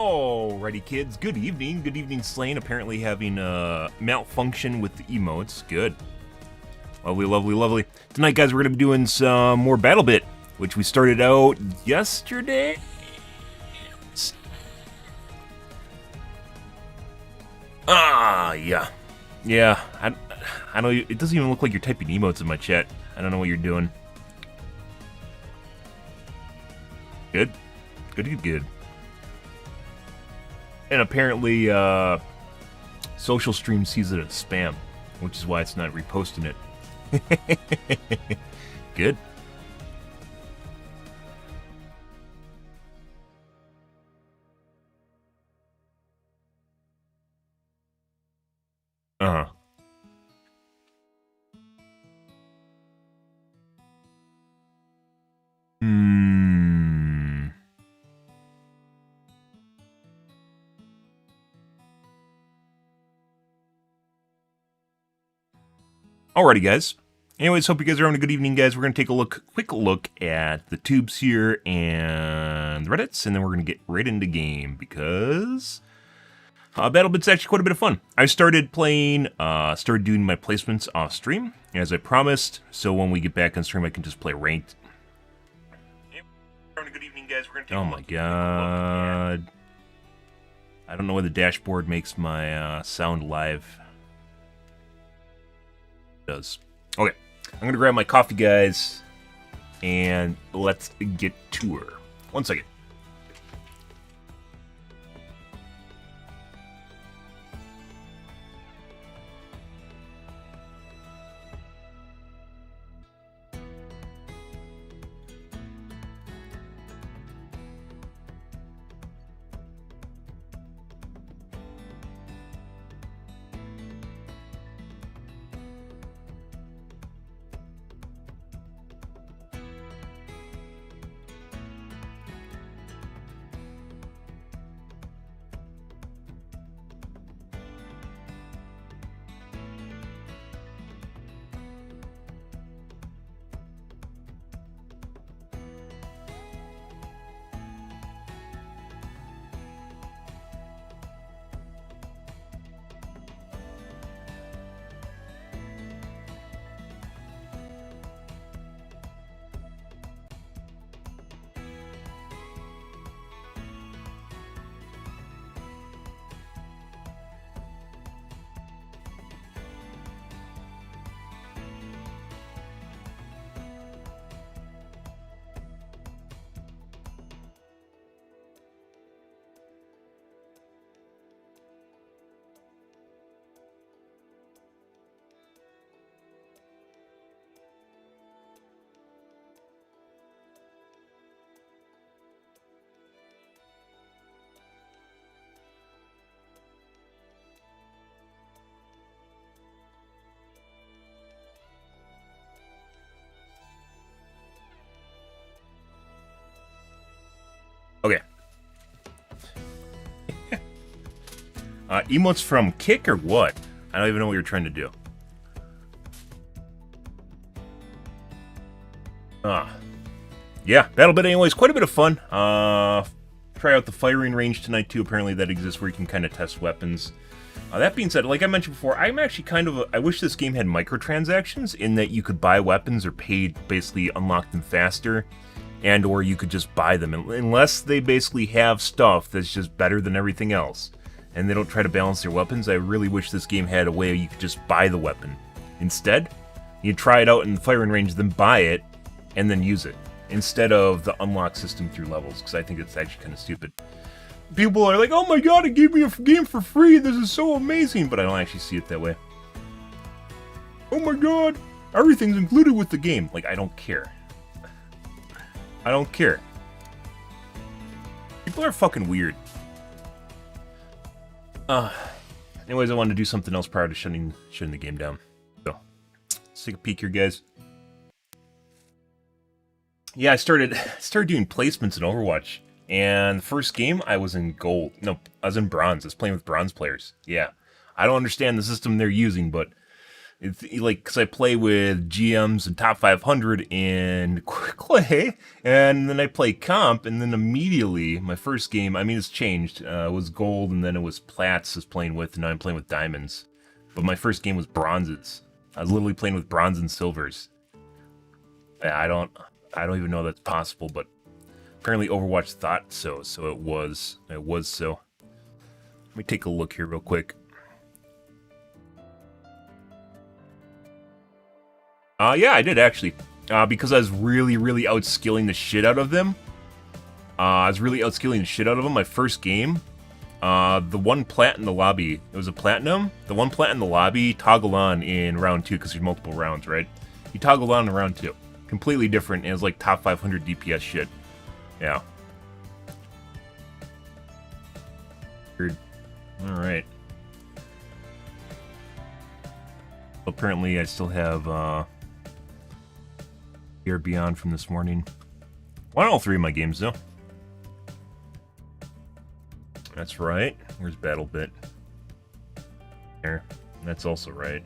Alrighty, kids. Good evening. Good evening, Slane. Apparently having a malfunction with the emotes. Good. Lovely, lovely, lovely. Tonight, guys, we're going to be doing some more BattleBit, which we started out yesterday. Yeah. Yeah. I know it doesn't even look like you're typing emotes in my chat. I don't know what you're doing. Good. Good. And apparently, Social Stream sees it as spam, which is why it's not reposting it. Good. Uh-huh. Alrighty, guys. Anyways, hope you guys are having a good evening, guys. We're going to take a quick look at the tubes here and the Reddits, and then we're going to get right into game because BattleBit's actually quite a bit of fun. I started playing, started doing my placements off stream, as I promised, so when we get back on stream, I can just play ranked. Having a good evening, guys. We're going to take oh my god. I don't know why the dashboard makes my sound live. Does. Okay, I'm gonna grab my coffee, guys, and let's get to her. 1 second. Okay. Emotes from Kick or what? I don't even know what you're trying to do. Yeah, BattleBit anyways, quite a bit of fun. Try out the firing range tonight too. Apparently that exists where you can kind of test weapons. That being said, like I mentioned before, I'm actually kind of I wish this game had microtransactions in that you could buy weapons or pay basically unlock them faster. And or you could just buy them, unless they basically have stuff that's just better than everything else, and they don't try to balance their weapons. I really wish this game had a way you could just buy the weapon. Instead, you try it out in the firing range, then buy it, and then use it, instead of the unlock system through levels, because I think it's actually kind of stupid. People are like, oh my god, it gave me a game for free, this is so amazing, but I don't actually see it that way. Oh my god, everything's included with the game. Like, I don't care. I don't care. People are fucking weird. Anyways, I wanted to do something else prior to shutting the game down. So, let's take a peek here, guys. Yeah, I started doing placements in Overwatch, and the first game I was in gold. No, I was in bronze. I was playing with bronze players. Yeah, I don't understand the system they're using, but It's like, because I play with GMs and top 500 and Clay, and then I play comp, and then immediately my first game, I mean, it's changed. It was gold, and then it was plats I was playing with, and now I'm playing with diamonds. But my first game was bronzes. I was literally playing with bronze and silvers. Yeah, I don't even know that's possible, but apparently Overwatch thought so, so it was so. Let me take a look here real quick. Yeah, I did actually. Because I was really, really outskilling the shit out of them. I was really outskilling the shit out of them. My first game, the one plat in the lobby, it was a platinum. The one plat in the lobby toggled on in round 2 because there's multiple rounds, right? He toggled on in round 2. Completely different. It was like top 500 DPS shit. Yeah. Weird. Alright. Apparently, I still have, Year Beyond from this morning. Won all 3 of my games, though. That's right. Where's BattleBit? There. That's also right.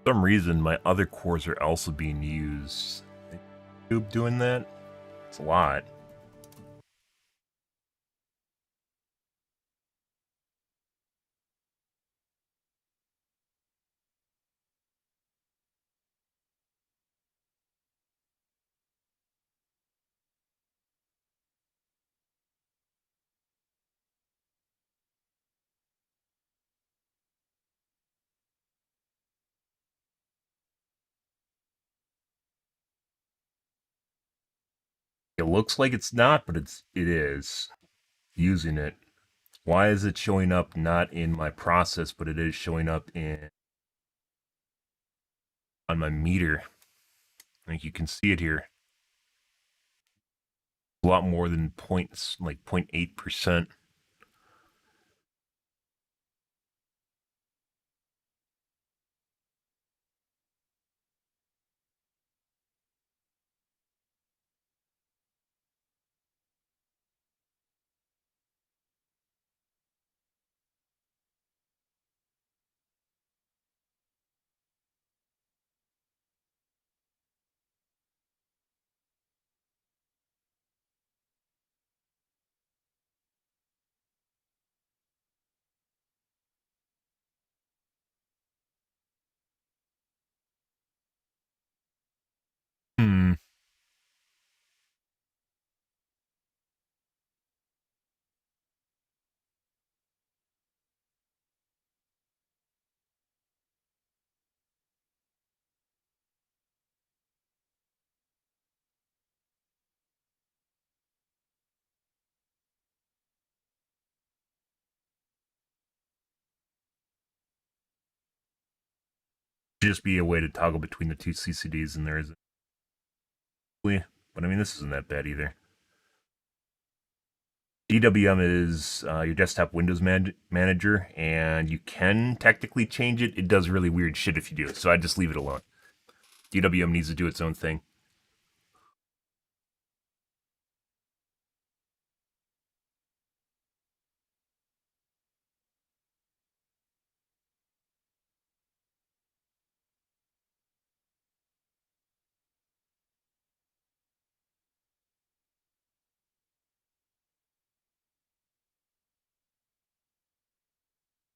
For some reason, my other cores are also being used. YouTube doing that? It's a lot. It looks like it's not, but it is. Using it. Why is it showing up not in my process, but it is showing up on my meter? I think you can see it here. A lot more than points, like 0.8%. Hmm. Just be a way to toggle between the two CCDs, and there isn't. But I mean, this isn't that bad either. DWM is your desktop Windows manager, and you can technically change it. It does really weird shit if you do, so I just leave it alone. DWM needs to do its own thing.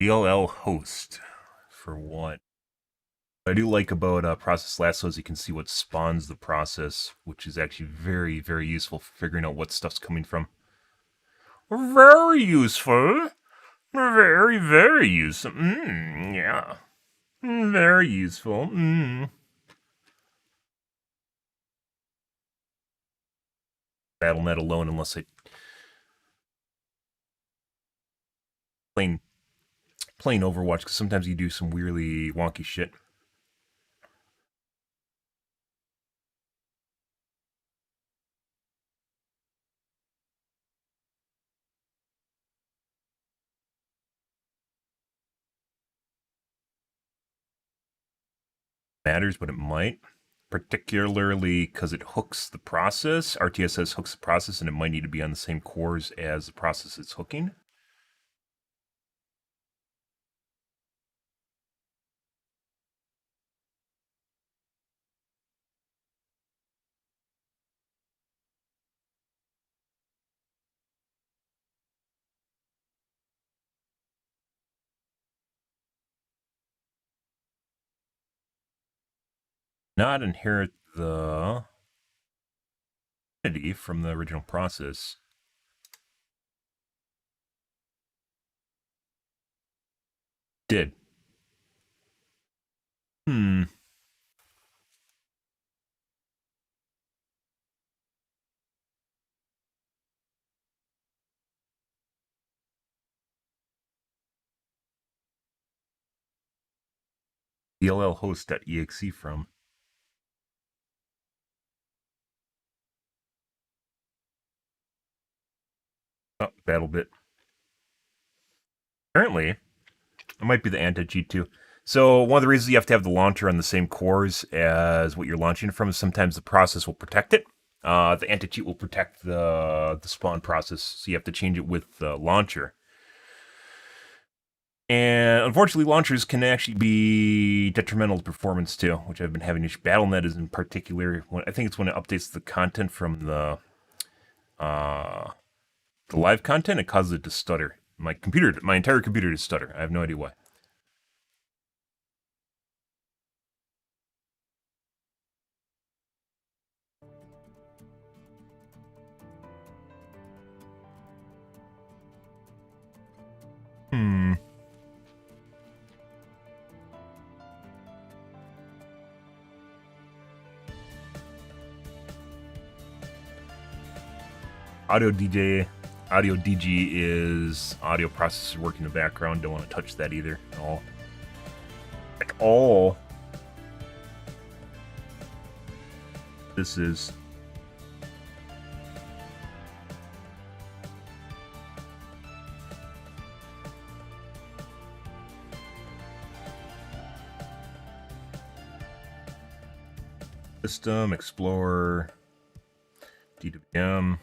DLL host. For what? What I do like about process lasso is you can see what spawns the process, which is actually very, very useful for figuring out what stuff's coming from. Very useful. Very, very useful. Yeah. Very useful. Battle.net alone unless I plain Overwatch, because sometimes you do some weirdly wonky shit. Matters, but it might. Particularly because it hooks the process. RTSS hooks the process, and it might need to be on the same cores as the process it's hooking. Not inherit the identity from the original process. Did. dllhost.exe from. Oh, BattleBit. Apparently, it might be the anti-cheat too. So one of the reasons you have to have the launcher on the same cores as what you're launching from is sometimes the process will protect it. The anti-cheat will protect the spawn process, so you have to change it with the launcher. And unfortunately, launchers can actually be detrimental to performance too, which I've been having issues. Battle.net is in particular. I think it's when it updates the content from the live content, it causes it to stutter. My entire computer to stutter. I have no idea why. Audio DG is audio processor working in the background. Don't want to touch that either at all. At all. This is System, Explorer, DWM.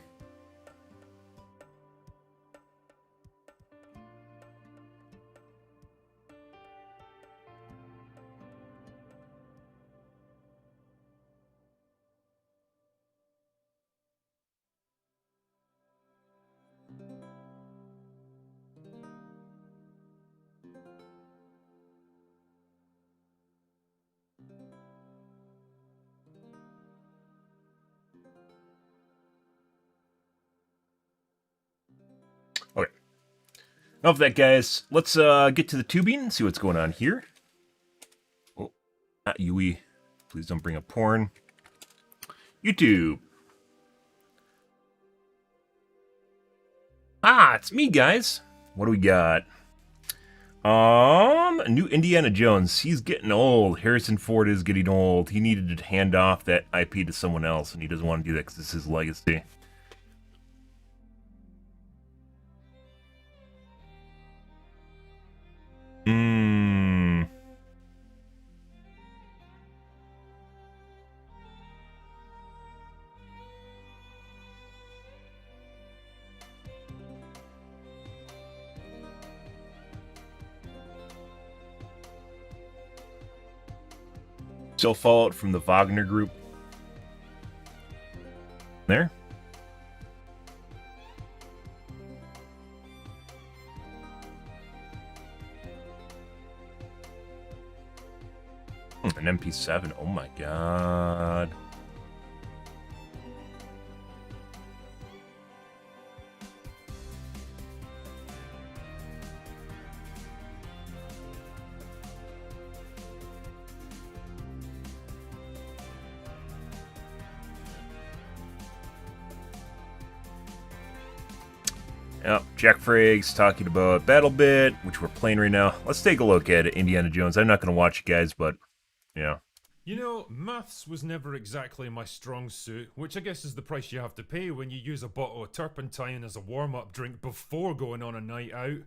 Okay. Enough of that, guys. Let's get to the tubing and see what's going on here. Oh, not Yui. Please don't bring up porn. YouTube. It's me, guys. What do we got? New Indiana Jones. He's getting old. Harrison Ford is getting old. He needed to hand off that IP to someone else, and he doesn't want to do that because it's his legacy. Still Fallout from the Wagner Group. There. An MP7. Oh my god. Yep, Jack Friggs talking about BattleBit, which we're playing right now. Let's take a look at it, Indiana Jones. I'm not going to watch it, guys, but, yeah. You know, maths was never exactly my strong suit, which I guess is the price you have to pay when you use a bottle of turpentine as a warm-up drink before going on a night out.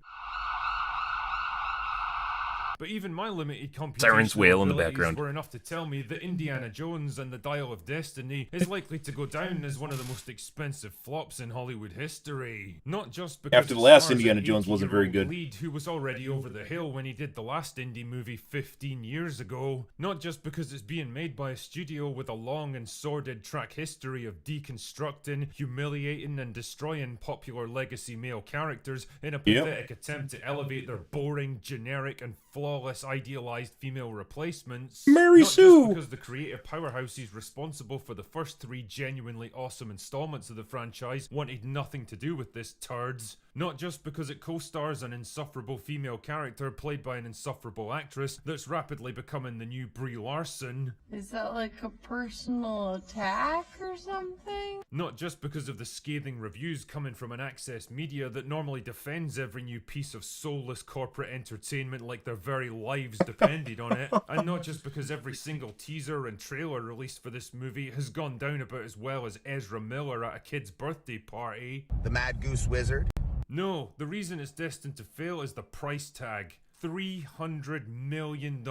But even my limited Sirens wail computational in the abilities background. were enough to tell me that Indiana Jones and the Dial of Destiny is likely to go down as one of the most expensive flops in Hollywood history. Not just because After it the last stars Indiana an Jones wasn't very 80-year-old good. lead who was already over the hill when he did the last indie movie 15 years ago. Not just because it's being made by a studio with a long and sordid track history of deconstructing, humiliating and destroying popular legacy male characters in a pathetic attempt to elevate their boring, generic and flawless idealized female replacements. Mary Not Sue! just because the creative powerhouses responsible for the first 3 genuinely awesome installments of the franchise wanted nothing to do with this turds. Not just because it co-stars an insufferable female character played by an insufferable actress that's rapidly becoming the new Brie Larson. Is that like a personal attack or something? Not just because of the scathing reviews coming from an access media that normally defends every new piece of soulless corporate entertainment like their very lives depended on it, and not just because every single teaser and trailer released for this movie has gone down about as well as Ezra Miller at a kid's birthday party. The Mad Goose Wizard. No, the reason it's destined to fail is the price tag. $300 million.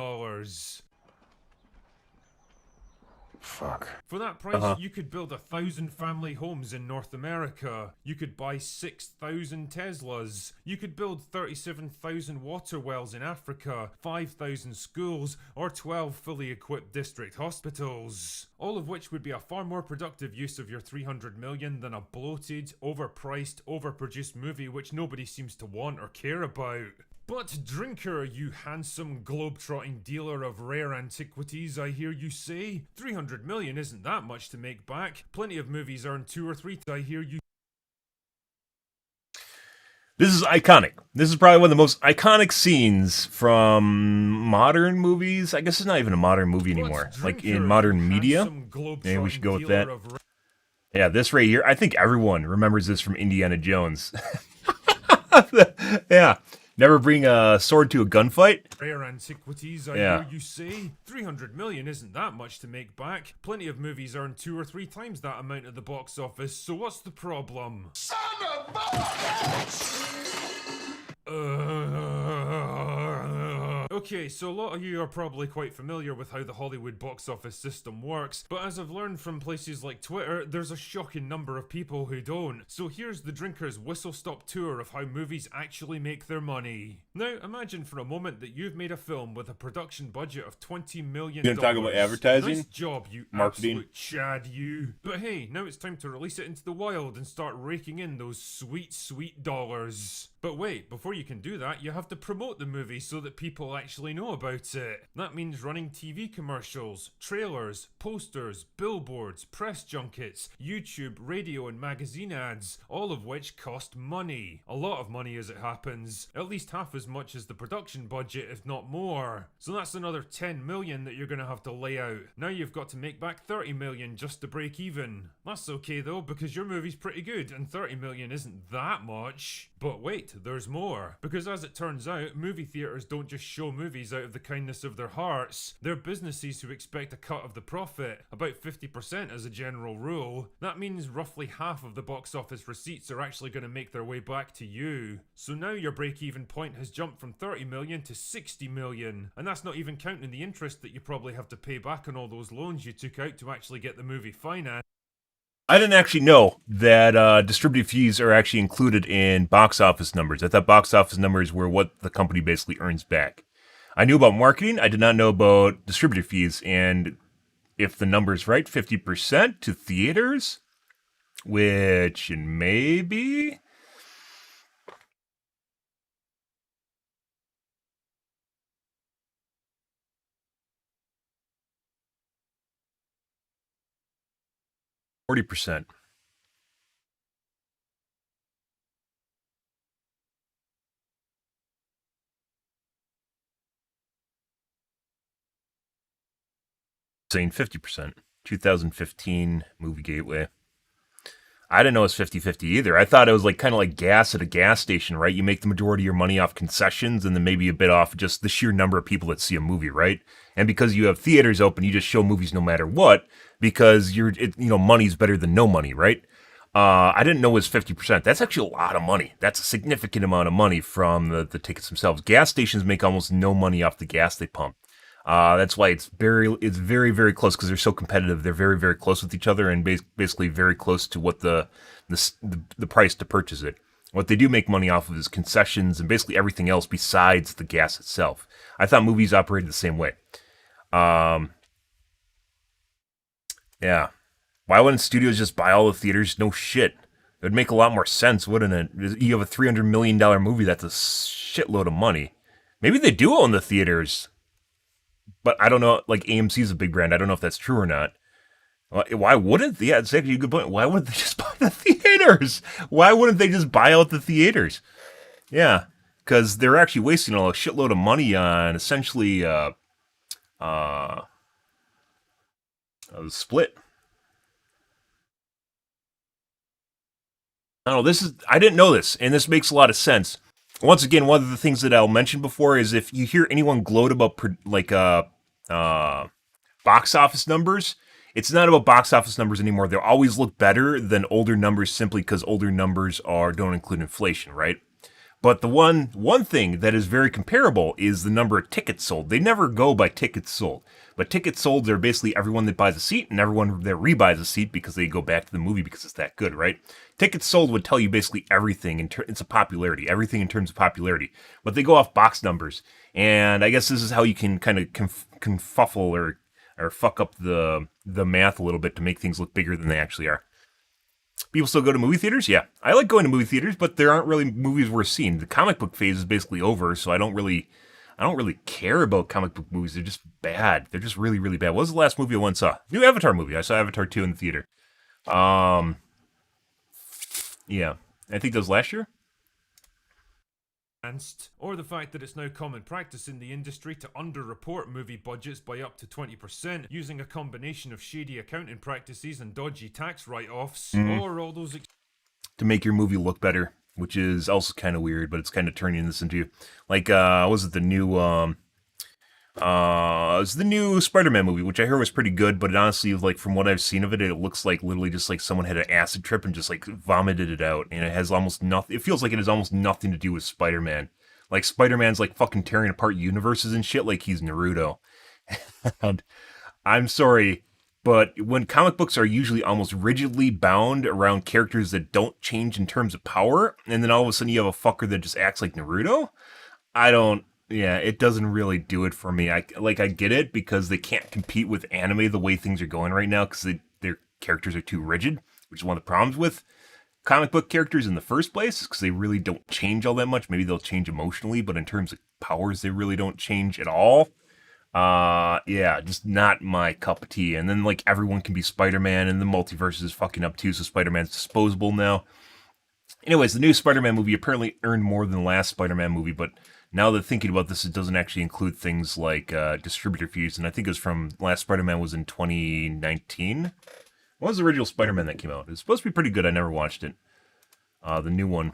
Fuck. For that price, you could build 1,000 family homes in North America. You could buy 6,000 Teslas. You could build 37,000 water wells in Africa, 5,000 schools, or 12 fully equipped district hospitals. All of which would be a far more productive use of your $300 million than a bloated, overpriced, overproduced movie which nobody seems to want or care about. But drinker, you handsome globe-trotting dealer of rare antiquities, I hear you say. 300 million isn't that much to make back. Plenty of movies earn 2 or 3, I hear you. This is iconic. This is probably one of the most iconic scenes from modern movies. I guess it's not even a modern movie anymore. Like in modern media. Maybe we should go with that. Yeah, this right here. I think everyone remembers this from Indiana Jones. Yeah. Never bring a sword to a gunfight? Rare antiquities, I hear you say. 300 million isn't that much to make back. Plenty of movies earn 2 or 3 times that amount at the box office, so what's the problem? Son of a bitch! Okay, so a lot of you are probably quite familiar with how the Hollywood box office system works, but as I've learned from places like Twitter, there's a shocking number of people who don't. So here's the Drinker's whistle-stop tour of how movies actually make their money. Now, imagine for a moment that you've made a film with a production budget of $20 million. You gonna talk about advertising? Nice job, you Marketing? absolute Chad, you. But hey, now it's time to release it into the wild and start raking in those sweet, sweet dollars. But wait, before you can do that, you have to promote the movie so that people actually know about it. That means running TV commercials, trailers, posters, billboards, press junkets, YouTube, radio and magazine ads, all of which cost money. A lot of money as it happens. At least half as much as the production budget, if not more. So that's another 10 million that you're gonna have to lay out. Now you've got to make back 30 million just to break even. That's okay though, because your movie's pretty good and 30 million isn't that much. But wait, there's more. Because as it turns out, movie theaters don't just show movies out of the kindness of their hearts. They're businesses who expect a cut of the profit, about 50% as a general rule. That means roughly half of the box office receipts are actually going to make their way back to you. So now your break-even point has jumped from 30 million to 60 million. And that's not even counting the interest that you probably have to pay back on all those loans you took out to actually get the movie financed. I didn't actually know that distributed fees are actually included in box office numbers. I thought box office numbers were what the company basically earns back. I knew about marketing. I did not know about distributed fees. And if the number's right, 50% to theaters, which maybe... %40. Saying 50%. 2015 Movie Gateway. I didn't know it was 50-50 either. I thought it was like kind of like gas at a gas station, right? You make the majority of your money off concessions and then maybe a bit off just the sheer number of people that see a movie, right? And because you have theaters open, you just show movies no matter what because money's better than no money, right? I didn't know it was 50%. That's actually a lot of money. That's a significant amount of money from the tickets themselves. Gas stations make almost no money off the gas they pump. That's why it's very, very close because they're so competitive. They're very, very close with each other and basically very close to what the price to purchase it. What they do make money off of is concessions and basically everything else besides the gas itself. I thought movies operated the same way. Yeah. Why wouldn't studios just buy all the theaters? No shit. It would make a lot more sense, wouldn't it? You have a $300 million movie that's a shitload of money. Maybe they do own the theaters. But I don't know, like AMC's a big brand. I don't know if that's true or not. Why wouldn't they? Yeah, it's actually a good point. Why wouldn't they just buy the theaters? Why wouldn't they just buy out the theaters? Yeah, because they're actually wasting a shitload of money on essentially a split. I don't know, I didn't know this, and this makes a lot of sense. Once again, one of the things that I'll mention before is if you hear anyone gloat about box office numbers, it's not about box office numbers anymore. They'll always look better than older numbers simply because older numbers don't include inflation, right? But the one thing that is very comparable is the number of tickets sold. They never go by tickets sold. But tickets sold are basically everyone that buys a seat and everyone that rebuys a seat because they go back to the movie because it's that good, right? Tickets sold would tell you basically everything it's a popularity, everything in terms of popularity. But they go off box numbers. And I guess this is how you can kind of confuffle or fuck up the math a little bit to make things look bigger than they actually are. People still go to movie theaters? Yeah. I like going to movie theaters, but there aren't really movies worth seeing. The comic book phase is basically over, so I don't really care about comic book movies. They're just bad. They're just really, really bad. What was the last movie I once saw? New Avatar movie. I saw Avatar 2 in the theater. Yeah. I think that was last year. Or the fact that it's now common practice in the industry to underreport movie budgets by up to 20% using a combination of shady accounting practices and dodgy tax write-offs, or all those to make your movie look better, which is also kind of weird, but it's kind of turning this into like was it the new it's the new Spider-Man movie, which I heard was pretty good, but honestly, like from what I've seen of it, it looks like literally just like someone had an acid trip and just like vomited it out, and it has almost nothing. It feels like it has almost nothing to do with Spider-Man. Like Spider-Man's like fucking tearing apart universes and shit, like he's Naruto. And I'm sorry, but when comic books are usually almost rigidly bound around characters that don't change in terms of power, and then all of a sudden you have a fucker that just acts like Naruto, yeah, it doesn't really do it for me. I get it because they can't compete with anime the way things are going right now because their characters are too rigid, which is one of the problems with comic book characters in the first place because they really don't change all that much. Maybe they'll change emotionally, but in terms of powers, they really don't change at all. Yeah, just not my cup of tea. And then like everyone can be Spider-Man, and the multiverse is fucking up too, so Spider-Man's disposable now. Anyways, the new Spider-Man movie apparently earned more than the last Spider-Man movie, but now that thinking about this, it doesn't actually include things like distributor fees, and I think it was from last Spider-Man was in 2019. What was the original Spider-Man that came out? It was supposed to be pretty good. I never watched it. The new one.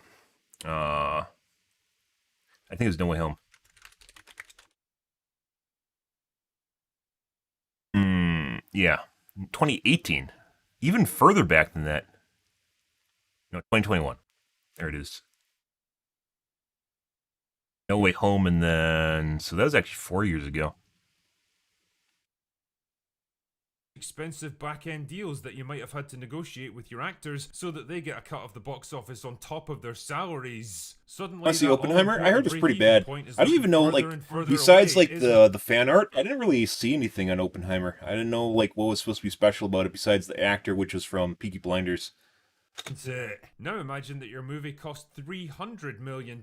I think it was No Way Home. Yeah. 2018. Even further back than that. No, 2021. There it is. No Way Home, and then... So that was actually 4 years ago. expensive back-end deals that you might have had to negotiate with your actors so that they get a cut of the box office on top of their salaries. Suddenly, I see Oppenheimer. I heard it was pretty bad. I don't even know, like, besides away, like the fan art, I didn't really see anything on Oppenheimer. I didn't know like what was supposed to be special about it besides the actor, which was from Peaky Blinders. Now imagine that your movie cost $300 million.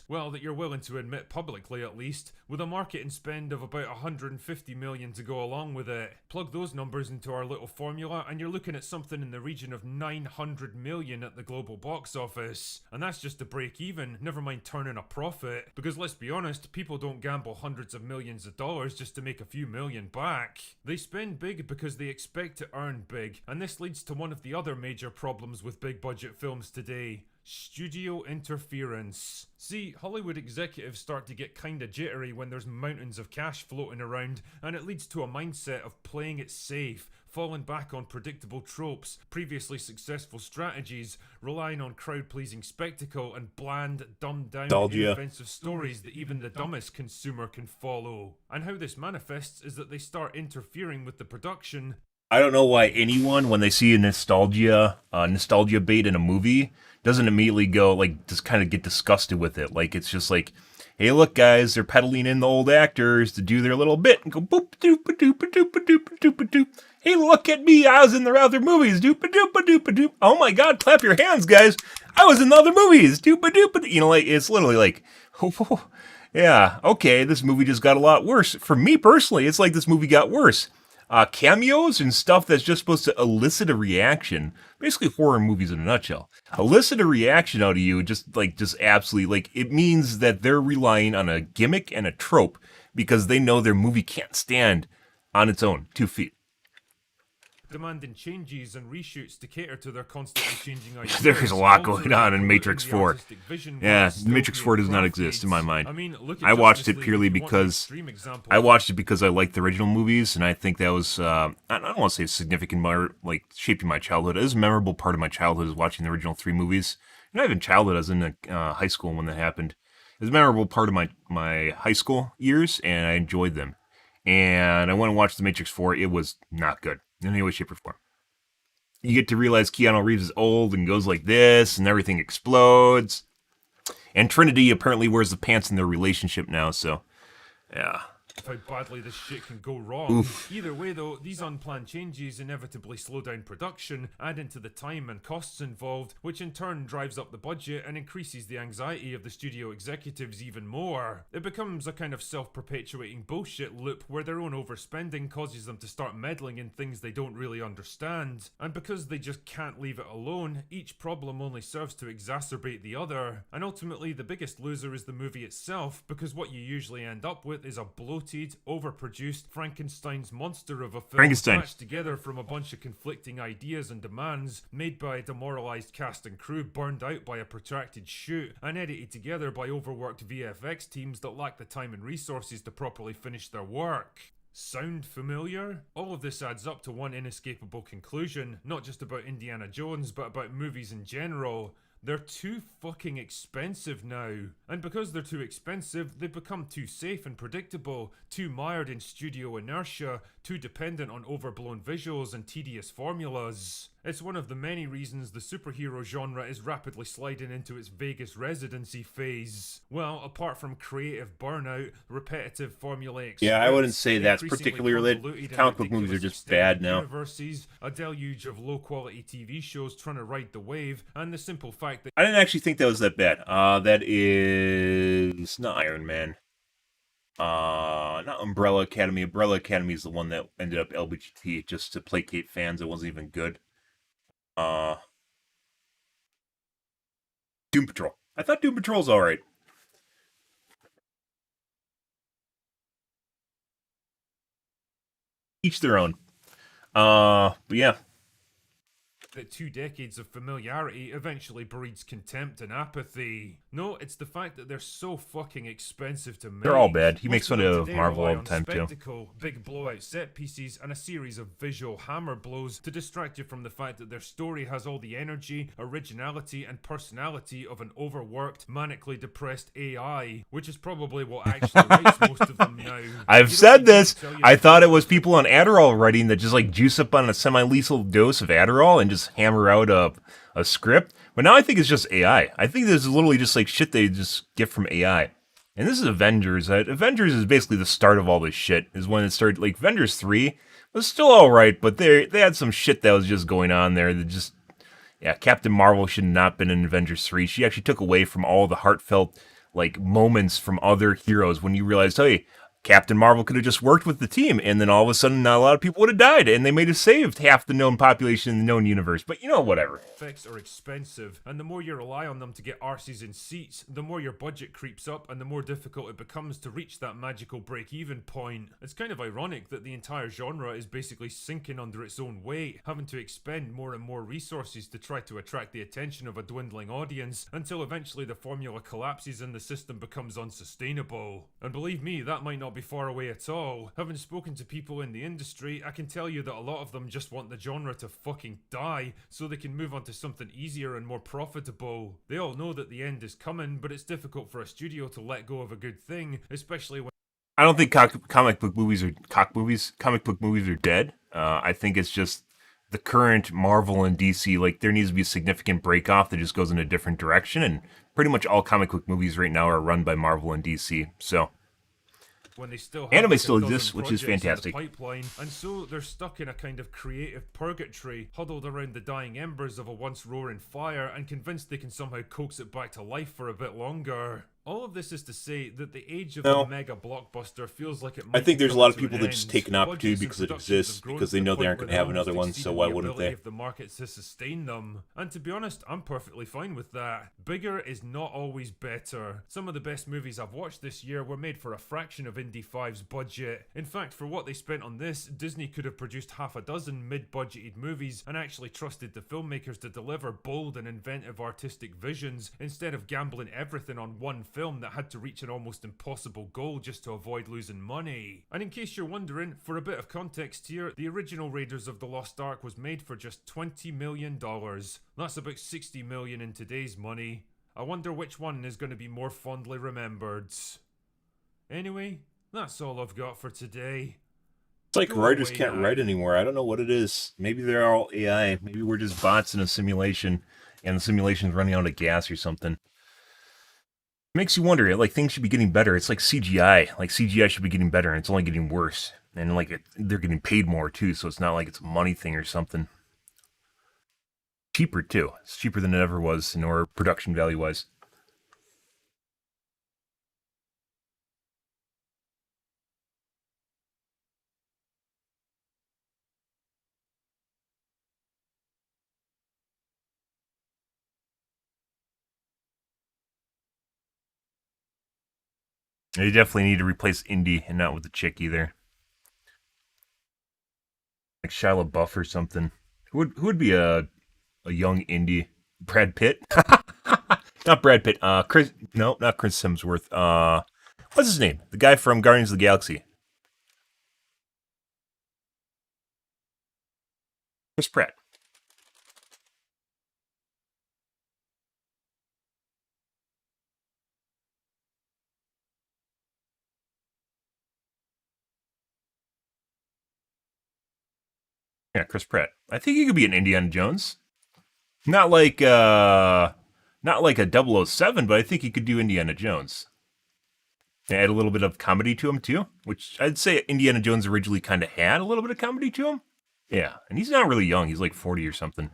Well, that you're willing to admit publicly at least, with a marketing spend of about $150 million to go along with it. Plug those numbers into our little formula and you're looking at something in the region of $900 million at the global box office. And that's just to break even, never mind turning a profit. Because let's be honest, people don't gamble hundreds of millions of dollars just to make a few million back. They spend big because they expect to earn big, and this leads to one of the other major problems problems with big budget films today. Studio interference. See, Hollywood executives start to get kinda jittery when there's mountains of cash floating around, and it leads to a mindset of playing it safe, falling back on predictable tropes, previously successful strategies, relying on crowd-pleasing spectacle, and bland, dumbed-down, Nostalgia. inoffensive stories that even the dumbest consumer can follow. And how this manifests is that they start interfering with the production. I don't know why anyone, when they see a nostalgia bait in a movie, doesn't immediately go, like, just kind of get disgusted with it. Like, it's just like, hey, look, guys, they're peddling in the old actors to do their little bit and go boop doop a doop a doop a doop a doop a doop. Hey, look at me, I was in the other movies. Doop a doop a doop a doop. Oh my God, clap your hands, guys! I was in the other movies. Doop a doop a. You know, like, it's literally like, yeah, okay, this movie just got a lot worse. For me personally, it's like this movie got worse. Cameos and stuff that's just supposed to elicit a reaction. Basically, horror movies in a nutshell. Elicit a reaction out of you, just absolutely, like, it means that they're relying on a gimmick and a trope because they know their movie can't stand on its own 2 feet. Demanding changes and reshoots to cater to their constantly changing ideas. There's a lot going on in Matrix 4. Yeah, Matrix 4 does not exist in my mind. I mean, look at I watched Justice it League purely if you want because extreme examples. I watched it because I liked the original movies, and I think that was I don't want to say significant, like shaping my childhood. It was a memorable part of my childhood is watching the original 3 movies. Not even childhood, I was in high school when that happened. It was a memorable part of my high school years, and I enjoyed them. And I went and watched The Matrix 4. It was not good in any way, shape, or form. You get to realize Keanu Reeves is old and goes like this, and everything explodes. And Trinity apparently wears the pants in their relationship now, so, yeah. How badly this shit can go wrong. Oof. Either way though, these unplanned changes inevitably slow down production, adding to the time and costs involved, which in turn drives up the budget and increases the anxiety of the studio executives even more. It becomes a kind of self-perpetuating bullshit loop where their own overspending causes them to start meddling in things they don't really understand. And because they just can't leave it alone, each problem only serves to exacerbate the other. And ultimately the biggest loser is the movie itself, because what you usually end up with is a bloated, overproduced Frankenstein's monster of a film patched together from a bunch of conflicting ideas and demands, made by a demoralized cast and crew burned out by a protracted shoot, and edited together by overworked VFX teams that lack the time and resources to properly finish their work. Sound familiar? All of this adds up to one inescapable conclusion, not just about Indiana Jones, but about movies in general. They're too fucking expensive now. And because they're too expensive, they've become too safe and predictable, too mired in studio inertia, too dependent on overblown visuals and tedious formulas. It's one of the many reasons the superhero genre is rapidly sliding into its Vegas residency phase. Well, apart from creative burnout, repetitive formulaic Yeah, I wouldn't scripts, say that's increasingly particularly related. convoluted and Comic book movies are ridiculous just bad now. universes, a deluge of low-quality TV shows trying to ride the wave, and the simple fact that I didn't actually think that was that bad. That is not Iron Man. Not Umbrella Academy. Umbrella Academy is the one that ended up LGBT just to placate fans. It wasn't even good. Doom Patrol. I thought Doom Patrol's alright. Each their own. But yeah. that 2 decades of familiarity eventually breeds contempt and apathy. No, it's the fact that they're so fucking expensive to make. They're all bad. He makes Most fun them of today Marvel rely all the on time, too. spectacle, big blowout set pieces, and a series of visual hammer blows to distract you from the fact that their story has all the energy, originality, and personality of an overworked, manically depressed AI, which is probably what actually writes most of them now. I've said this. I thought it was people on Adderall writing that just like juice up on a semi-lethal dose of Adderall and just hammer out a script. But now I think it's just AI. I think this is literally just like shit they just get from AI. And this is Avengers. Avengers is basically the start of all this shit. Is when it started. Like Avengers 3 was still alright, but they had some shit that was just going on there that just, yeah, Captain Marvel should not have been in Avengers 3. She actually took away from all the heartfelt like moments from other heroes when you realized, hey, Captain Marvel could have just worked with the team, and then all of a sudden, not a lot of people would have died, and they may have saved half the known population in the known universe. But whatever. Effects are expensive, and the more you rely on them to get arses in seats, the more your budget creeps up, and the more difficult it becomes to reach that magical break-even point. It's kind of ironic that the entire genre is basically sinking under its own weight, having to expend more and more resources to try to attract the attention of a dwindling audience, until eventually the formula collapses and the system becomes unsustainable. And believe me, that might not be far away at all. Having spoken to people in the industry, I can tell you that a lot of them just want the genre to fucking die so they can move on to something easier and more profitable. They all know that the end is coming, but it's difficult for a studio to let go of a good thing, especially when I don't think comic book movies are dead. I think it's just the current Marvel and DC, like, there needs to be a significant break off that just goes in a different direction, and pretty much all comic book movies right now are run by Marvel and DC, so when they still have anime like still a dozen exists, which is projects in the fantastic. pipeline, and so they're stuck in a kind of creative purgatory, huddled around the dying embers of a once roaring fire and convinced they can somehow coax it back to life for a bit longer. All of this is to say that the age of the mega blockbuster feels like it might I think be there's a lot coming of people to that an just end. take an opportunity Budgets and because it productions exists, have grown because to they the know they point aren't where going to have they're another almost one, so exceeding why the wouldn't ability they? of the markets to sustain them. And to be honest, I'm perfectly fine with that. Bigger is not always better. Some of the best movies I've watched this year were made for a fraction of Indy 5's budget. In fact, for what they spent on this, Disney could have produced half a dozen mid-budgeted movies and actually trusted the filmmakers to deliver bold and inventive artistic visions, instead of gambling everything on one film that had to reach an almost impossible goal just to avoid losing money. And in case you're wondering, for a bit of context here, the original Raiders of the Lost Ark was made for just $20 million. That's about $60 million in today's money. I wonder which one is going to be more fondly remembered. Anyway, that's all I've got for today. It's like Go writers away can't now. write anymore. I don't know what it is. Maybe they're all AI. Maybe we're just bots in a simulation, and the simulation's running out of gas or something. Makes you wonder, like, things should be getting better. It's like CGI. Like, CGI should be getting better, and it's only getting worse. And, like, they're getting paid more, too, so it's not like it's a money thing or something. Cheaper, too. It's cheaper than it ever was, nor production value-wise. They definitely need to replace Indy, and not with the chick either. Like Shia LaBeouf or something. Who would be a young Indy? Brad Pitt? Not Brad Pitt. Chris. No, not Chris Hemsworth. What's his name? The guy from Guardians of the Galaxy. Chris Pratt. Yeah, Chris Pratt. I think he could be an Indiana Jones. Not like a 007, but I think he could do Indiana Jones. Add a little bit of comedy to him too, which I'd say Indiana Jones originally kind of had a little bit of comedy to him. Yeah, and he's not really young. He's like 40 or something.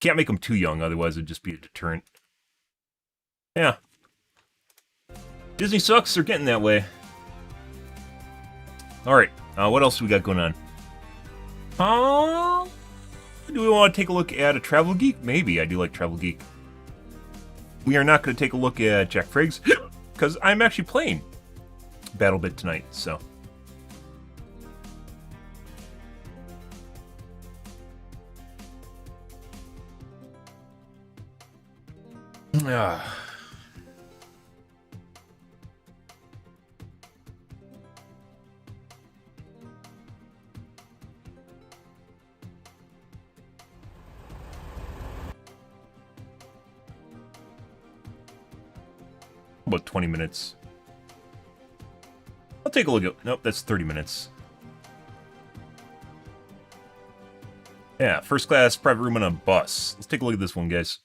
Can't make him too young, otherwise it'd just be a deterrent. Yeah. Disney sucks. They're getting that way. All right. What else we got going on? Do we want to take a look at a Travel Geek? Maybe. I do like Travel Geek. We are not going to take a look at Jack Friggs, because I'm actually playing BattleBit tonight, so. About 20 minutes. I'll take a look at... Nope, that's 30 minutes. Yeah, first class private room on a bus. Let's take a look at this one, guys.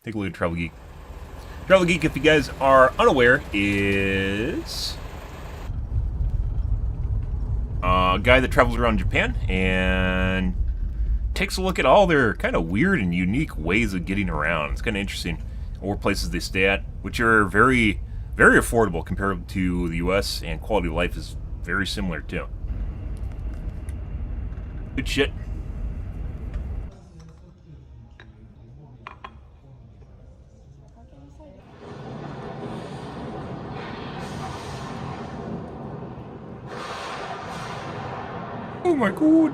Take a look at Travel Geek. Travel Geek, if you guys are unaware, is a guy that travels around Japan and takes a look at all their kind of weird and unique ways of getting around. It's kind of interesting. Or places they stay at, which are very Very affordable compared to the US, and quality of life is very similar too. Good shit. Oh my god.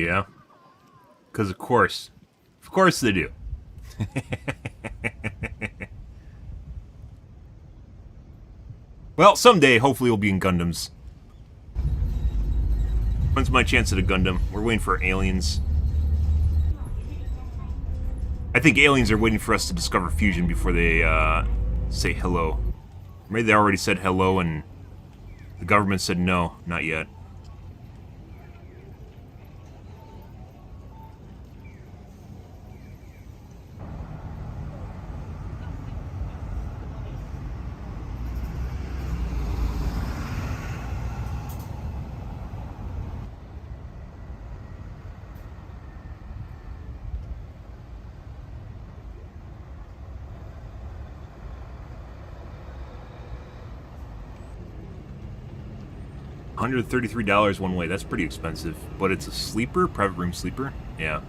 Yeah. Because of course they do. Well, someday, hopefully we'll be in Gundams. When's my chance at a Gundam? We're waiting for aliens. I think aliens are waiting for us to discover fusion before they, say hello. Maybe they already said hello and the government said no, not yet. $133 one way. That's pretty expensive. But it's a sleeper? Private room sleeper? Yeah.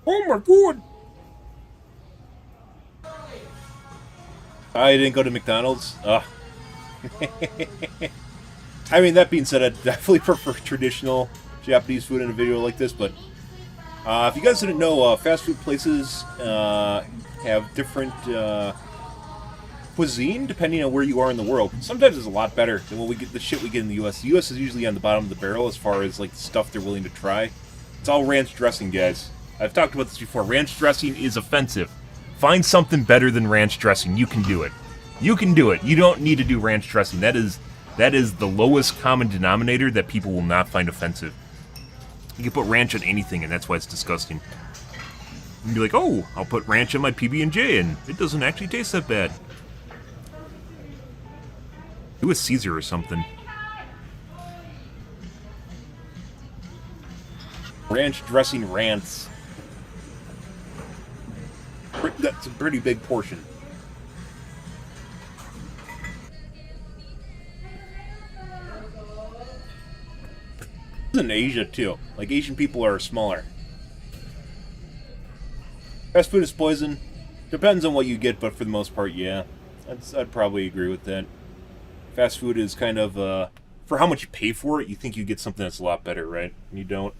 Oh my god! I didn't go to McDonald's? Ugh. I mean, that being said, I definitely prefer traditional Japanese food in a video like this, but if you guys didn't know, fast food places have different cuisine depending on where you are in the world. Sometimes it's a lot better than what we get, the shit we get in the U.S. The U.S. is usually on the bottom of the barrel as far as like the stuff they're willing to try. It's all ranch dressing, guys. I've talked about this before. Ranch dressing is offensive. Find something better than ranch dressing. You can do it. You can do it. You don't need to do ranch dressing. That is the lowest common denominator that people will not find offensive. You can put ranch on anything, and that's why it's disgusting. You can be like, oh, I'll put ranch on my PB&J, and it doesn't actually taste that bad. Do a Caesar or something. Ranch dressing rants. That's a pretty big portion. In Asia too. Like, Asian people are smaller. Fast food is poison. Depends on what you get, but for the most part, yeah. I'd probably agree with that. Fast food is kind of, for how much you pay for it, you think you get something that's a lot better, right? And you don't.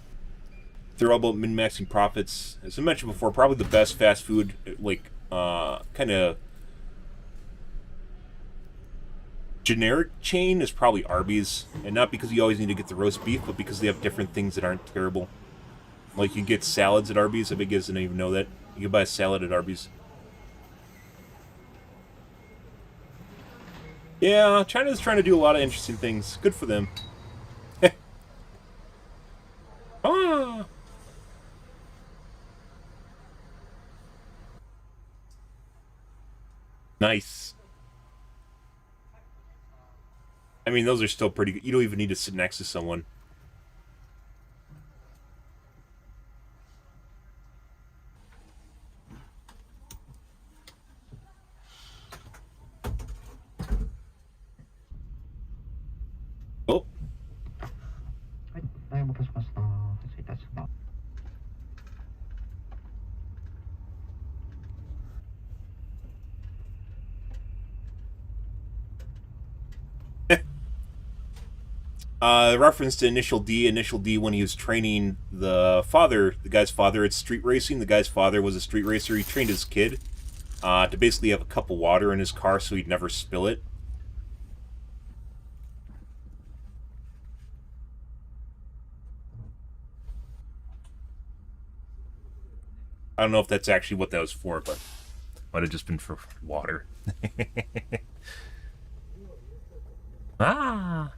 They're all about min-maxing profits. As I mentioned before, probably the best fast food, like, kind of generic chain is probably Arby's, and not because you always need to get the roast beef, but because they have different things that aren't terrible. Like, you can get salads at Arby's. I bet you guys didn't even know that. You can buy a salad at Arby's. Yeah, China's trying to do a lot of interesting things. Good for them. Ah. Nice. I mean, those are still pretty good. You don't even need to sit next to someone. Oh. Reference to Initial D when he was training the guy's father at street racing. The guy's father was a street racer. He trained his kid to basically have a cup of water in his car so he'd never spill it. I don't know if that's actually what that was for, but Might have just been for water. Ah!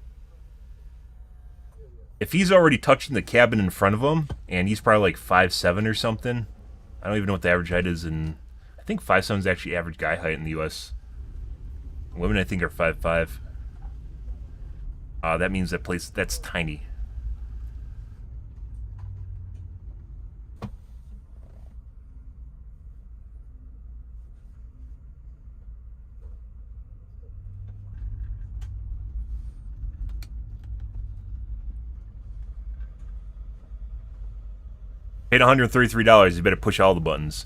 If he's already touching the cabin in front of him, and he's probably like 5'7" or something, I don't even know what the average height is in... I think 5'7" is actually average guy height in the U.S. Women, I think, are 5'5". That means that place... That's tiny. Paid $133. You better push all the buttons.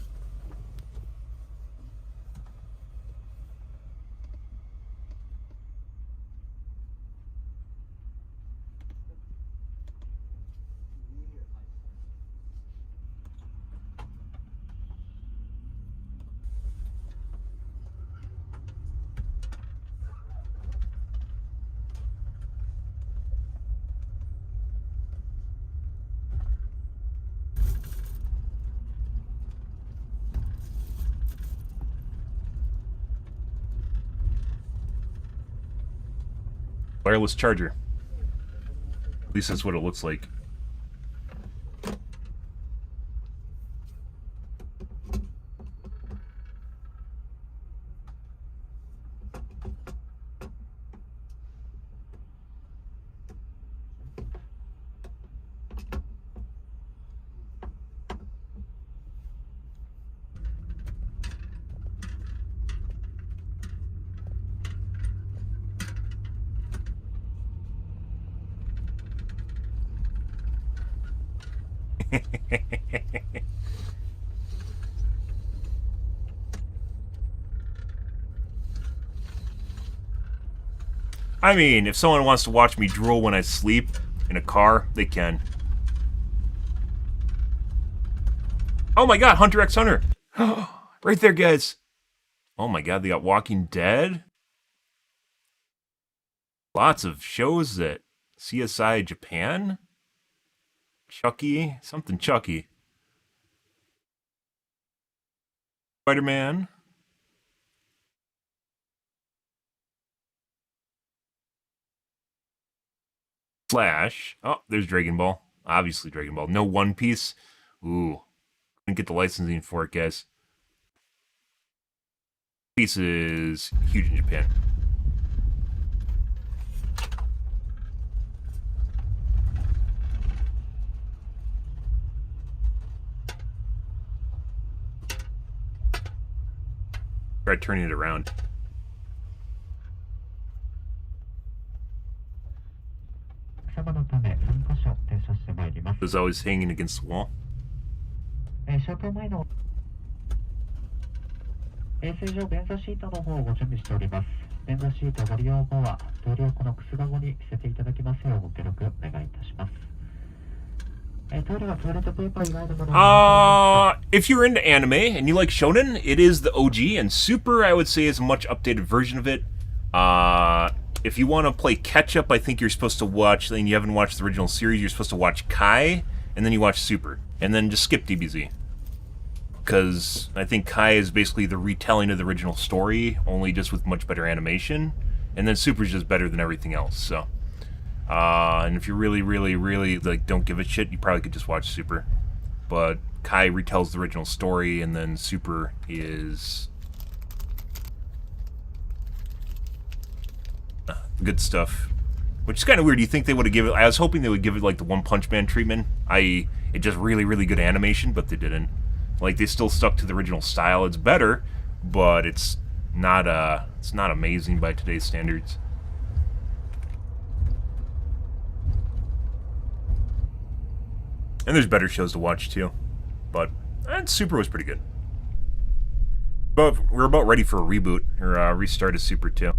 Wireless charger. At least that's what it looks like. I mean, if someone wants to watch me drool when I sleep in a car, they can. Oh my god, Hunter x Hunter! Right there, guys! Oh my god, they got Walking Dead? Lots of shows that... CSI Japan? Chucky? Something Chucky. Spider-Man. Flash. Oh, there's Dragon Ball. Obviously Dragon Ball. No One Piece. Ooh. Couldn't get the licensing for it, guys. Piece is huge in Japan. Try turning it around. It was always hanging against the wall. 消灯前の衛生上便座シートの方をご準備しております。便座シートご利用後は同僚このくすがごに着せていただきますようご協力お願いいたします。トイレはトイレットペーパー以外のものを if you're into anime and you like shonen, it is the OG, and Super, I would say, is a much updated version of it. If you want to play catch-up, I think you're supposed to watch, and you haven't watched the original series, you're supposed to watch Kai, and then you watch Super, and then just skip DBZ. Because I think Kai is basically the retelling of the original story, only just with much better animation, and then Super's just better than everything else, so... and if you really, like, don't give a shit, you probably could just watch Super. But Kai retells the original story, and then Super is... good stuff. Which is kind of weird. You think they would have given it... I was hoping they would give it, like, the One Punch Man treatment. I.e., it just really good animation, but they didn't. Like, they still stuck to the original style. It's better, but it's not amazing by today's standards. And there's better shows to watch, too. But Super was pretty good. But we're about ready for a reboot, or a restart of Super, too.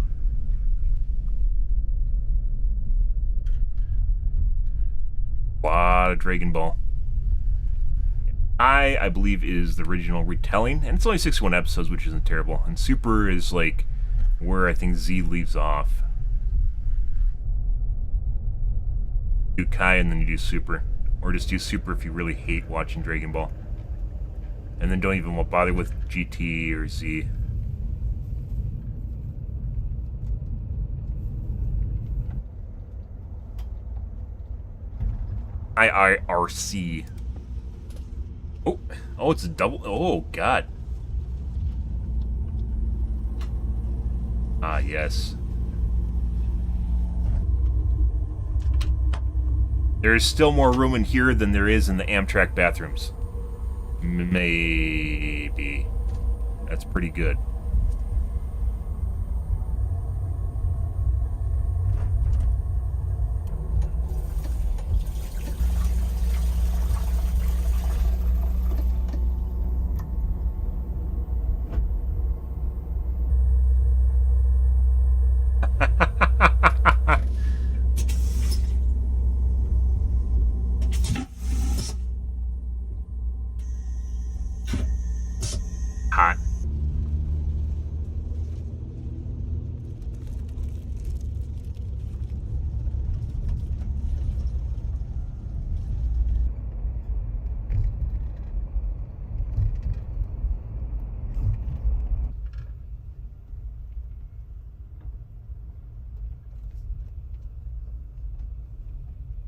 A lot of Dragon Ball. I believe, is the original retelling, and it's only 61 episodes, which isn't terrible. And Super is, like, where I think Z leaves off. You do Kai, and then you do Super. Or just do Super if you really hate watching Dragon Ball. And then don't even bother with GT or Z. IIRC. Oh, it's a double. Oh, God. Ah, yes. There is still more room in here than there is in the Amtrak bathrooms. Maybe. That's pretty good. Hot.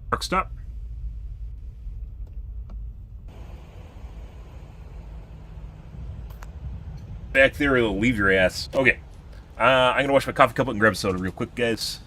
Truck stop. Back there, it'll leave your ass. Okay. I'm gonna wash my coffee cup and grab soda real quick, guys.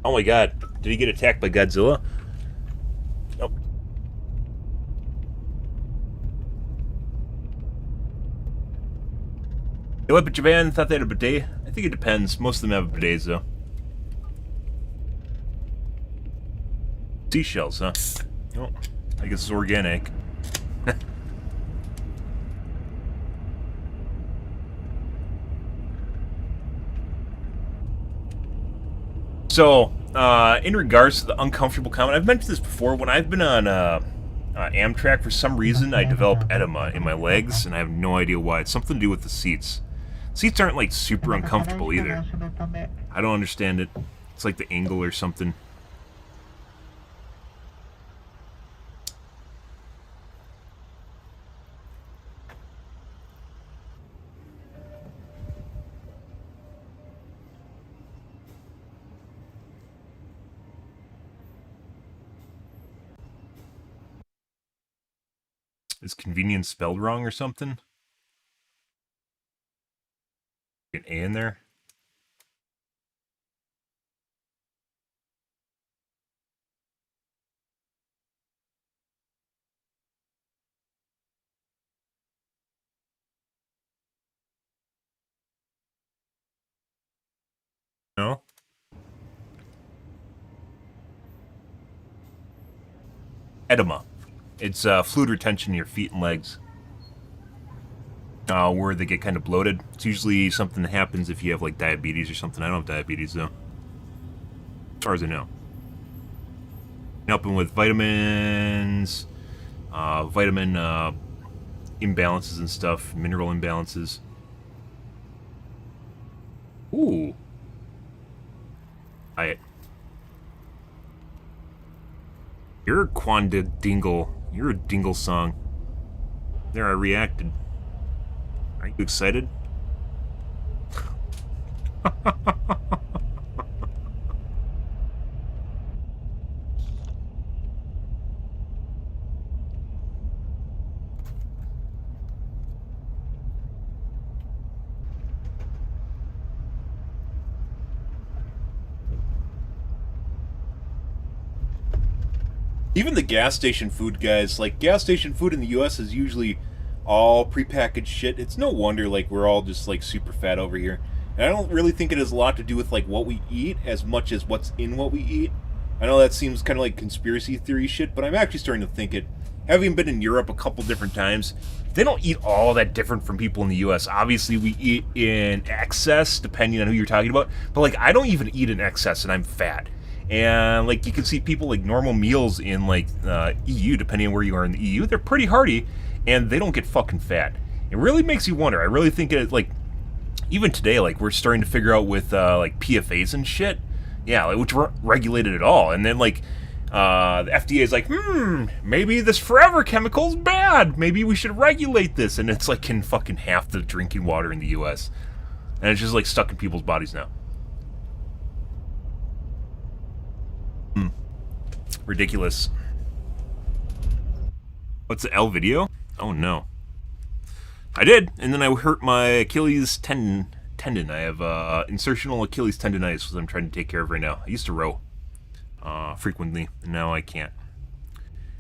Oh my god. Did he get attacked by Godzilla? Nope. You what, but Japan thought they had a bidet? I think it depends. Most of them have bidets, though. Seashells, huh? Oh, I guess it's organic. So, in regards to the uncomfortable comment, I've mentioned this before. When I've been on Amtrak, for some reason, I develop edema in my legs, and I have no idea why. It's something to do with the seats. Seats aren't, like, super uncomfortable either. I don't understand it. It's like the angle or something. Is convenience spelled wrong or something? An A in there? No? Edema. It's fluid retention in your feet and legs. Where they get kind of bloated. It's usually something that happens if you have, like, diabetes or something. I don't have diabetes, though. as far as I know. Helping with vitamins, vitamin imbalances and stuff, mineral imbalances. Ooh. Diet. You're a Quanda Dingle. You're a Dingle song. There, I reacted. Are you excited? Even the gas station food, guys, like, gas station food in the US is usually all prepackaged shit. It's no wonder, like, we're all just, like, super fat over here. And I don't really think it has a lot to do with, like, what we eat as much as what's in what we eat. I know that seems kind of like conspiracy theory shit, but I'm actually starting to think it. Having been in Europe a couple different times, they don't eat all that different from people in the US. Obviously, we eat in excess, depending on who you're talking about. But, like, I don't even eat in excess, and I'm fat. And, like, you can see people, like, normal meals in, like, EU, depending on where you are in the EU, they're pretty hearty, and they don't get fucking fat. It really makes you wonder. I really think it, like, even today, like, we're starting to figure out with, like, PFAs and shit, yeah, like, which weren't regulated at all. And then, like, the FDA is like, maybe this forever chemical's bad. Maybe we should regulate this. And it's, like, in fucking half the drinking water in the US. And it's just, like, stuck in people's bodies now. Ridiculous. What's the L video? Oh no. I did, and then I hurt my Achilles tendon. I have insertional Achilles tendonitis, which I'm trying to take care of right now. I used to row frequently, and now I can't,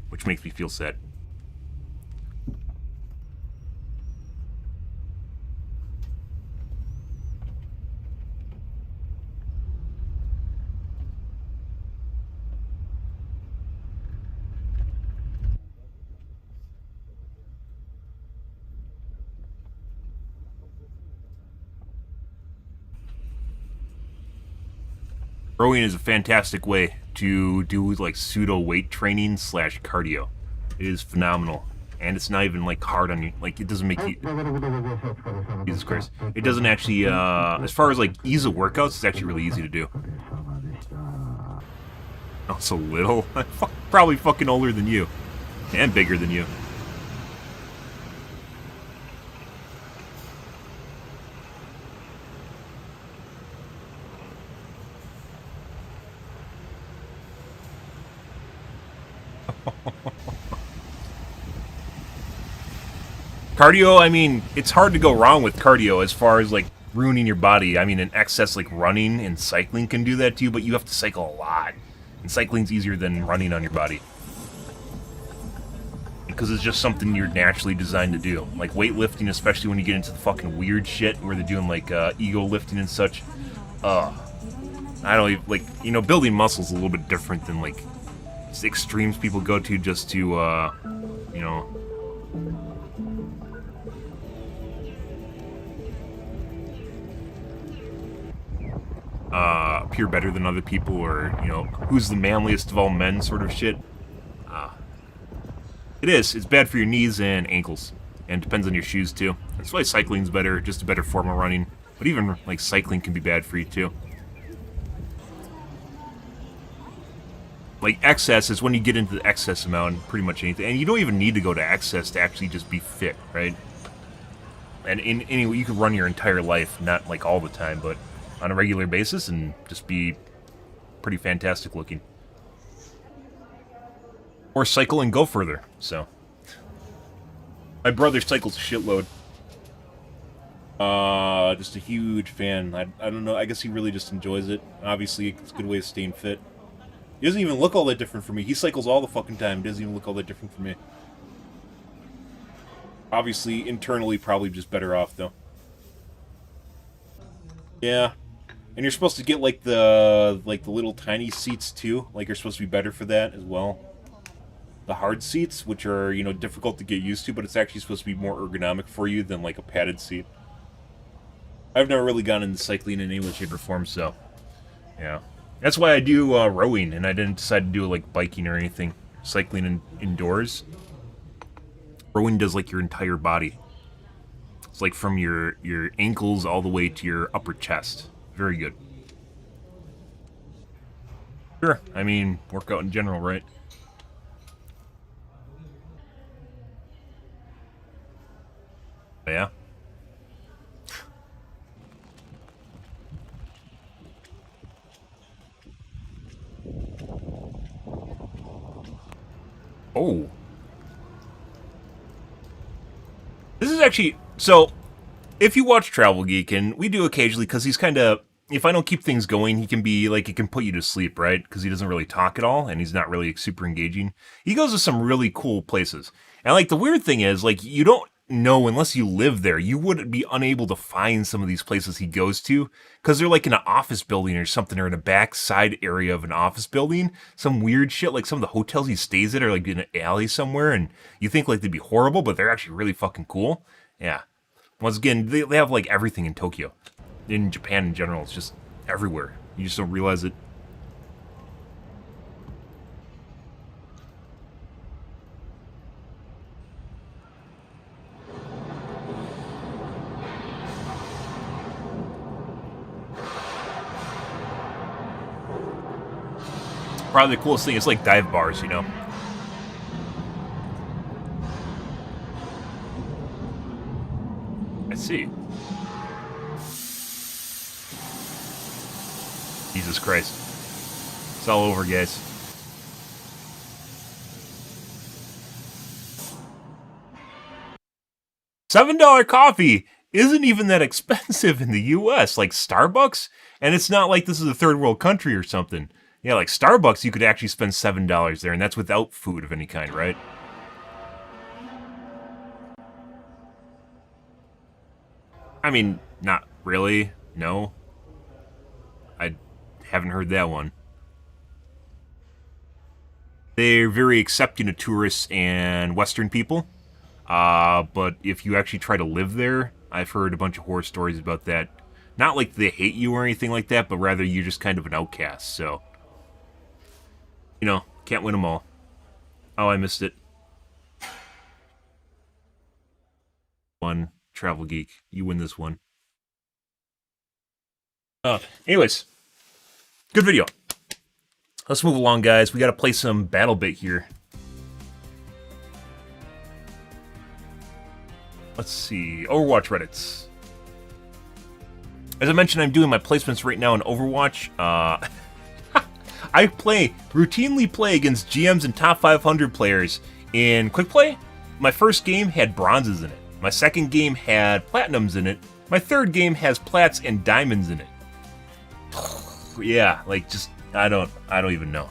which makes me feel sad. Rowing is a fantastic way to do, like, pseudo weight training / cardio. It is phenomenal, and it's not even, like, hard on you. Like, it doesn't make you. Jesus Christ! It doesn't actually. As far as, like, ease of workouts, it's actually really easy to do. Oh, so little. I'm probably fucking older than you, and bigger than you. Cardio, I mean, it's hard to go wrong with cardio as far as, like, ruining your body. I mean, in excess, like, running and cycling can do that too, but you have to cycle a lot. And cycling's easier than running on your body. Because it's just something you're naturally designed to do. Like, weightlifting, especially when you get into the fucking weird shit where they're doing, like, ego lifting and such. I don't even, like, you know, building muscles is a little bit different than, like, extremes people go to just to, you know... appear better than other people, or, you know, who's the manliest of all men sort of shit. It is. It's bad for your knees and ankles. And it depends on your shoes, too. That's why cycling's better, just a better form of running. But even, like, cycling can be bad for you, too. Like, excess is when you get into the excess amount, pretty much anything. And you don't even need to go to excess to actually just be fit, right? And anyway, you can run your entire life, not, like, all the time, but on a regular basis, and just be pretty fantastic looking. Or cycle and go further, so. My brother cycles a shitload. Just a huge fan. I don't know, I guess he really just enjoys it. Obviously, it's a good way of staying fit. He doesn't even look all that different from me. He cycles all the fucking time. He doesn't even look all that different from me. Obviously, internally, probably just better off, though. Yeah. And you're supposed to get, like, the little tiny seats, too. Like, you're supposed to be better for that, as well. The hard seats, which are, you know, difficult to get used to, but it's actually supposed to be more ergonomic for you than, like, a padded seat. I've never really gone into cycling in any way, shape, or form, so... Yeah. That's why I do rowing, and I didn't decide to do like biking or anything. Cycling indoors. Rowing does like your entire body. It's like from your ankles all the way to your upper chest. Very good. Sure, I mean, workout in general, right? Yeah. Oh. This is actually... So, if you watch Travel Geek, and we do occasionally, because he's kind of... If I don't keep things going, he can be, like, it can put you to sleep, right? Because he doesn't really talk at all, and he's not really super engaging. He goes to some really cool places. And, like, the weird thing is, like, you don't know, unless you live there, you would be unable to find some of these places he goes to, because they're, like, in an office building or something, or in a back side area of an office building. Some weird shit, like some of the hotels he stays at are, like, in an alley somewhere, and you think, like, they'd be horrible, but they're actually really fucking cool. Yeah. Once again, they have, like, everything in Tokyo. In Japan in general, it's just everywhere. You just don't realize it. Probably the coolest thing is like dive bars, you know? I see. Jesus Christ. It's all over, guys. $7 coffee isn't even that expensive in the US, like Starbucks, and it's not like this is a third world country or something. Yeah, like Starbucks, you could actually spend $7 there, and that's without food of any kind, right? I mean, not really, no. I haven't heard that one. They're very accepting of tourists and Western people. But if you actually try to live there, I've heard a bunch of horror stories about that. Not like they hate you or anything like that, but rather you're just kind of an outcast, so... You know, can't win them all. Oh, I missed it. One, Travel Geek. You win this one. Anyways. Good video. Let's move along, guys. We gotta play some BattleBit here. Let's see. Overwatch Reddits. As I mentioned, I'm doing my placements right now in Overwatch. I routinely play against GMs and top 500 players in Quick Play. My first game had bronzes in it. My second game had platinums in it. My third game has plats and diamonds in it. Yeah, like just I don't even know.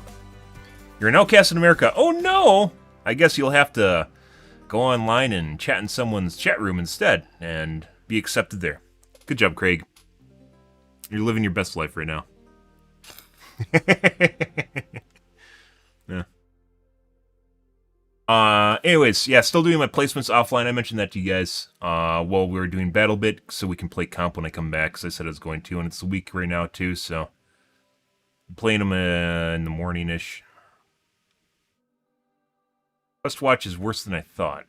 You're an outcast in America. Oh no! I guess you'll have to go online and chat in someone's chat room instead and be accepted there. Good job, Craig. You're living your best life right now. Yeah. Anyways, yeah, still doing my placements offline. I mentioned that to you guys while we were doing BattleBit, so we can play comp when I come back, because I said I was going to, and it's a week right now, too, so... I'm playing them in the morning-ish. Questwatch is worse than I thought.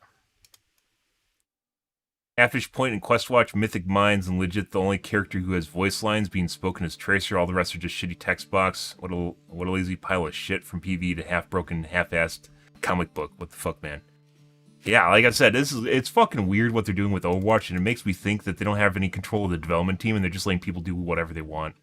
Halfish Point and Questwatch, Mythic Minds, and legit the only character who has voice lines being spoken as Tracer. All the rest are just shitty text box. What a lazy pile of shit from PvE to half-broken, half-assed comic book. What the fuck, man? Yeah, like I said, it's fucking weird what they're doing with Overwatch, and it makes me think that they don't have any control of the development team, and they're just letting people do whatever they want.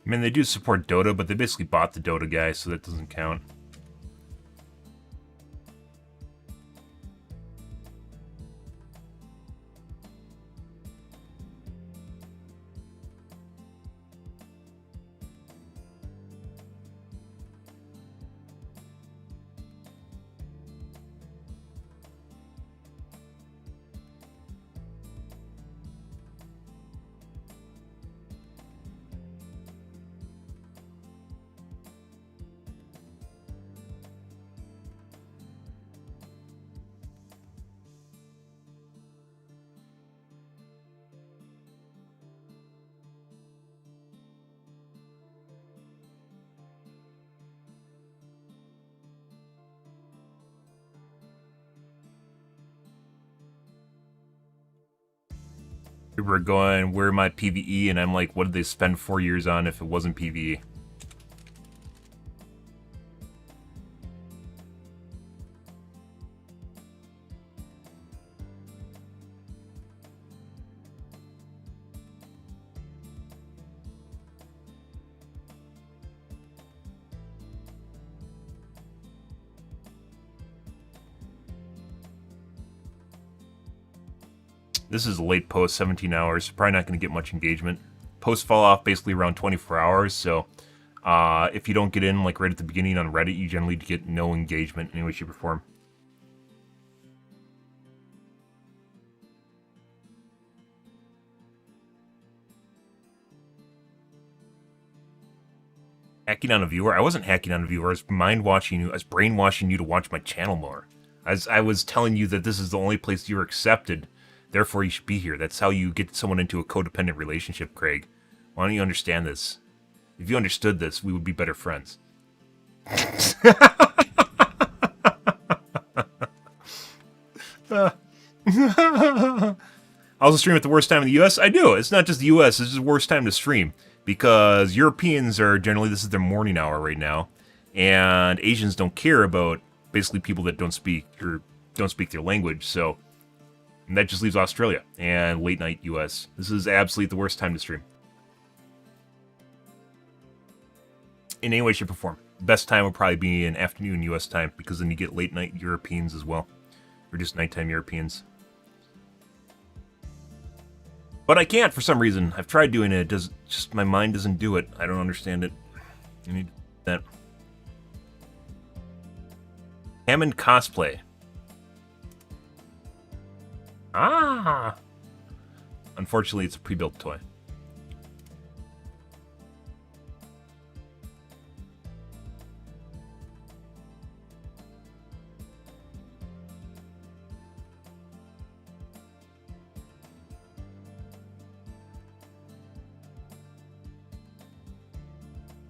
I mean, they do support Dota, but they basically bought the Dota guy, so that doesn't count. People are going, where am I PvE? And I'm like, what did they spend 4 years on if it wasn't PvE? This is a late post, 17 hours. Probably not going to get much engagement. Posts fall off basically around 24 hours, so if you don't get in like right at the beginning on Reddit, you generally get no engagement in any way, shape, or form. Hacking on a viewer? I wasn't hacking on a viewer. I was mind-washing you. I was brainwashing you to watch my channel more. As I was telling you that this is the only place you're accepted. Therefore, you should be here. That's how you get someone into a codependent relationship, Craig. Why don't you understand this? If you understood this, we would be better friends. I also stream at the worst time in the US? I do. It's not just the US. It's just the worst time to stream. Because Europeans are generally, this is their morning hour right now. And Asians don't care about basically people that don't speak or don't speak their language. So... and that just leaves Australia and late night US. This is absolutely the worst time to stream. In any way, shape, or form. Best time would probably be in afternoon US time, because then you get late night Europeans as well. Or just nighttime Europeans. But I can't for some reason. I've tried doing it. It does just, my mind doesn't do it. I don't understand it. I need that. Hammond cosplay. Ah! Unfortunately, it's a pre-built toy.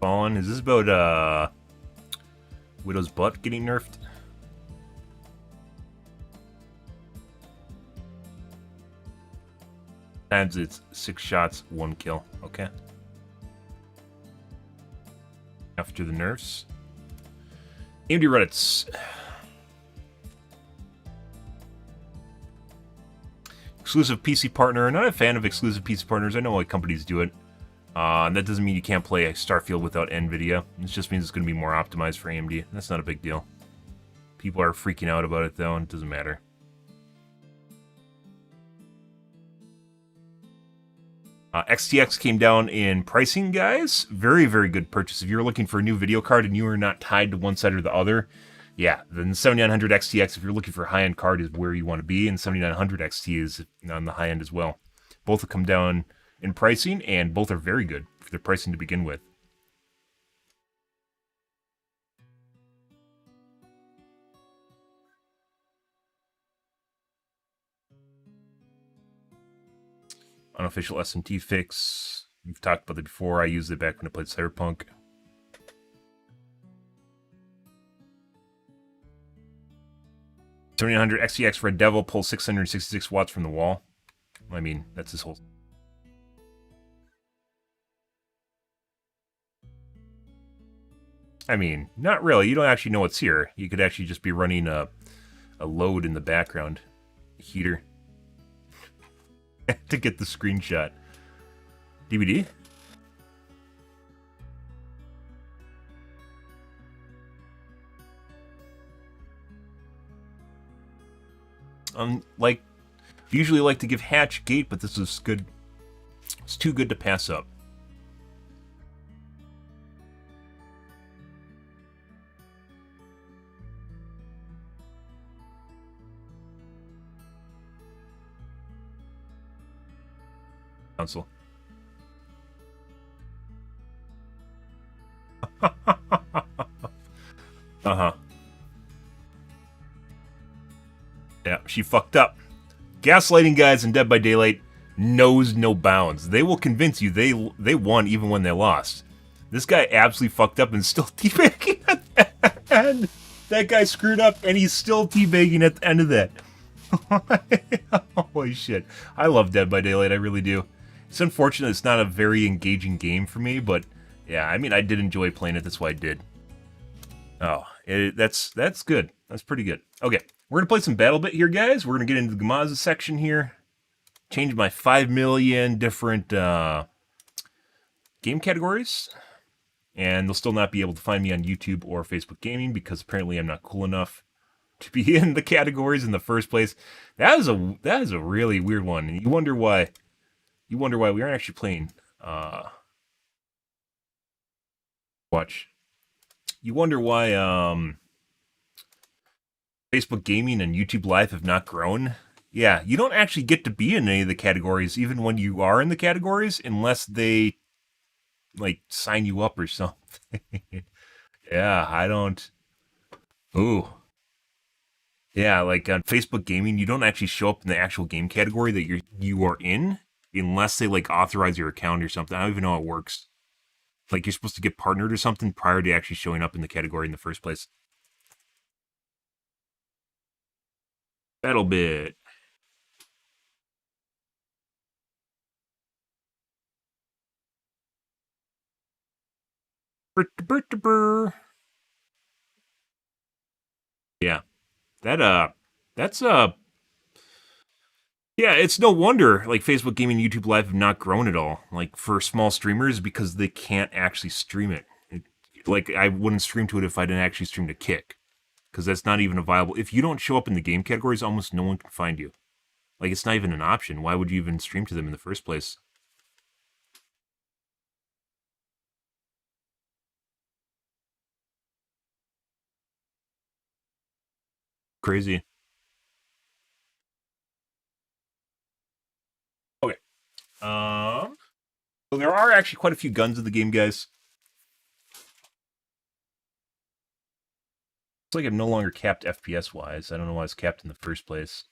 Fallen. Is this about, Widow's butt getting nerfed? Times it's 6 shots, 1 kill. Okay. After the nerfs. AMD Reddit's. Exclusive PC partner. Not a fan of exclusive PC partners. I know why companies do it. And that doesn't mean you can't play Starfield without NVIDIA. It just means it's going to be more optimized for AMD. That's not a big deal. People are freaking out about it, though, and it doesn't matter. XTX came down in pricing, guys. Very, very good purchase. If you're looking for a new video card and you are not tied to one side or the other, yeah, then 7900 XTX, if you're looking for a high-end card, is where you want to be, and 7900 XT is on the high end as well. Both have come down in pricing, and both are very good for their pricing to begin with. Unofficial SMT fix. We've talked about it before. I used it back when I played Cyberpunk. $7,900 XTX Red Devil pulls 666 watts from the wall. I mean, that's his whole... I mean, not really. You don't actually know what's here. You could actually just be running a load in the background. A heater. To get the screenshot. DVD? Like, usually like to give Hatch gate, but this is good. It's too good to pass up. Council. Uh-huh. Yeah, she fucked up. Gaslighting guys in Dead by Daylight knows no bounds. They will convince you they won even when they lost. This guy absolutely fucked up and still teabagging at the end. That guy screwed up and he's still teabagging at the end of that. Holy shit. I love Dead by Daylight, I really do. It's unfortunate it's not a very engaging game for me, but yeah, I mean, I did enjoy playing it, that's why I did. Oh, that's good. That's pretty good. Okay, we're going to play some BattleBit here, guys. We're going to get into the Gamaza section here. Change my 5 million different game categories. And they'll still not be able to find me on YouTube or Facebook Gaming because apparently I'm not cool enough to be in the categories in the first place. That is a really weird one. And you wonder why we aren't actually playing watch. You wonder why Facebook Gaming and YouTube Live have not grown. Yeah, you don't actually get to be in any of the categories, even when you are in the categories, unless they like sign you up or something. Yeah, I don't. Ooh. Yeah, like on Facebook Gaming, you don't actually show up in the actual game category that you are in, unless they like authorize your account or something. I don't even know how it works. Like you're supposed to get partnered or something prior to actually showing up in the category in the first place. BattleBit. Yeah. That's yeah, it's no wonder like Facebook Gaming and YouTube Live have not grown at all. Like for small streamers because they can't actually stream it. Like I wouldn't stream to it if I didn't actually stream to Kick. Because that's not even a viable. If you don't show up in the game categories, almost no one can find you. Like it's not even an option. Why would you even stream to them in the first place? Crazy. Okay. So there are actually quite a few guns in the game, guys. It's like I'm no longer capped FPS-wise. I don't know why it's capped in the first place.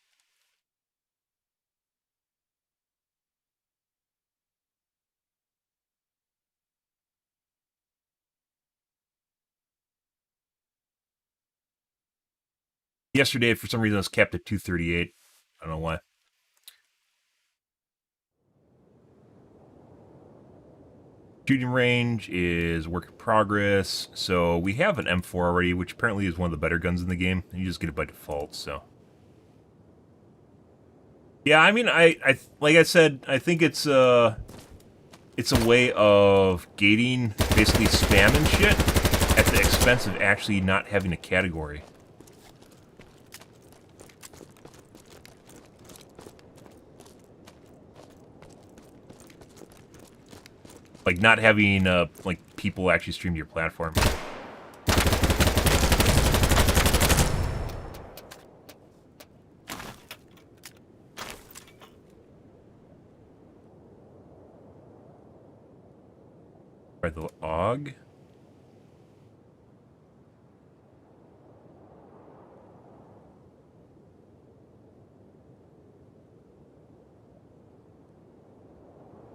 Yesterday, for some reason, I was capped at 238. I don't know why. Shooting range is work in progress. So we have an M4 already, which apparently is one of the better guns in the game. And you just get it by default, so. Yeah, I mean, I like I said, I think it's a way of gating basically spam and shit at the expense of actually not having a category. Like not having like people actually stream to your platform. Right, the AUG.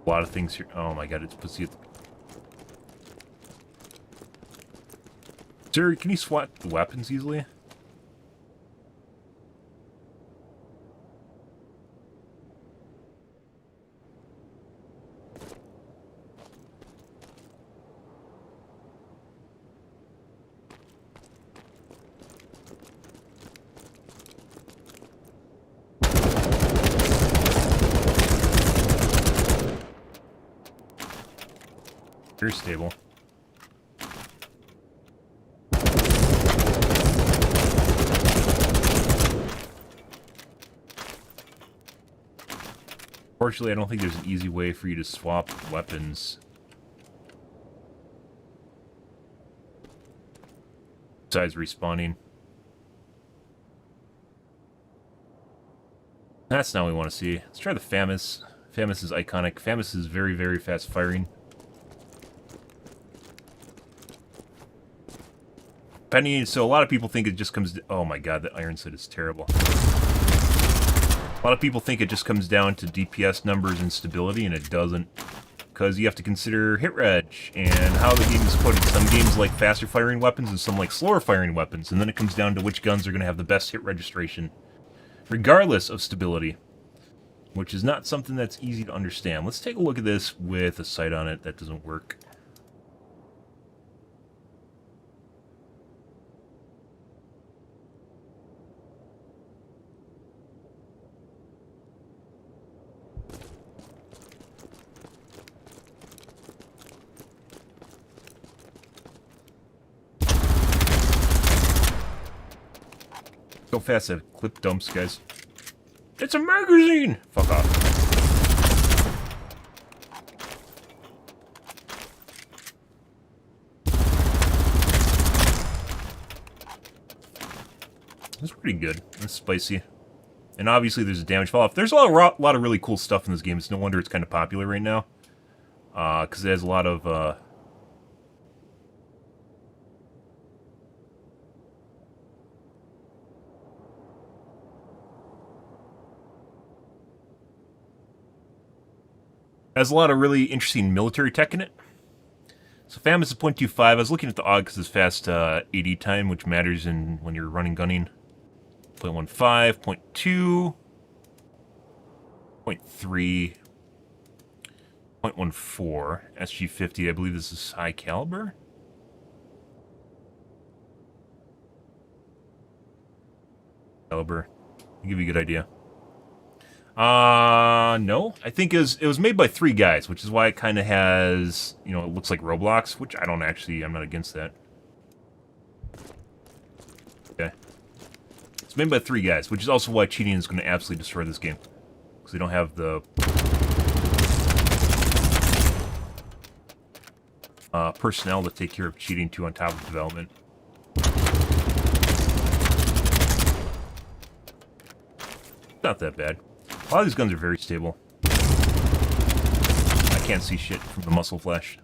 A lot of things here. Oh my god, it's pussy. Sir, can you swat the weapons easily? Very stable. Unfortunately, I don't think there's an easy way for you to swap weapons. Besides respawning. That's not what we want to see. Let's try the FAMAS. FAMAS is iconic. FAMAS is very, very fast firing. So a lot of people think it just comes... Oh my god, that iron sight is terrible. A lot of people think it just comes down to DPS numbers and stability, and it doesn't. Because you have to consider hit reg and how the game is coded. Some games like faster firing weapons and some like slower firing weapons. And then it comes down to which guns are going to have the best hit registration, regardless of stability. Which is not something that's easy to understand. Let's take a look at this with a sight on it. That doesn't work. So fast that clip dumps, guys. It's a magazine! Fuck off. That's pretty good. That's spicy. And obviously there's a damage fall off. There's a lot of really cool stuff in this game. It's no wonder it's kind of popular right now. Because it has a lot of... has a lot of really interesting military tech in it. So FAMAS is 0.25. I was looking at the AUG because it's fast AD time, which matters when you're running gunning. 0.15, 0.2, 0.3, 0.14, SG50. I believe this is high caliber. Caliber. I'll give you a good idea. No. I think it was made by 3 guys, which is why it kind of has, you know, it looks like Roblox, which I'm not against that. Okay. It's made by 3 guys, which is also why cheating is going to absolutely destroy this game. Because they don't have the personnel to take care of cheating too on top of development. Not that bad. A lot of these guns are very stable. I can't see shit from the muzzle flash.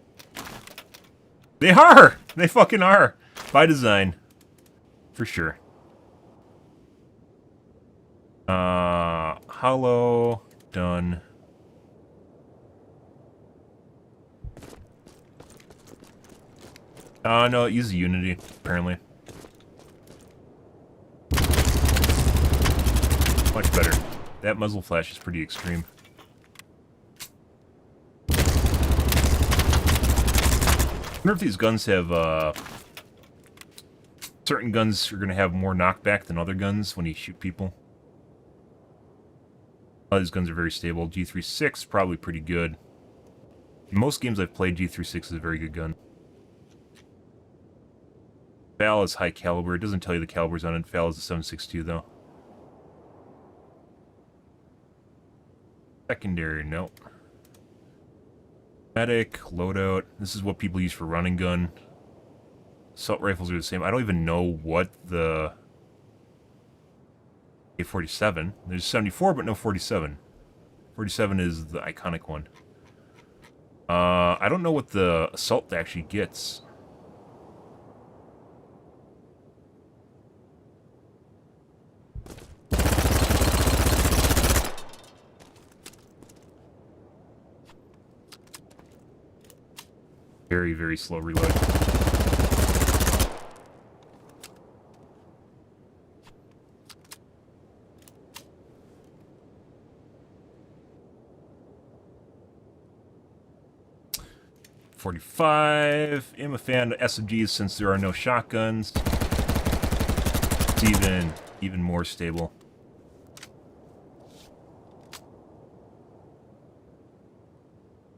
They are! They fucking are! By design. For sure. Hollow. Done. No, it uses Unity, apparently. Much better. That muzzle flash is pretty extreme. I wonder if these guns have, certain guns are going to have more knockback than other guns when you shoot people. All these guns are very stable. G36, probably pretty good. In most games I've played, G36 is a very good gun. FAL is high caliber. It doesn't tell you the calibers on it. FAL is a 7.62 though. Secondary, nope. Medic, loadout. This is what people use for running gun. Assault rifles are the same. I don't even know what the... A47. There's 74, but no 47. 47 is the iconic one. I don't know what the assault actually gets. Very, very slow reload. .45. I'm a fan of SMGs since there are no shotguns. It's even more stable.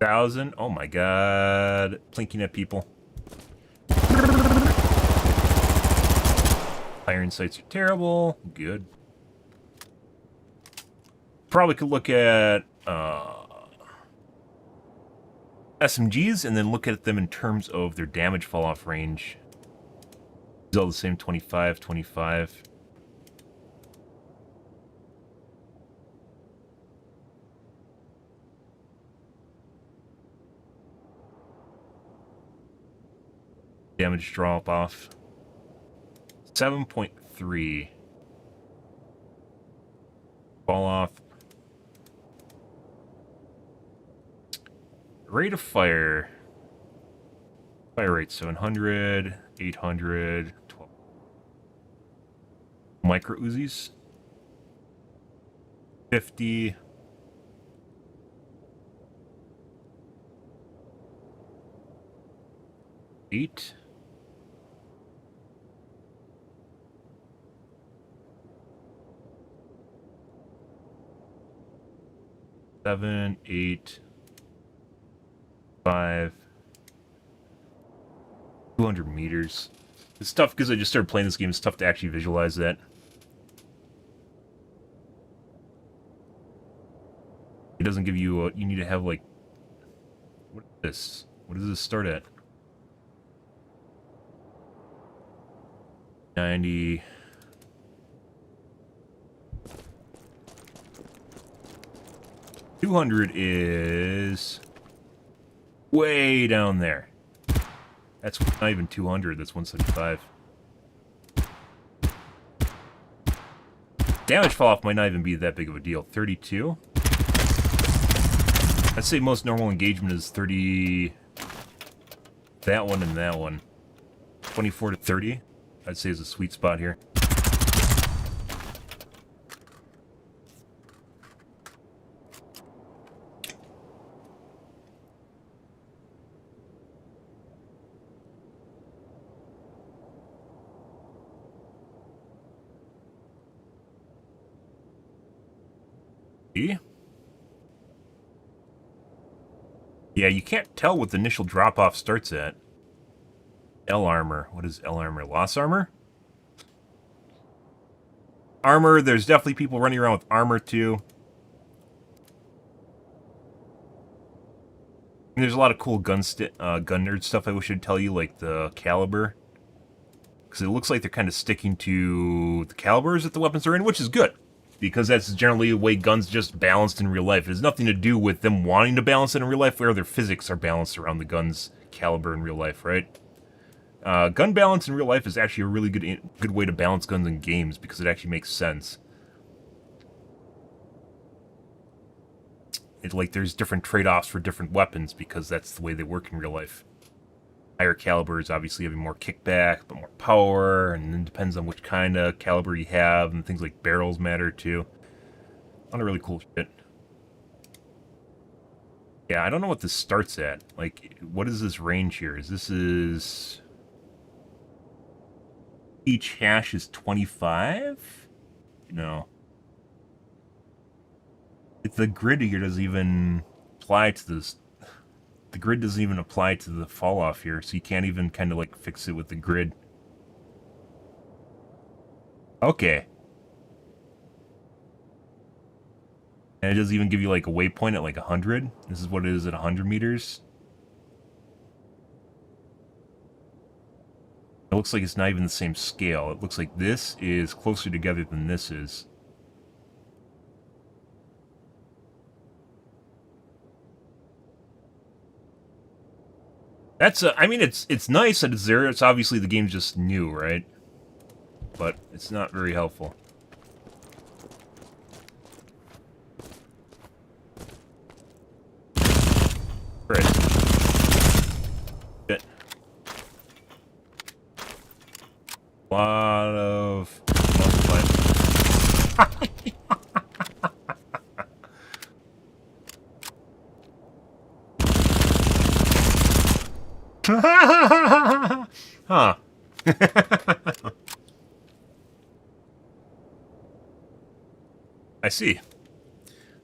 $1,000. Oh my god. Plinking at people. Iron sights are terrible. Good. Probably could look at SMGs and then look at them in terms of their damage fall-off range. It's all the same, 25, 25. Damage drop-off. 7.3. Fall-off. Rate of fire. Fire rate 700, 800, 12. Micro Uzis. 50. Eight. Seven, 8. 5. 200 meters. It's tough because I just started playing this game. It's tough to actually visualize that. It doesn't give you a... You need to have, like... What is this? What does this start at? 90... 200 is... way down there. That's not even 200, that's 175. Damage fall-off might not even be that big of a deal. 32? I'd say most normal engagement is 30... That one and that one. 24 to 30, I'd say is a sweet spot here. Yeah, you can't tell what the initial drop-off starts at. L armor. What is L armor? Loss armor? Armor, there's definitely people running around with armor too. And there's a lot of cool gun nerd stuff I wish I'd tell you, like the caliber. Because it looks like they're kind of sticking to the calibers that the weapons are in, which is good. Because that's generally the way guns just balanced in real life. It has nothing to do with them wanting to balance it in real life, where their physics are balanced around the gun's caliber in real life, right? Gun balance in real life is actually a really good way to balance guns in games, because it actually makes sense. It's like there's different trade-offs for different weapons, because that's the way they work in real life. Higher calibers obviously having more kickback, but more power, and then depends on which kind of caliber you have, and things like barrels matter too. A lot of really cool shit. Yeah, I don't know what this starts at. Like, what is this range here? This is... Each hash is 25? No. If the grid here doesn't even apply to this... The grid doesn't even apply to the fall off here, so you can't even kind of like fix it with the grid. Okay. And it doesn't even give you like a waypoint at like 100. This is what it is at 100 meters. It looks like it's not even the same scale. It looks like this is closer together than this is. That's, I mean, it's nice that it's there. It's obviously the game's just new, right? But it's not very helpful. Right. Shit. A lot of huh. I see.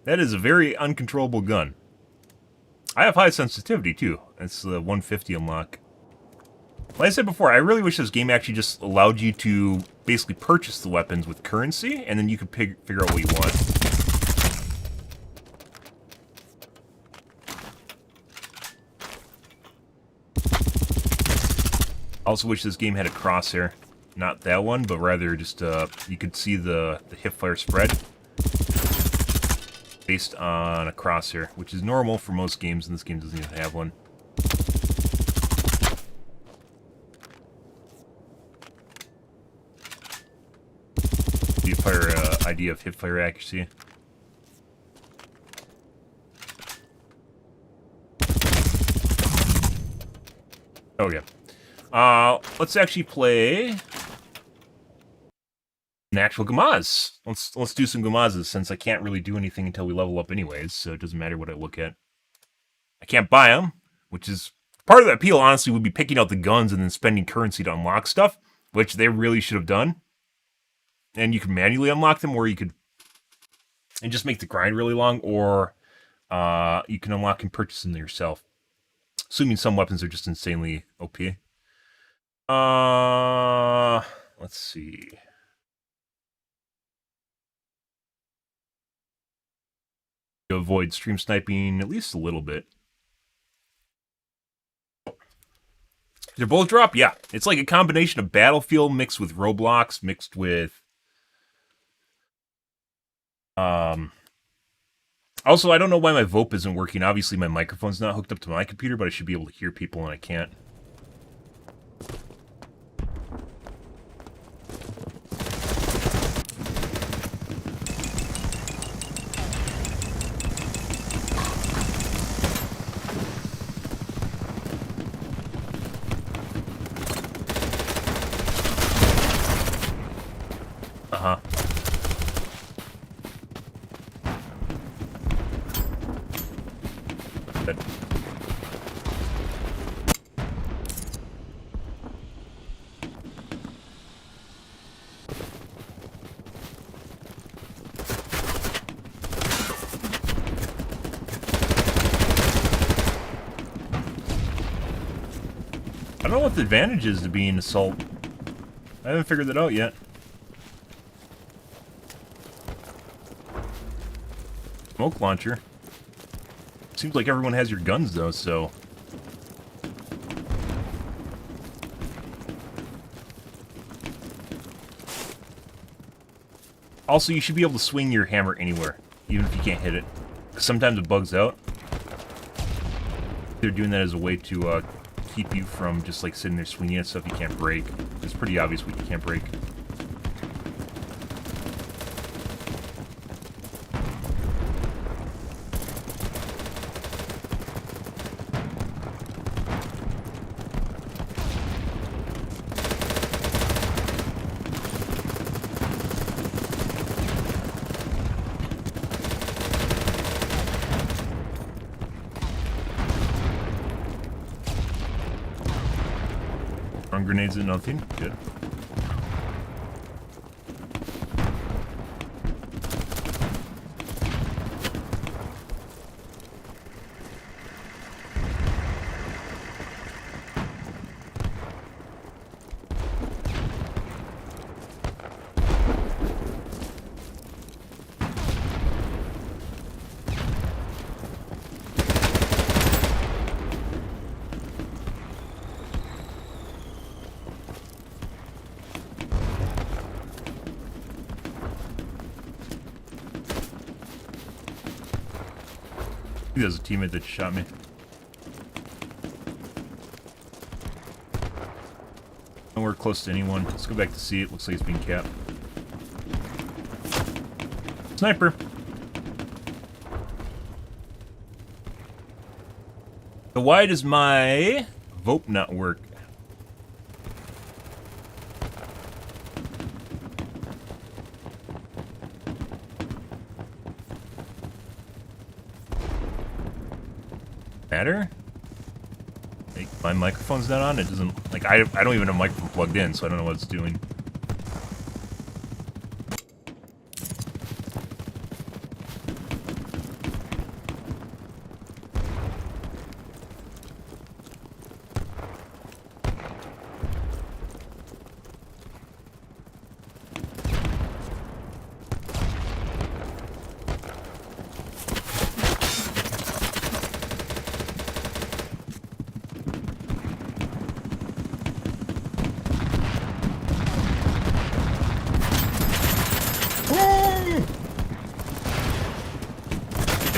That is a very uncontrollable gun. I have high sensitivity too. It's the 150 unlock. Like I said before, I really wish this game actually just allowed you to basically purchase the weapons with currency, and then you could figure out what you want. Also wish this game had a crosshair. Not that one, but rather just, you could see the hipfire spread based on a crosshair, which is normal for most games, and this game doesn't even have one. The hipfire, idea of hipfire accuracy. Oh yeah. Let's actually play an actual Gamaz. Let's do some Gamazes, since I can't really do anything until we level up anyways, so it doesn't matter what I look at. I can't buy them, which is part of the appeal, honestly, would be picking out the guns and then spending currency to unlock stuff, which they really should have done. And you can manually unlock them, or you could and just make the grind really long, or you can unlock and purchase them yourself. Assuming some weapons are just insanely OP. Let's see. To avoid stream sniping at least a little bit. They're both drop? Yeah. It's like a combination of Battlefield mixed with Roblox, mixed with... Also, I don't know why my VoIP isn't working. Obviously, my microphone's not hooked up to my computer, but I should be able to hear people, and I can't. Uh-huh. Good. I don't know what the advantage is to being assault. I haven't figured that out yet. Smoke launcher. Seems like everyone has your guns, though, so... Also, you should be able to swing your hammer anywhere, even if you can't hit it. 'Cause sometimes it bugs out. They're doing that as a way to keep you from just, like, sitting there swinging at stuff you can't break. It's pretty obvious what you can't break. Grenades and nothing. Good. I think there's a teammate that shot me. Nowhere close to anyone. Let's go back to see it. Looks like it's being capped. Sniper! So why does my VoIP not work? Matter? Like, my microphone's not on? It doesn't... Like, I don't even have a microphone plugged in, so I don't know what it's doing.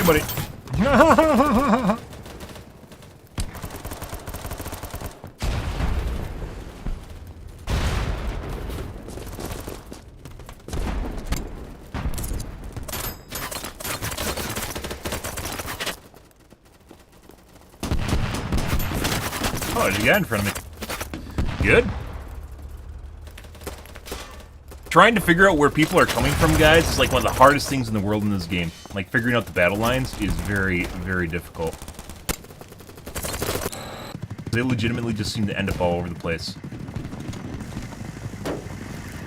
buddy. Oh, there's a guy in front of me. Good. Trying to figure out where people are coming from, guys, is like one of the hardest things in the world in this game. Like, figuring out the battle lines is very, very difficult. They legitimately just seem to end up all over the place.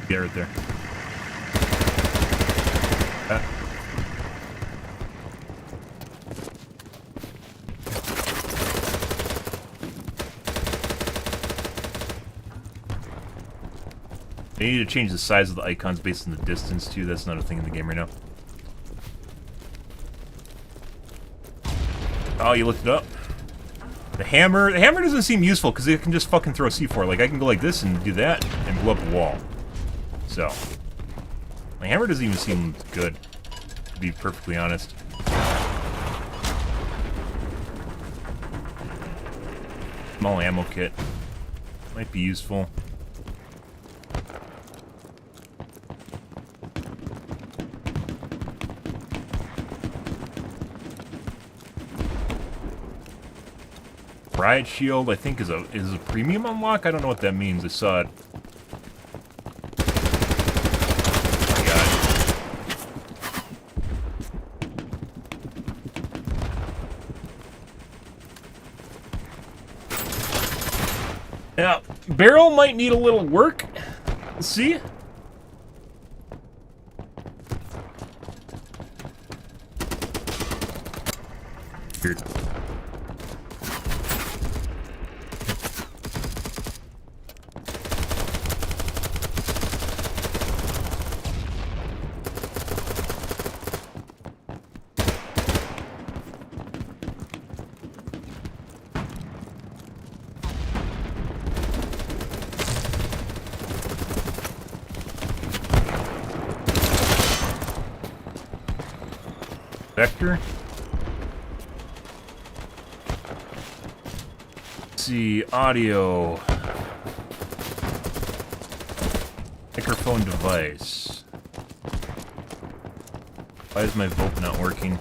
Yeah, right there. They need to change the size of the icons based on the distance, too. That's not a thing in the game right now. Oh, you looked it up? The hammer doesn't seem useful, because it can just fucking throw C4. Like, I can go like this and do that, and blow up a wall. So, my hammer doesn't even seem good, to be perfectly honest. Small ammo kit. Might be useful. Riot shield, I think, is a premium unlock. I don't know what that means. I saw it. Oh my god. Yeah, barrel might need a little work. Let's see. Weird. Vector. Let's see, audio. Microphone device. Why is my Vote not working?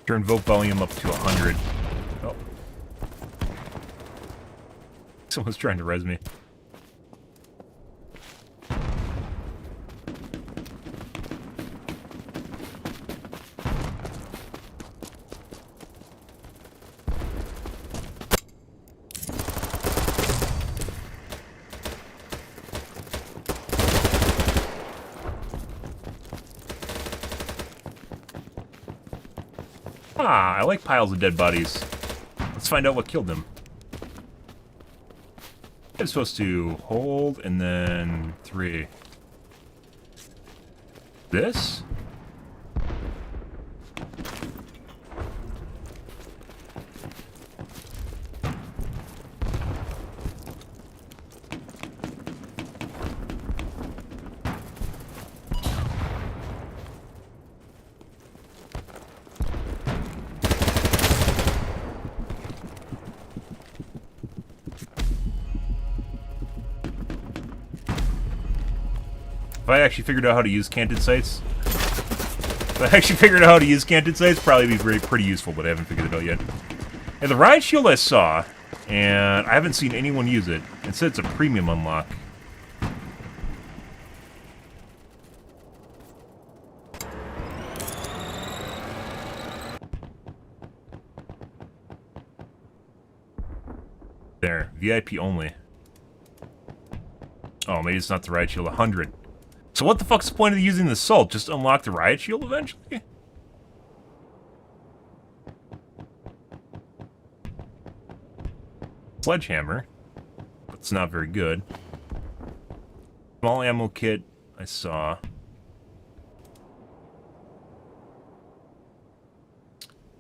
Turn vote volume up to 100. Oh. Someone's trying to res me. Ah, I like piles of dead bodies. Let's find out what killed them. I'm supposed to hold and then 3. This? If I actually figured out how to use canted sights, probably be pretty useful, but I haven't figured it out yet. And the riot shield I saw, and I haven't seen anyone use it. It said it's a premium unlock. There, VIP only. Oh, maybe it's not the riot shield. 100. So what the fuck's the point of using the salt? Just unlock the riot shield eventually? Sledgehammer. But it's not very good. Small ammo kit. I saw.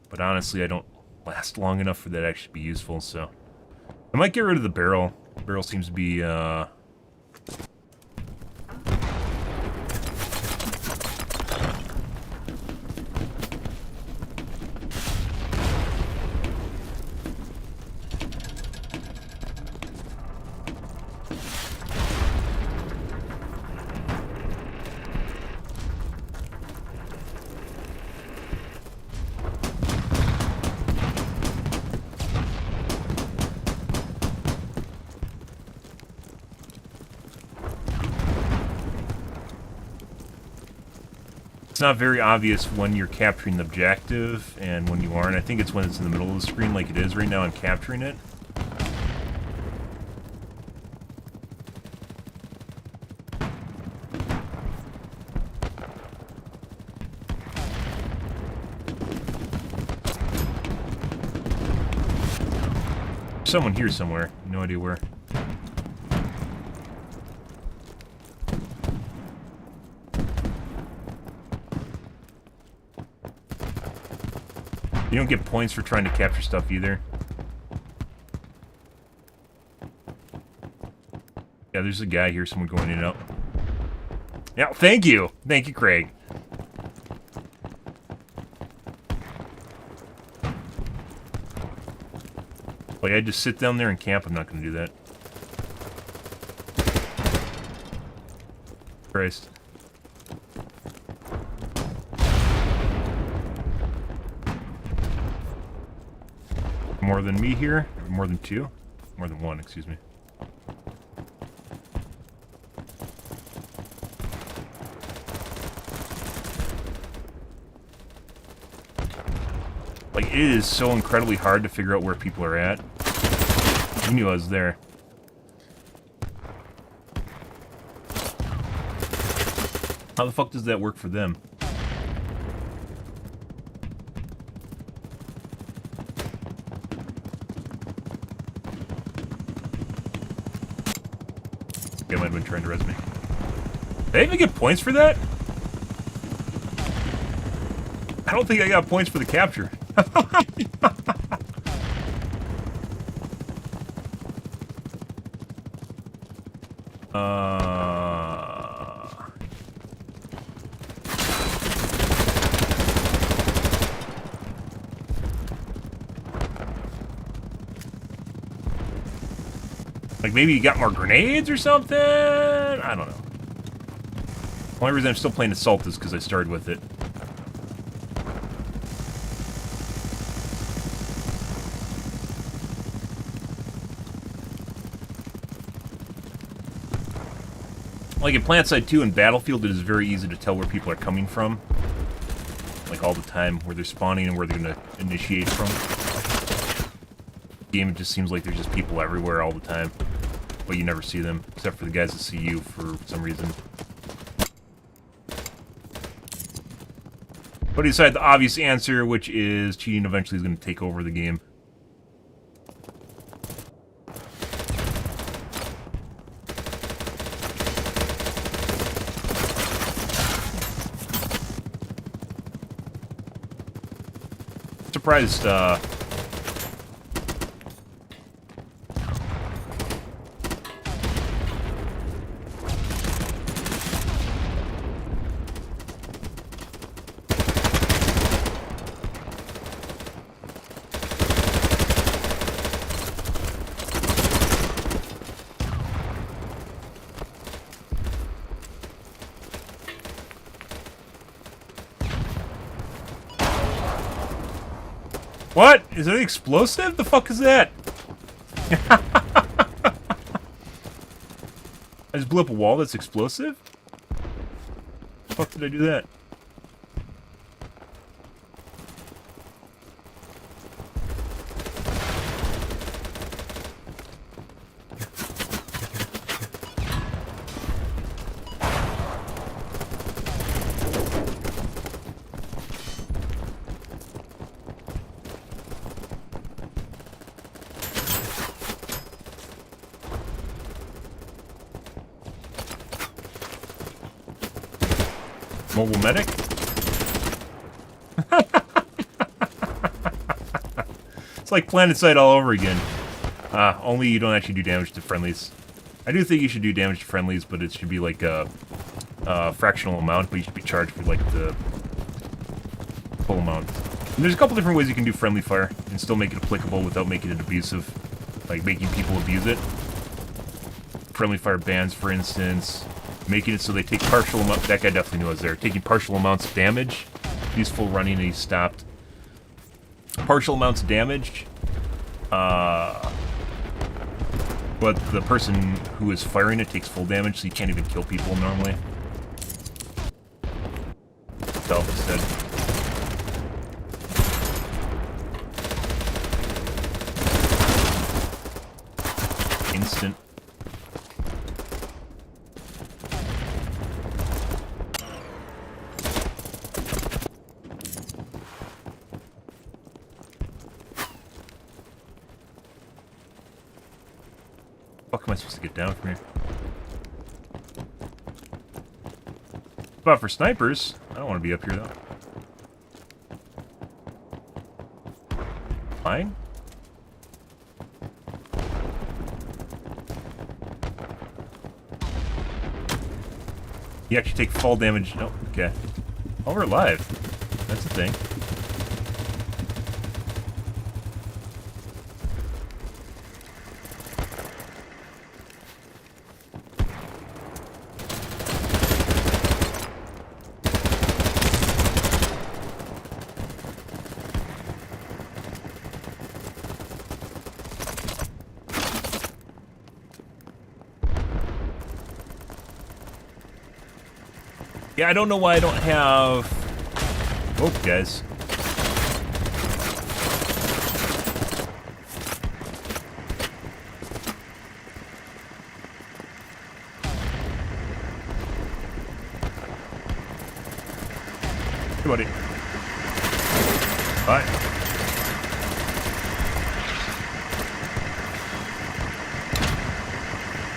But honestly, I don't last long enough for that to actually be useful, so... I might get rid of the barrel. The barrel seems to be, It's not very obvious when you're capturing the objective and when you aren't. I think it's when it's in the middle of the screen like it is right now. I'm capturing it. Someone here somewhere. No idea where. You don't get points for trying to capture stuff either. Yeah, there's a guy here, someone going in and out. Yeah, thank you! Thank you, Craig. Like, I just sit down there and camp, I'm not gonna do that. Christ. More than me here? Or more than two? More than one, excuse me. Like, it is so incredibly hard to figure out where people are at. You knew I was there. How the fuck does that work for them? I might have been trying to res me. Did I even get points for that? I don't think I got points for the capture. Like maybe you got more grenades or something? I don't know. The only reason I'm still playing Assault is because I started with it. Like in PlanetSide 2 and Battlefield, it is very easy to tell where people are coming from. Like all the time, where they're spawning and where they're going to initiate from. Game, it just seems like there's just people everywhere all the time. But you never see them, except for the guys that see you for some reason. But he decided the obvious answer, which is cheating eventually is going to take over the game. Surprised, What? Is it explosive? The fuck is that? I just blew up a wall that's explosive? The fuck did I do that? Mobile medic? It's like PlanetSide all over again. Only you don't actually do damage to friendlies. I do think you should do damage to friendlies, but it should be like a fractional amount, but you should be charged for like the full amount. And there's a couple different ways you can do friendly fire and still make it applicable without making it abusive, like making people abuse it. Friendly fire bans, for instance, making it so they take partial amount. That guy definitely knew I was there. Taking partial amounts of damage. He's full running and he stopped. Partial amounts of damage. But the person who is firing it takes full damage, so you can't even kill people normally. Self instead. Instant. Fuck am I supposed to get down from here? But for snipers, I don't want to be up here though. Fine. You actually take fall damage. No, okay. Oh, we're alive. That's a thing. Yeah, I don't know why I don't have... Oh, guys. Hey, buddy. Bye.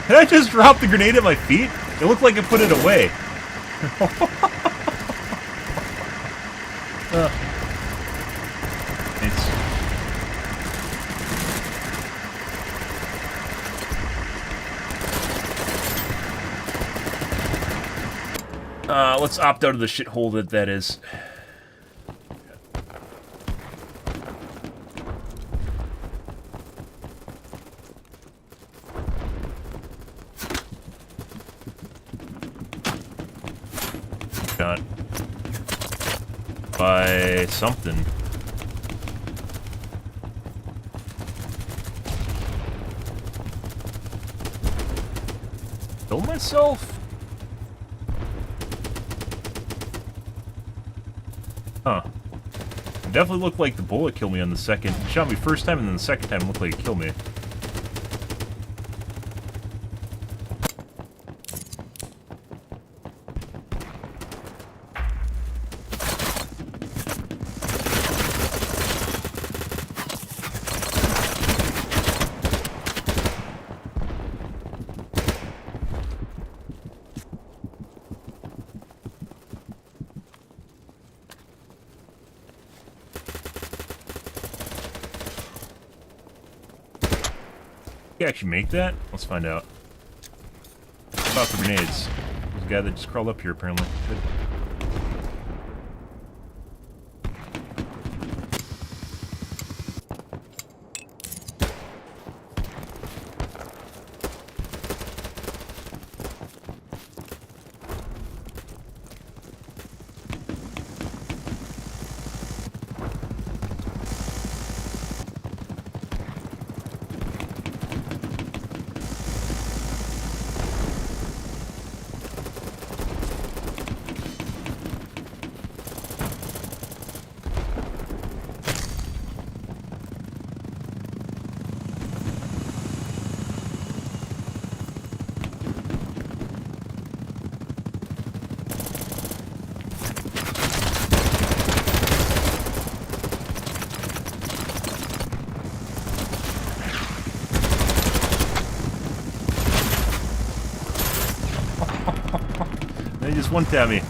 Did I just drop the grenade at my feet? It looked like I put it away. Let's opt out of the shithole that is. Got by something. Kill myself? Huh. It definitely looked like the bullet killed me on the second. It shot me first time, and then the second time it looked like it killed me. Can you actually make that? Let's find out. What about the grenades? There's a guy that just crawled up here, apparently. Good. They just one-tap me.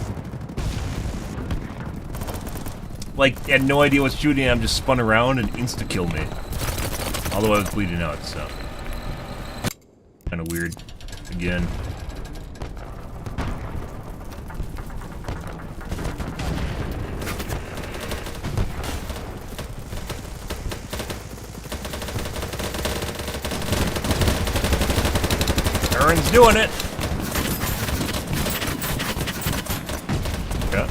like, had no idea what's shooting, I'm just spun around and insta-killed me. Although I was bleeding out, so. Kinda weird. Again. Aaron's doing it! Yeah.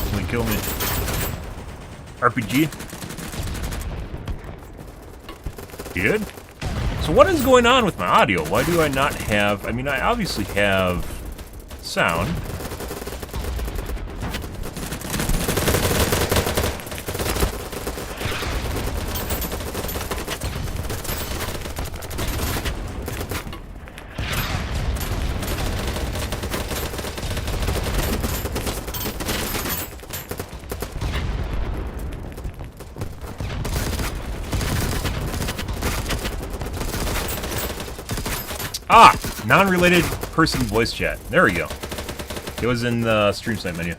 Somebody kill me. RPG. You good? So what is going on with my audio? Why do I not have... I mean, I obviously have sound. Ah! Non-related person voice chat. There we go. It was in the stream site menu.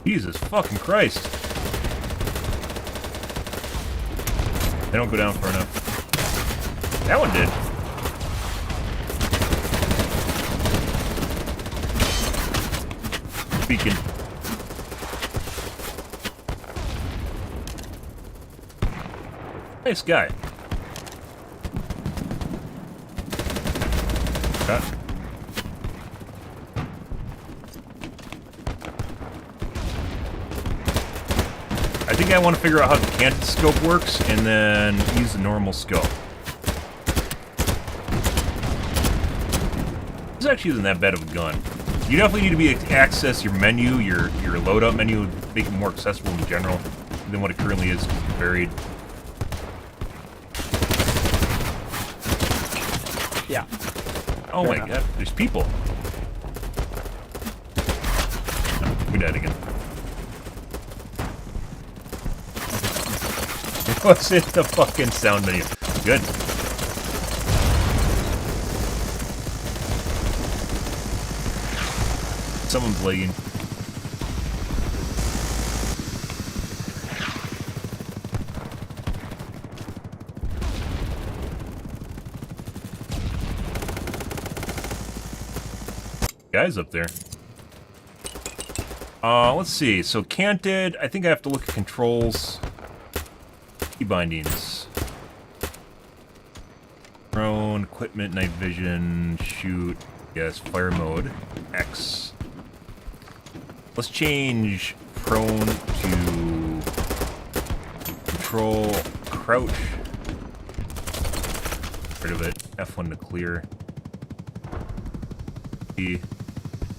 Jesus fucking Christ. They don't go down far enough. That one did. Beacon. Nice guy. Okay. I think I want to figure out how the canted scope works and then use the normal scope. This actually isn't that bad of a gun. You definitely need to be able to access your menu, your loadout menu, make it more accessible in general than what it currently is, buried. Yeah. Oh my god, there's people. Oh, we died again. What's in the fucking sound menu? Good. Someone's lagging. Guys up there. Let's see. So canted, I think I have to look at controls. Key bindings. Prone, equipment, night vision, shoot. Yes, fire mode. X. Let's change prone to control crouch. Rid of it. F1 to clear. E.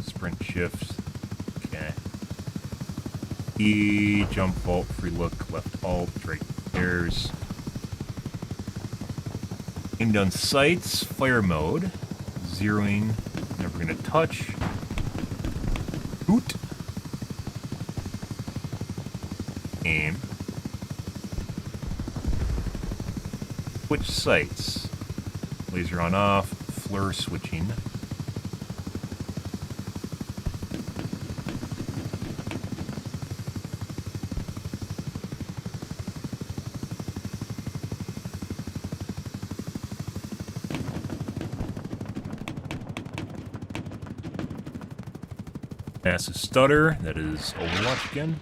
Sprint shift. Okay. E, jump, vault, free look, left alt, right airs. Aim down sights, fire mode. Zeroing, never gonna touch. Hoot. Aim. Switch sights. Laser on off, flare switching. Massive stutter, that is Overwatch again.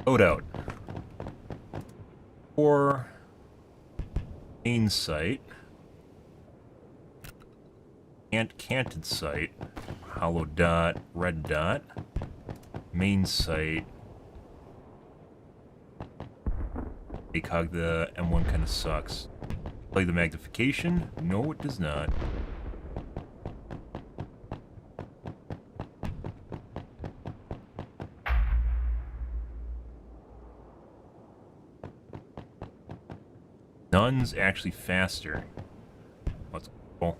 Loadout. Or main sight. Canted sight. Hollow dot, red dot. Main sight. ACOG the M1 kind of sucks. Play the magnification? No, it does not. None's actually faster. Let's go.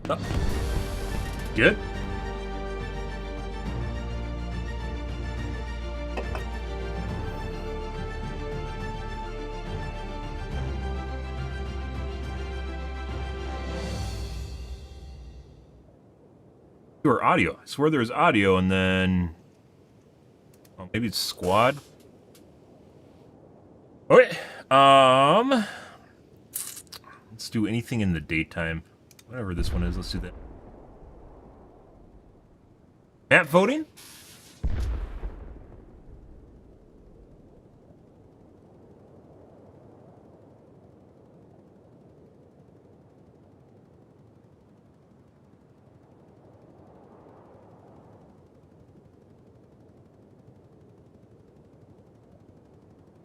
Oh. Good. Or audio. I swear there was audio, and then... Oh, maybe it's squad? Okay. Let's do anything in the daytime. Whatever this one is, let's do that. Map voting?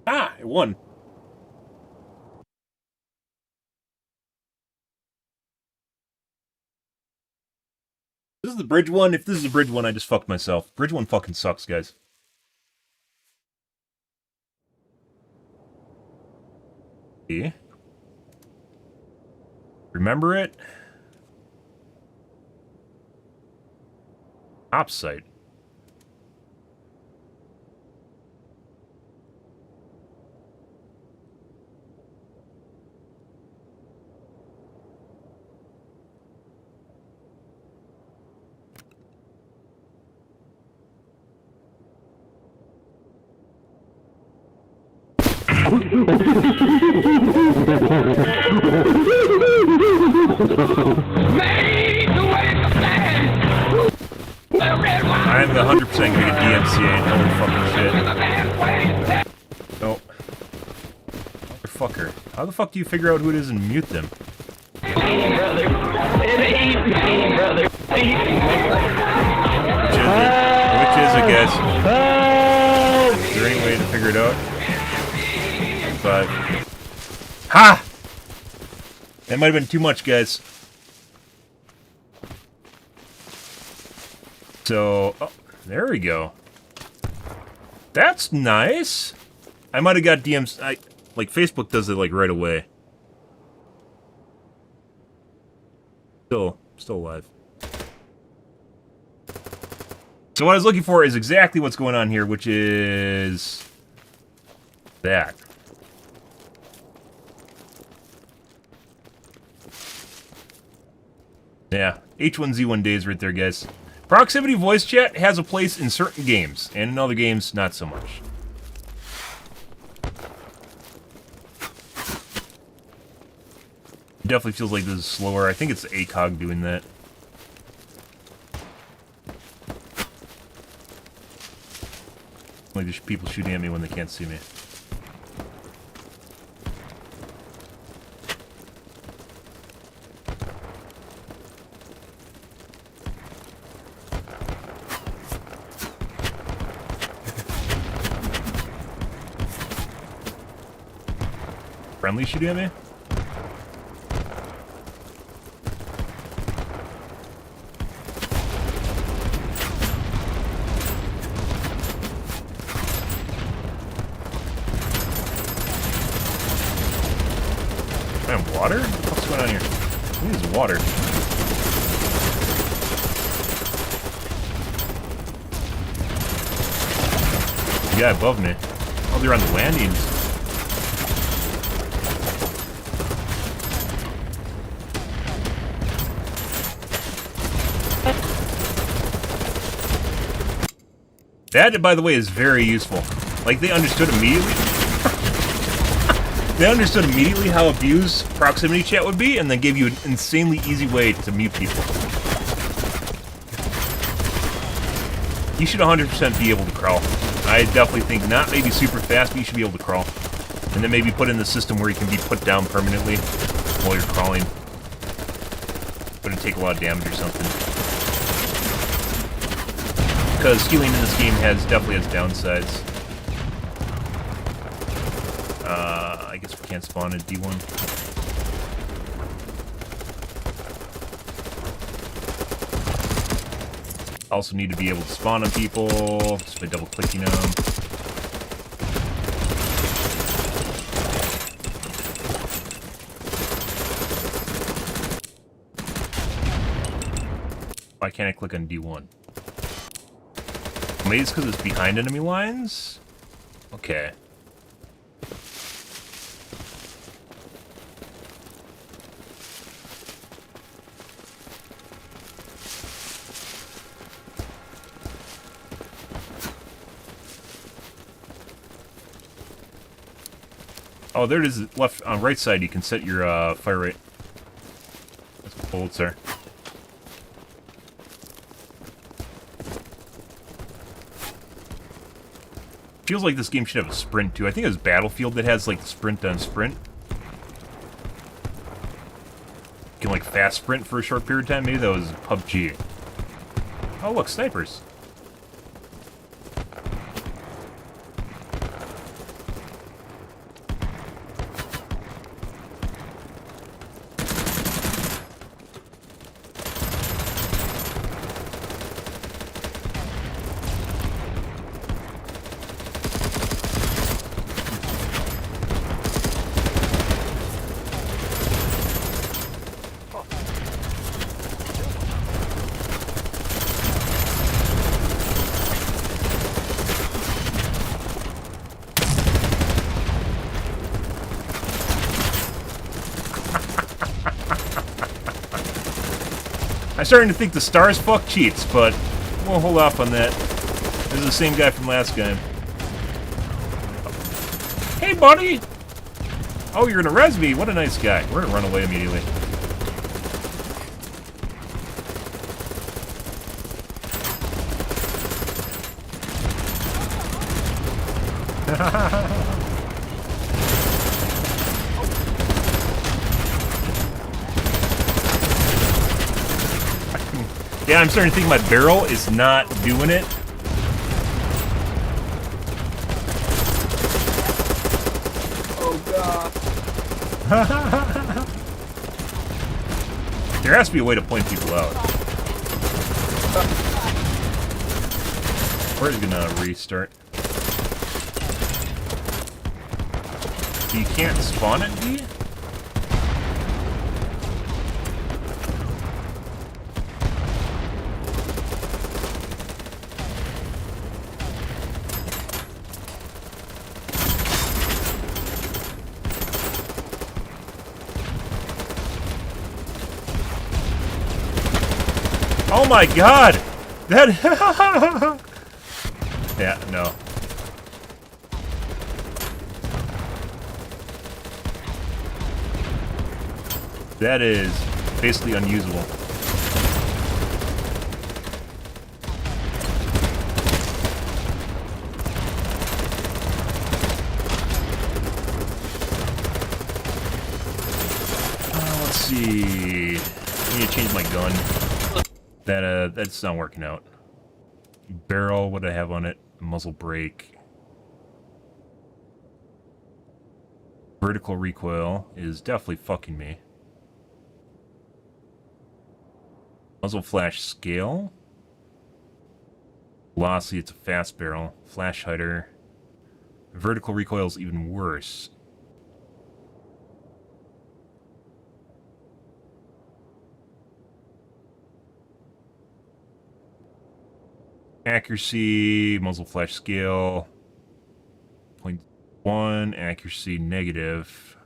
Ah, it won. This is the bridge one. If this is the bridge one, I just fucked myself. Bridge one fucking sucks, guys. Yeah. Remember it? Op site. I'm 100% gonna get DMCA. Holy fucking shit. Oh. Motherfucker. How the fuck do you figure out who it is and mute them? Which is it, guys? Is there any way to figure it out? But... Ha! That might have been too much, guys. So, oh, there we go. That's nice. I might have got DMs. Like Facebook does it like right away. Still alive. So what I was looking for is exactly what's going on here, which is that. Yeah, H1Z1 days right there, guys. Proximity voice chat has a place in certain games, and in other games, not so much. It definitely feels like this is slower. I think it's the ACOG doing that. Like there's people shooting at me when they can't see me. Friendly shooting at me? Man, water? What's going on here? What is water? The guy above me. Oh, they're on the landings. That, by the way, is very useful. Like, they understood immediately. They understood immediately how abused proximity chat would be, and then gave you an insanely easy way to mute people. You should 100% be able to crawl. I definitely think not maybe super fast, but you should be able to crawl. And then maybe put in the system where you can be put down permanently while you're crawling. But it'd take a lot of damage or something. Because healing in this game definitely has downsides. I guess we can't spawn at D1. Also need to be able to spawn on people just by double clicking them. Why can't I click on D1? Maybe it's because it's behind enemy lines? Okay. Oh, there it is. Left on right side, you can set your fire rate. That's what bullets are. Feels like this game should have a sprint too. I think it was Battlefield that has like sprint on sprint. You can like fast sprint for a short period of time. Maybe that was PUBG. Oh look, snipers. I'm starting to think the stars fuck cheats, but we'll hold off on that. This is the same guy from last game. Hey, buddy! Oh, you're gonna res me. What a nice guy. We're gonna run away immediately. Yeah, I'm starting to think my barrel is not doing it. Oh god. There has to be a way to point people out. We're just gonna restart. You can't spawn it, do you? Oh my god! That... yeah, no. That is basically unusable. Let's see... I need to change my gun. That's not working out. Barrel, what do I have on it? Muzzle brake. Vertical recoil is definitely fucking me. Muzzle flash scale. Velocity, it's a fast barrel. Flash hider. Vertical recoil is even worse. Accuracy, muzzle flash scale, 0.1, accuracy negative,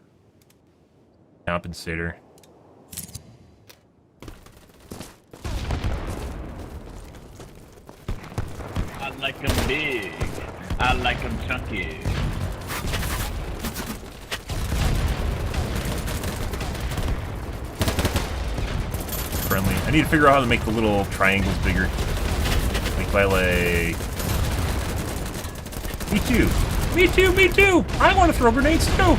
compensator. I like them big, I like them chunky. Friendly. I need to figure out how to make the little triangles bigger. Like, me too. Me too, me too! I want to throw grenades too!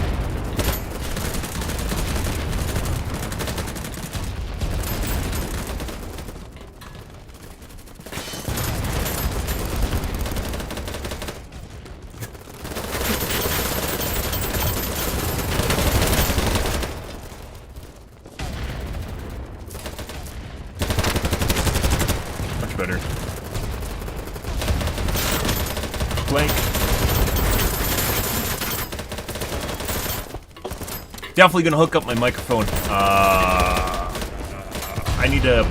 much better. Blank. Definitely gonna hook up my microphone. I need to...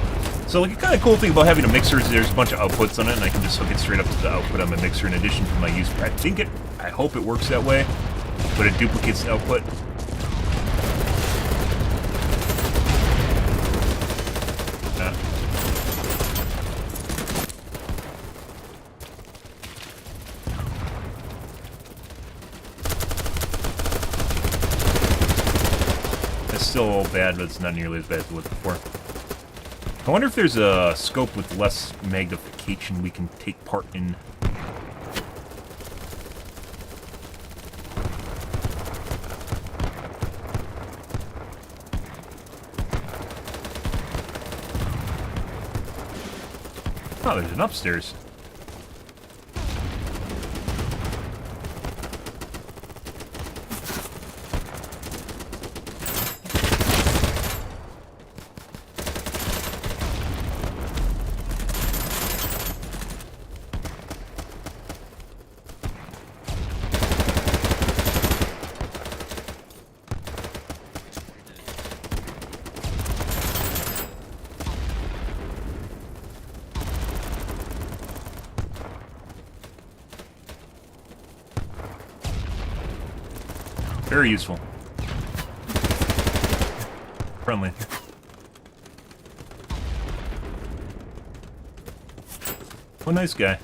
So, like, a kind of cool thing about having a mixer is there's a bunch of outputs on it, and I can just hook it straight up to the output on my mixer in addition to my USB. I hope it works that way, but it duplicates the output. It's still bad, but it's not nearly as bad as it was before. I wonder if there's a scope with less magnification we can take part in. Oh, there's an upstairs. Very useful. Friendly. What a nice guy.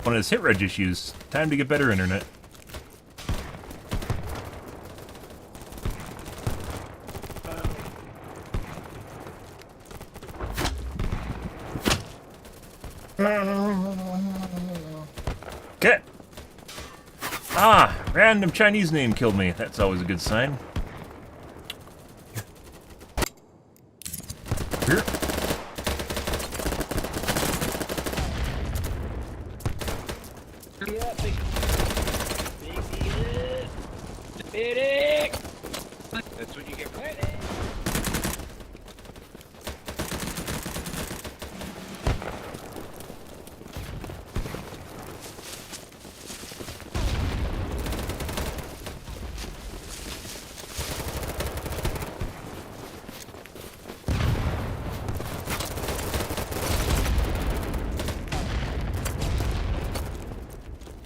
One of his hit reg issues. Time to get better internet. Okay. Ah, random Chinese name killed me. That's always a good sign. Here. That's what you get for it.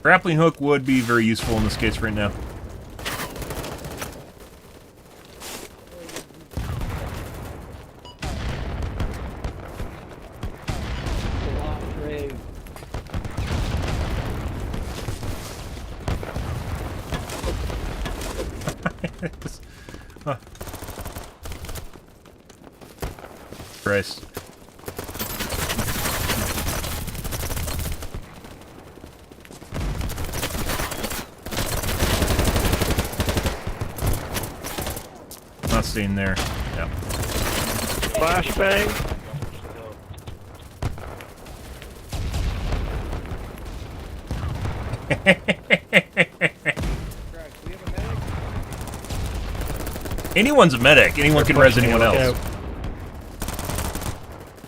Grappling hook would be very useful in this case right now. Huh. Christ. Not staying there. Yeah. Flashbang. Anyone's a medic. Anyone can res anyone else.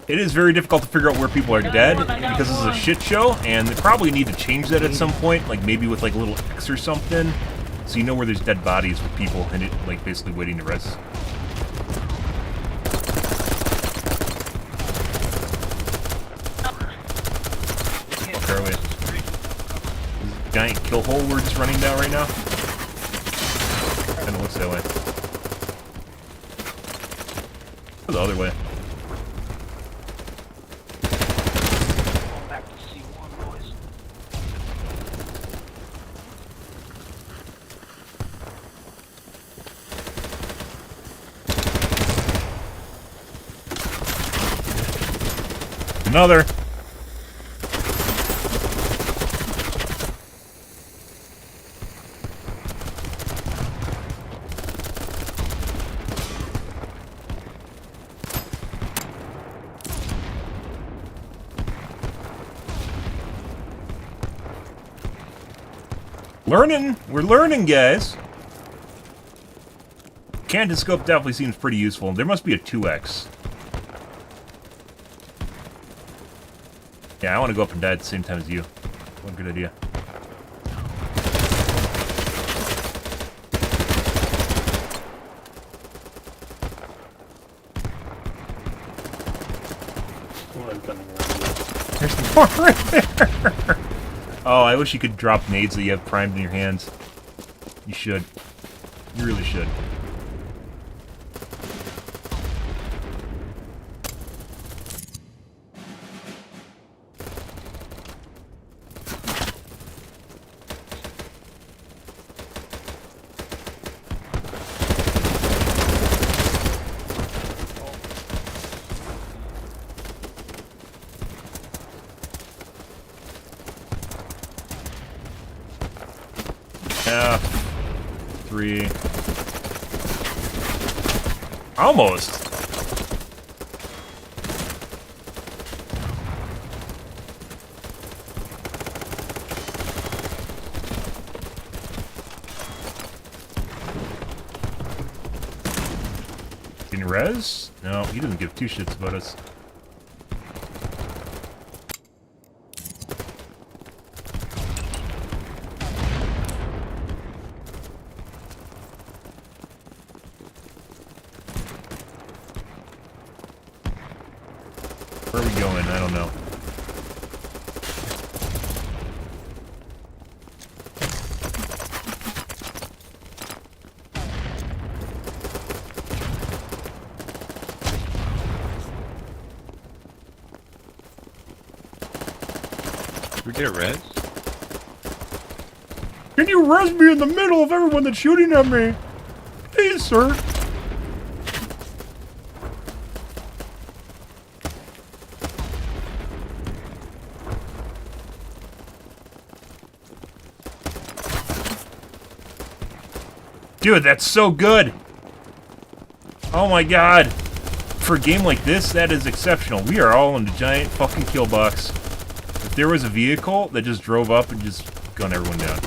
It is very difficult to figure out where people are dead because this is a shit show, and they probably need to change that at some point, like maybe with like a little X or something, so you know where there's dead bodies with people and it like basically waiting to res. Fuck are we? This giant kill hole we're just running down right now. Kinda looks that way. Or the other way. Another. Learning. We're learning, guys. enchanted scope definitely seems pretty useful. There must be a 2x. Yeah, I want to go up and die at the same time as you. What a good idea. There's more right there. Oh, I wish you could drop nades that you have primed in your hands. You should. You really should. F. 3. Almost. Can you res? No, he doesn't give two shits about us. Where are we going? I don't know. Did we get a res? Can you res me in the middle of everyone that's shooting at me? Please, sir. Dude, that's so good! Oh my god! For a game like this, that is exceptional. We are all in the giant fucking kill box. If there was a vehicle that just drove up and just gunned everyone down.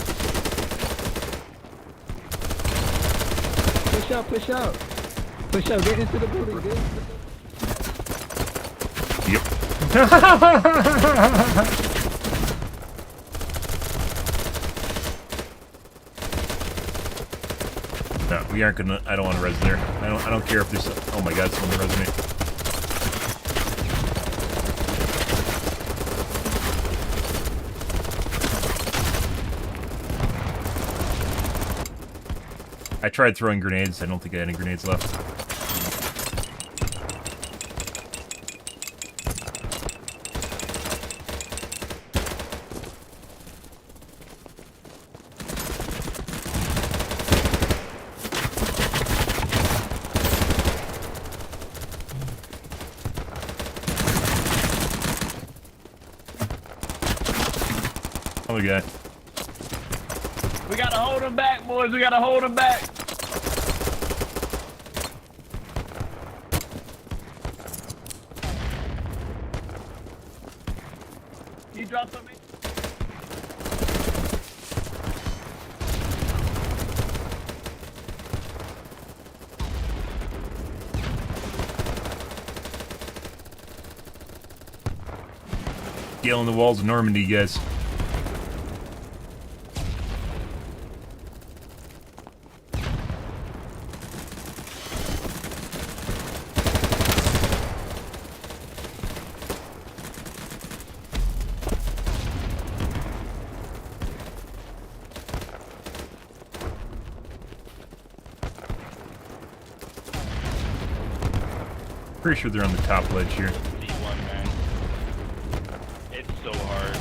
Push out, push out. Push out, get into the building, get into the Yep. No, we aren't gonna. I don't want to res there. I don't care if there's. Oh my god, someone res me. I tried throwing grenades. I don't think I had any grenades left. Other guy. We gotta hold him back, boys. We gotta hold him back. He dropped something. Scaling the walls of Normandy, guys. Pretty sure they're on the top ledge here. C1, man. It's so hard.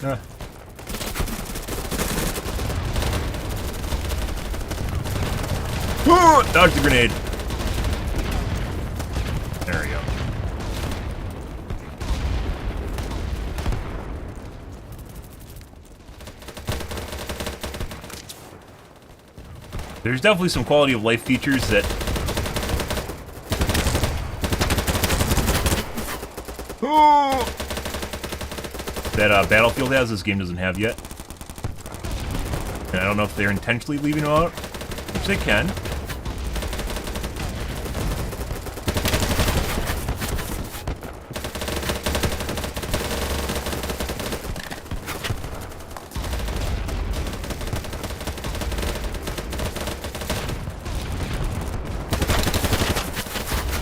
No. Dodge the grenade. There we go. There's definitely some quality of life features that Oh! That Battlefield has, this game doesn't have yet. And I don't know if they're intentionally leaving them out, which they can.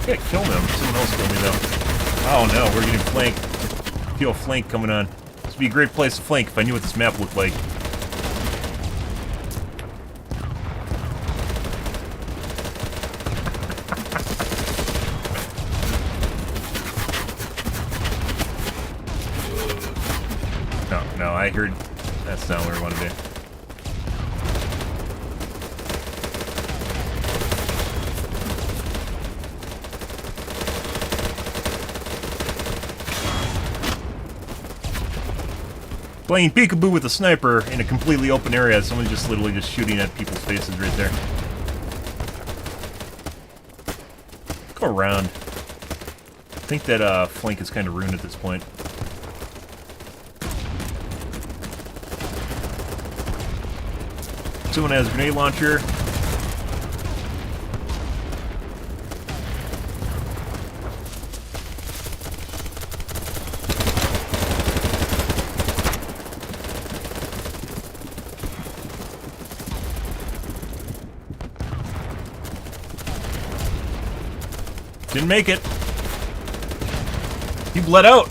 I gotta kill them. Someone else killed me though. Oh no, we're getting flanked. I feel a flank coming on. This would be a great place to flank if I knew what this map looked like. No, I heard that's not where I want to be. Playing peekaboo with a sniper in a completely open area. Someone's just literally just shooting at people's faces right there. Go around. I think that flank is kind of ruined at this point. Someone has a grenade launcher. Didn't make it. He bled out.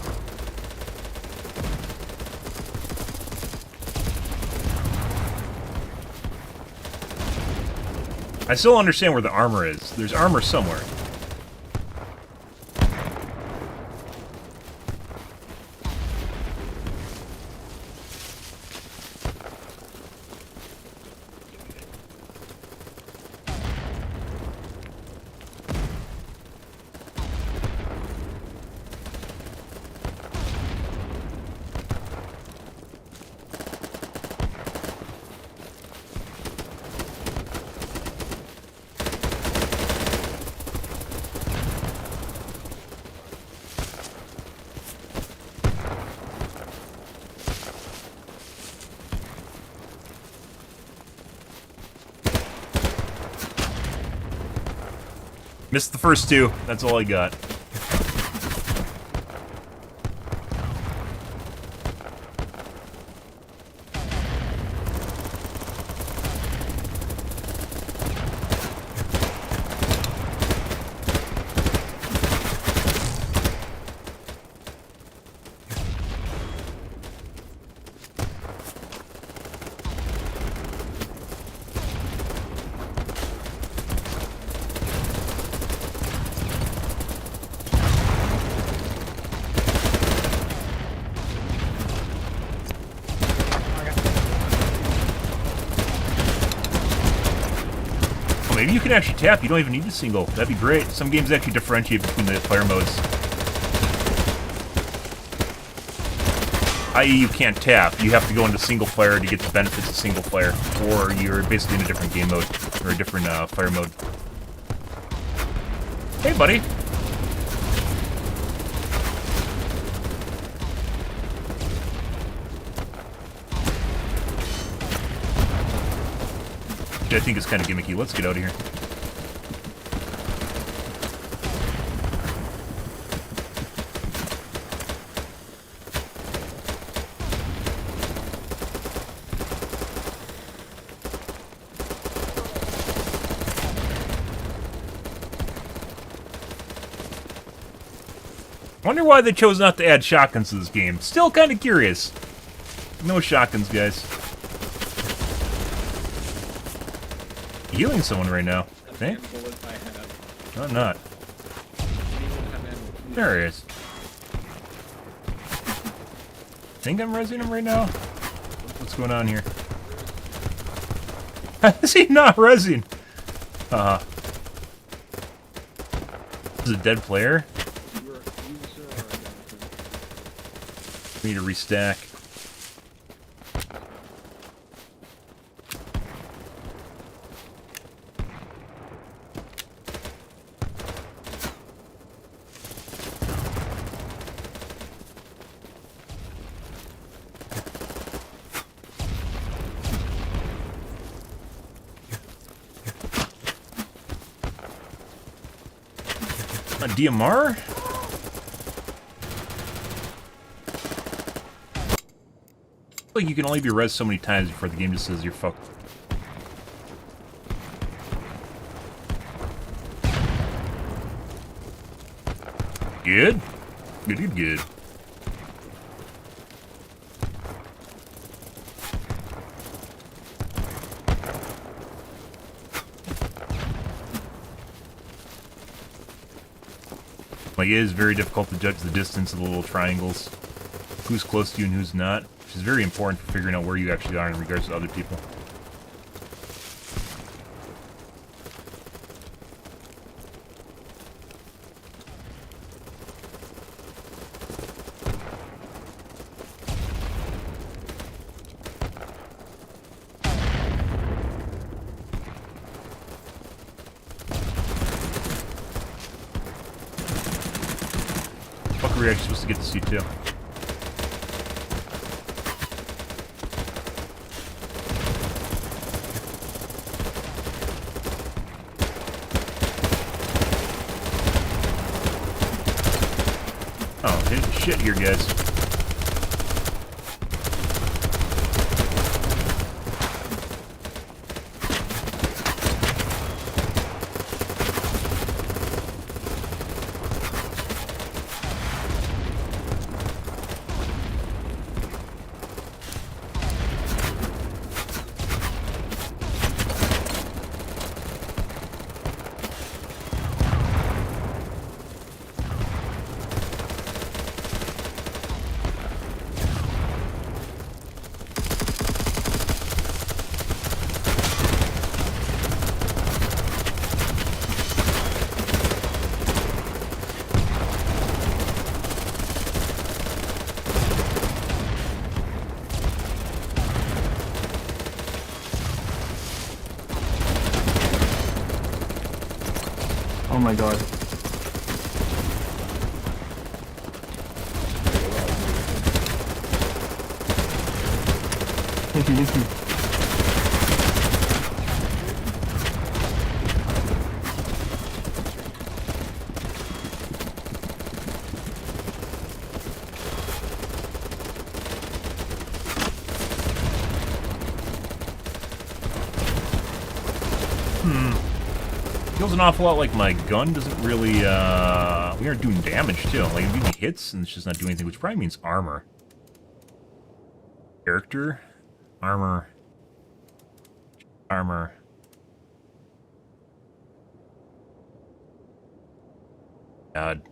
I still don't understand where the armor is. There's armor somewhere. Missed the first two. That's all I got. Maybe you can actually tap. You don't even need the single. That'd be great. Some games actually differentiate between the fire modes. I.e., you can't tap. You have to go into single fire to get the benefits of single fire, or you're basically in a different game mode or a different fire mode. Hey, buddy. I think it's kind of gimmicky. Let's get out of here. Wonder why they chose not to add shotguns to this game. Still kind of curious. No shotguns, guys. Healing someone right now, I think. No, I'm not. There he is. Think I'm rezzing him right now? What's going on here? Is he not rezzing? This is a dead player? We need to restack. A DMR? Like you can only be res so many times before the game just says you're fucked. Good? Good. Like, it is very difficult to judge the distance of the little triangles. Who's close to you and who's not. Which is very important for figuring out where you actually are in regards to other people. Fuck, we're actually supposed to get to see too. Oh, shit here, guys. Oh my god. Thank you. Feels an awful lot like my gun doesn't really, we aren't doing damage, too. Like, I'm getting hits, and it's just not doing anything, which probably means armor. Character. Armor. Armor. God.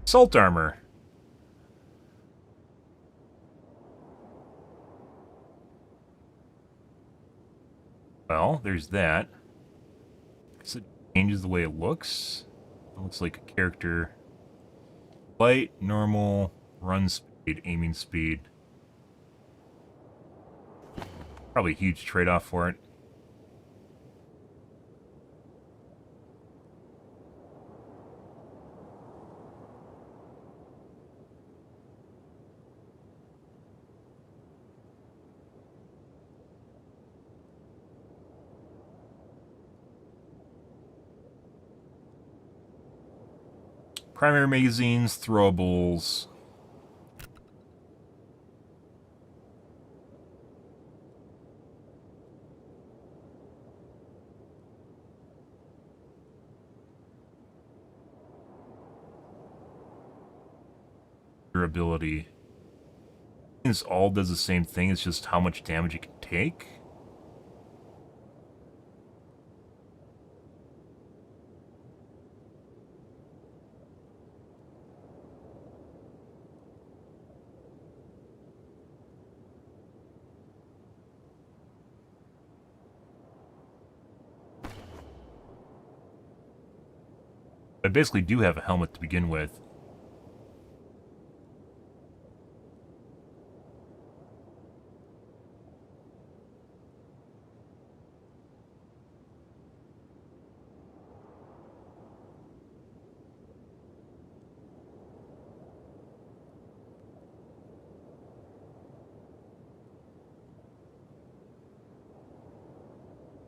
Assault armor. Well, there's that. So it changes the way it looks. It looks like a character. Light, normal, run speed, aiming speed. Probably a huge trade-off for it. Primary magazines, throwables. Durability. This all does the same thing, it's just how much damage it can take. I basically do have a helmet to begin with.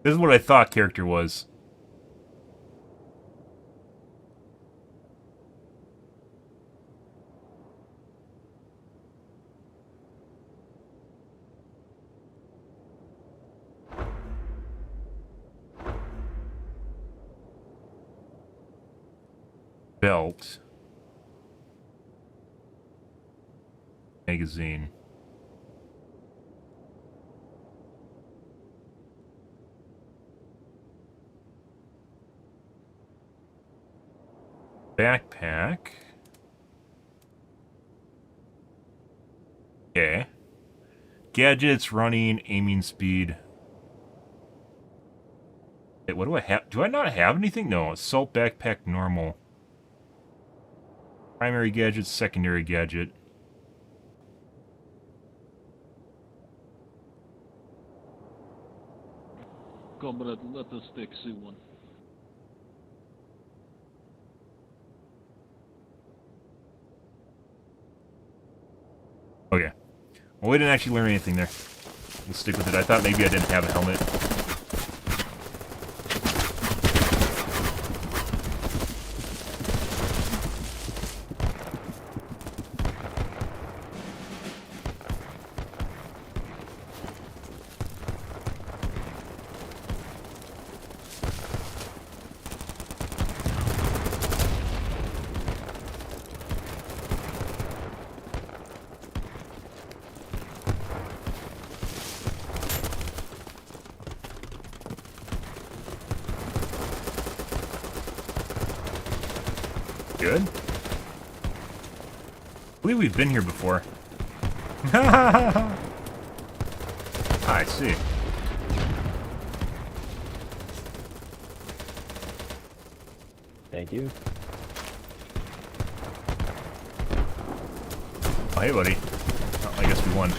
This is what I thought character was. Belt. Magazine. Backpack. Okay. Gadgets, running, aiming speed. Wait, what do I have? Do I not have anything? No, assault backpack normal. Primary gadget, secondary gadget. Comrade, let us take C1. Okay. Well, we didn't actually learn anything there. We'll stick with it. I thought maybe I didn't have a helmet. Good. I believe we've been here before. I see. Thank you. Oh, hey, buddy. Oh, I guess we won.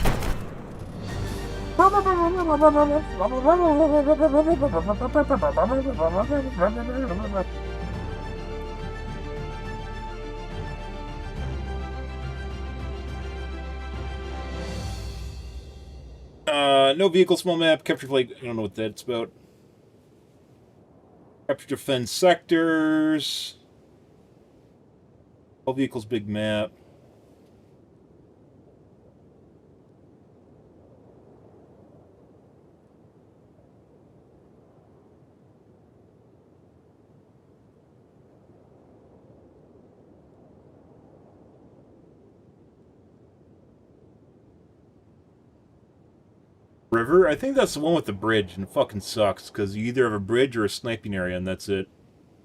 No vehicle, small map, capture flag. I don't know what that's about. Capture defend sectors. All vehicles, big map. River? I think that's the one with the bridge, and it fucking sucks, because you either have a bridge or a sniping area, and that's it.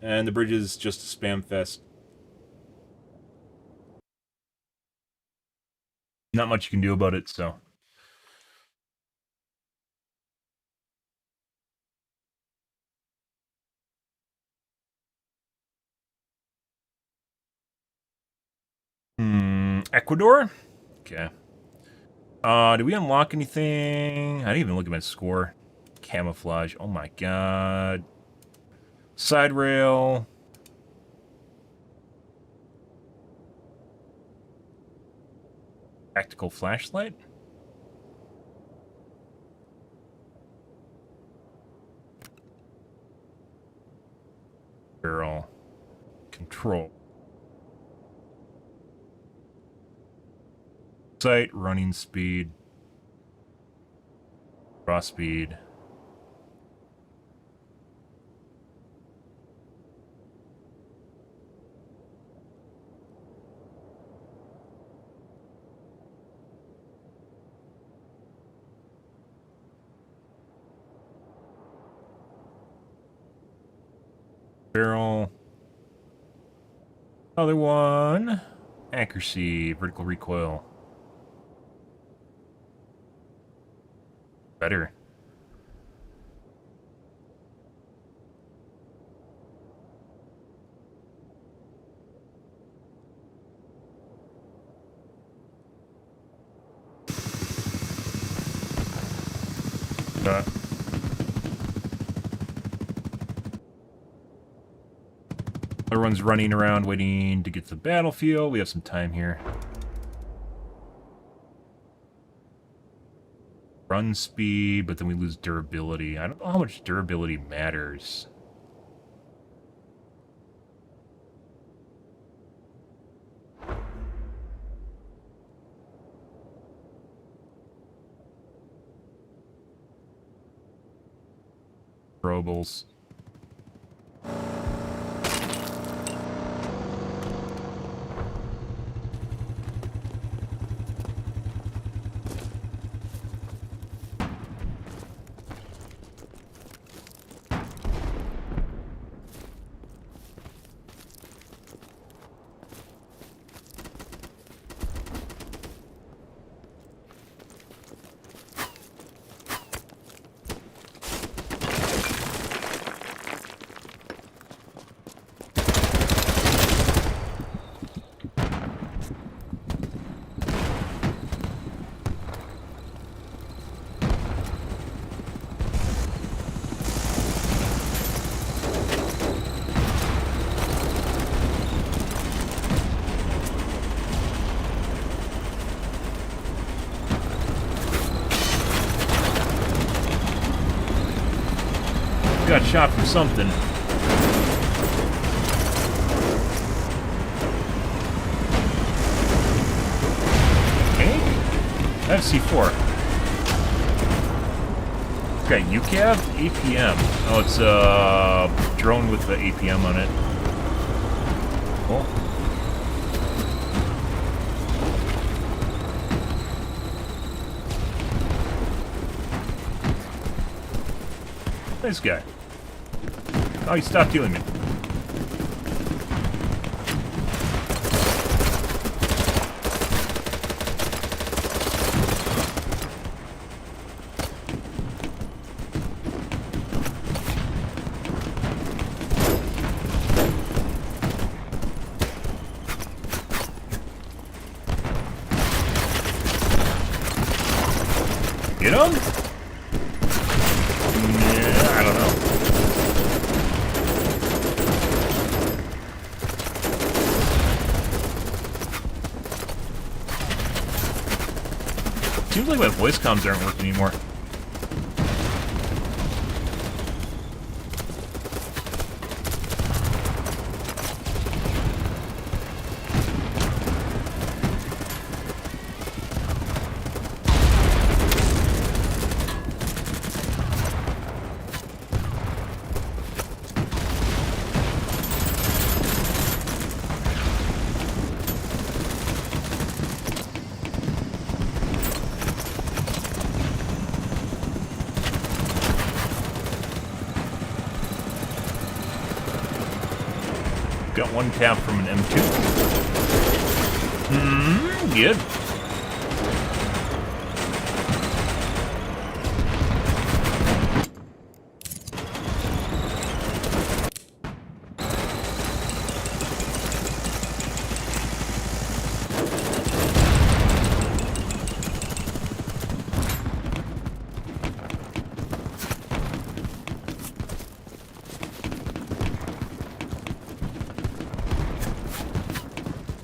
And the bridge is just a spam fest. Not much you can do about it, so. Ecuador? Okay. Did we unlock anything? I didn't even look at my score. Camouflage. Oh my god. Side rail. Tactical flashlight? Barrel. Control. Sight, running speed. Draw speed. Barrel. Other one. Accuracy, vertical recoil. Better. Everyone's running around waiting to get to the battlefield. We have some time here. Run speed, but then we lose durability. I don't know how much durability matters. Robles. got shot from something. Tank? I have C4. Okay, UCAV, APM. Oh, it's a drone with the APM on it. Cool. Nice guy. Oh, he stopped healing me. Get him? Yeah, I don't know. Seems like my voice comms aren't working anymore. Got one tap from an M2. Good.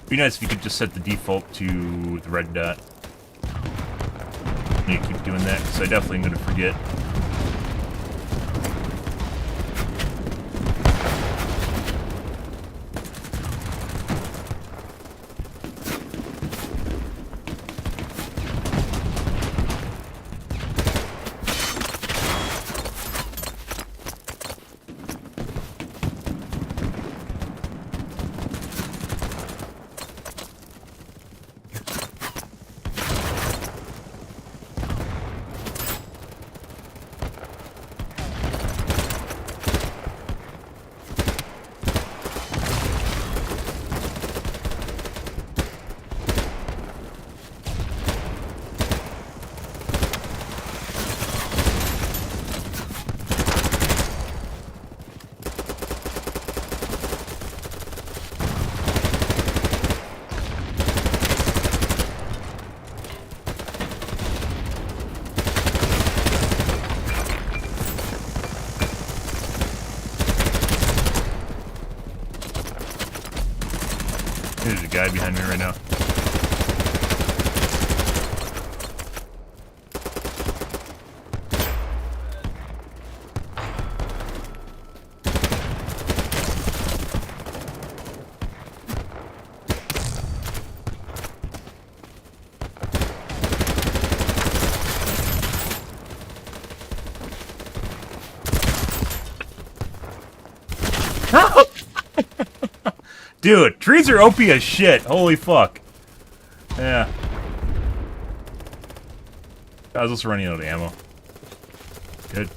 Be nice if you could just set the default to the red dot. I need to keep doing that because I definitely am going to forget. There's a guy behind me right now. Dude, trees are OP as shit. Holy fuck. Yeah. I was also running out of ammo. Good.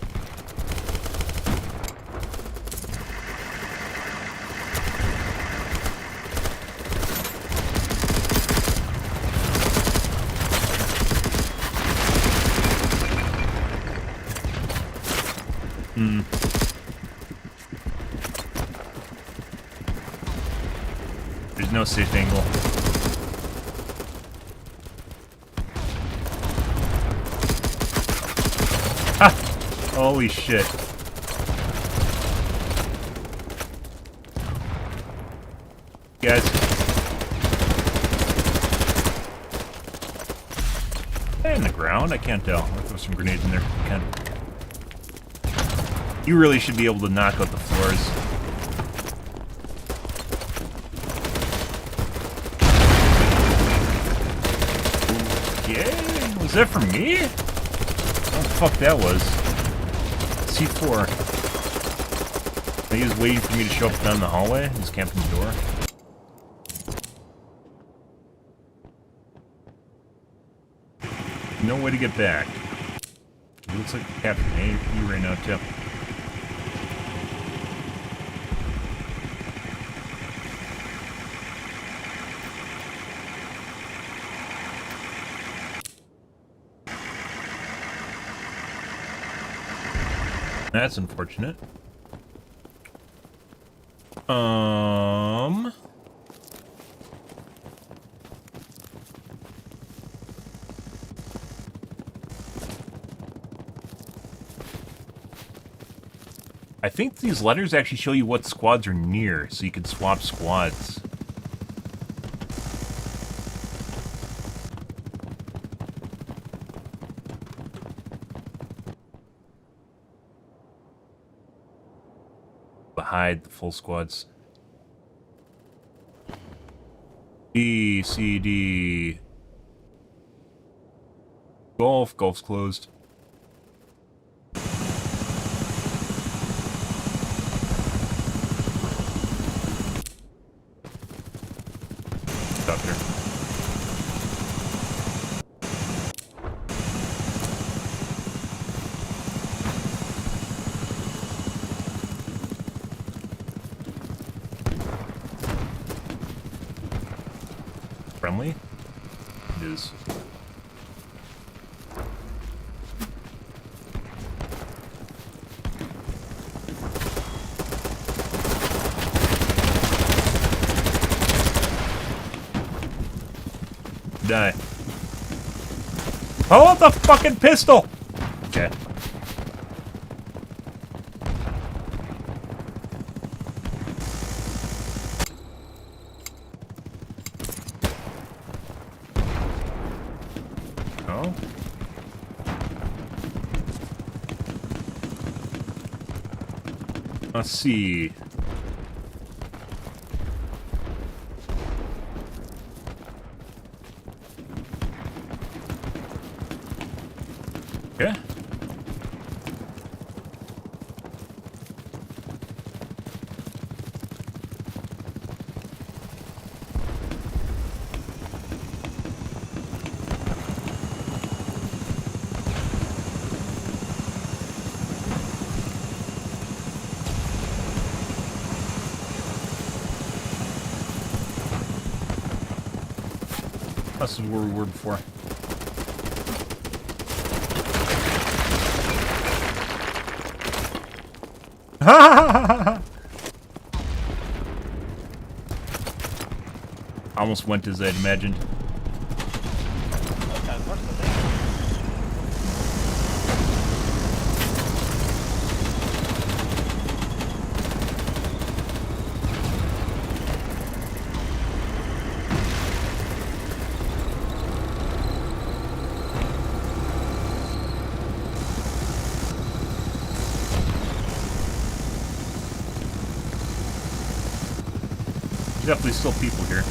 There's no safe angle. Ha! Holy shit. Guys. In the ground? I can't tell. I'll throw some grenades in there. I can. You really should be able to knock out the floors. Okay, was that for me? What the fuck that was? C4. He was waiting for me to show up down the hallway. He's camping the door. No way to get back. It looks like Captain AP right now, too. That's unfortunate. I think these letters actually show you what squads are near, so you can swap squads. Hide the full squads. B, C, D. Golf. Golf's closed. Stop there. Friendly? It is. Die. Pull out the fucking pistol! Okay. Oh. Let's see. Okay. This is where we were before. Almost went as I'd imagined. Definitely still people here.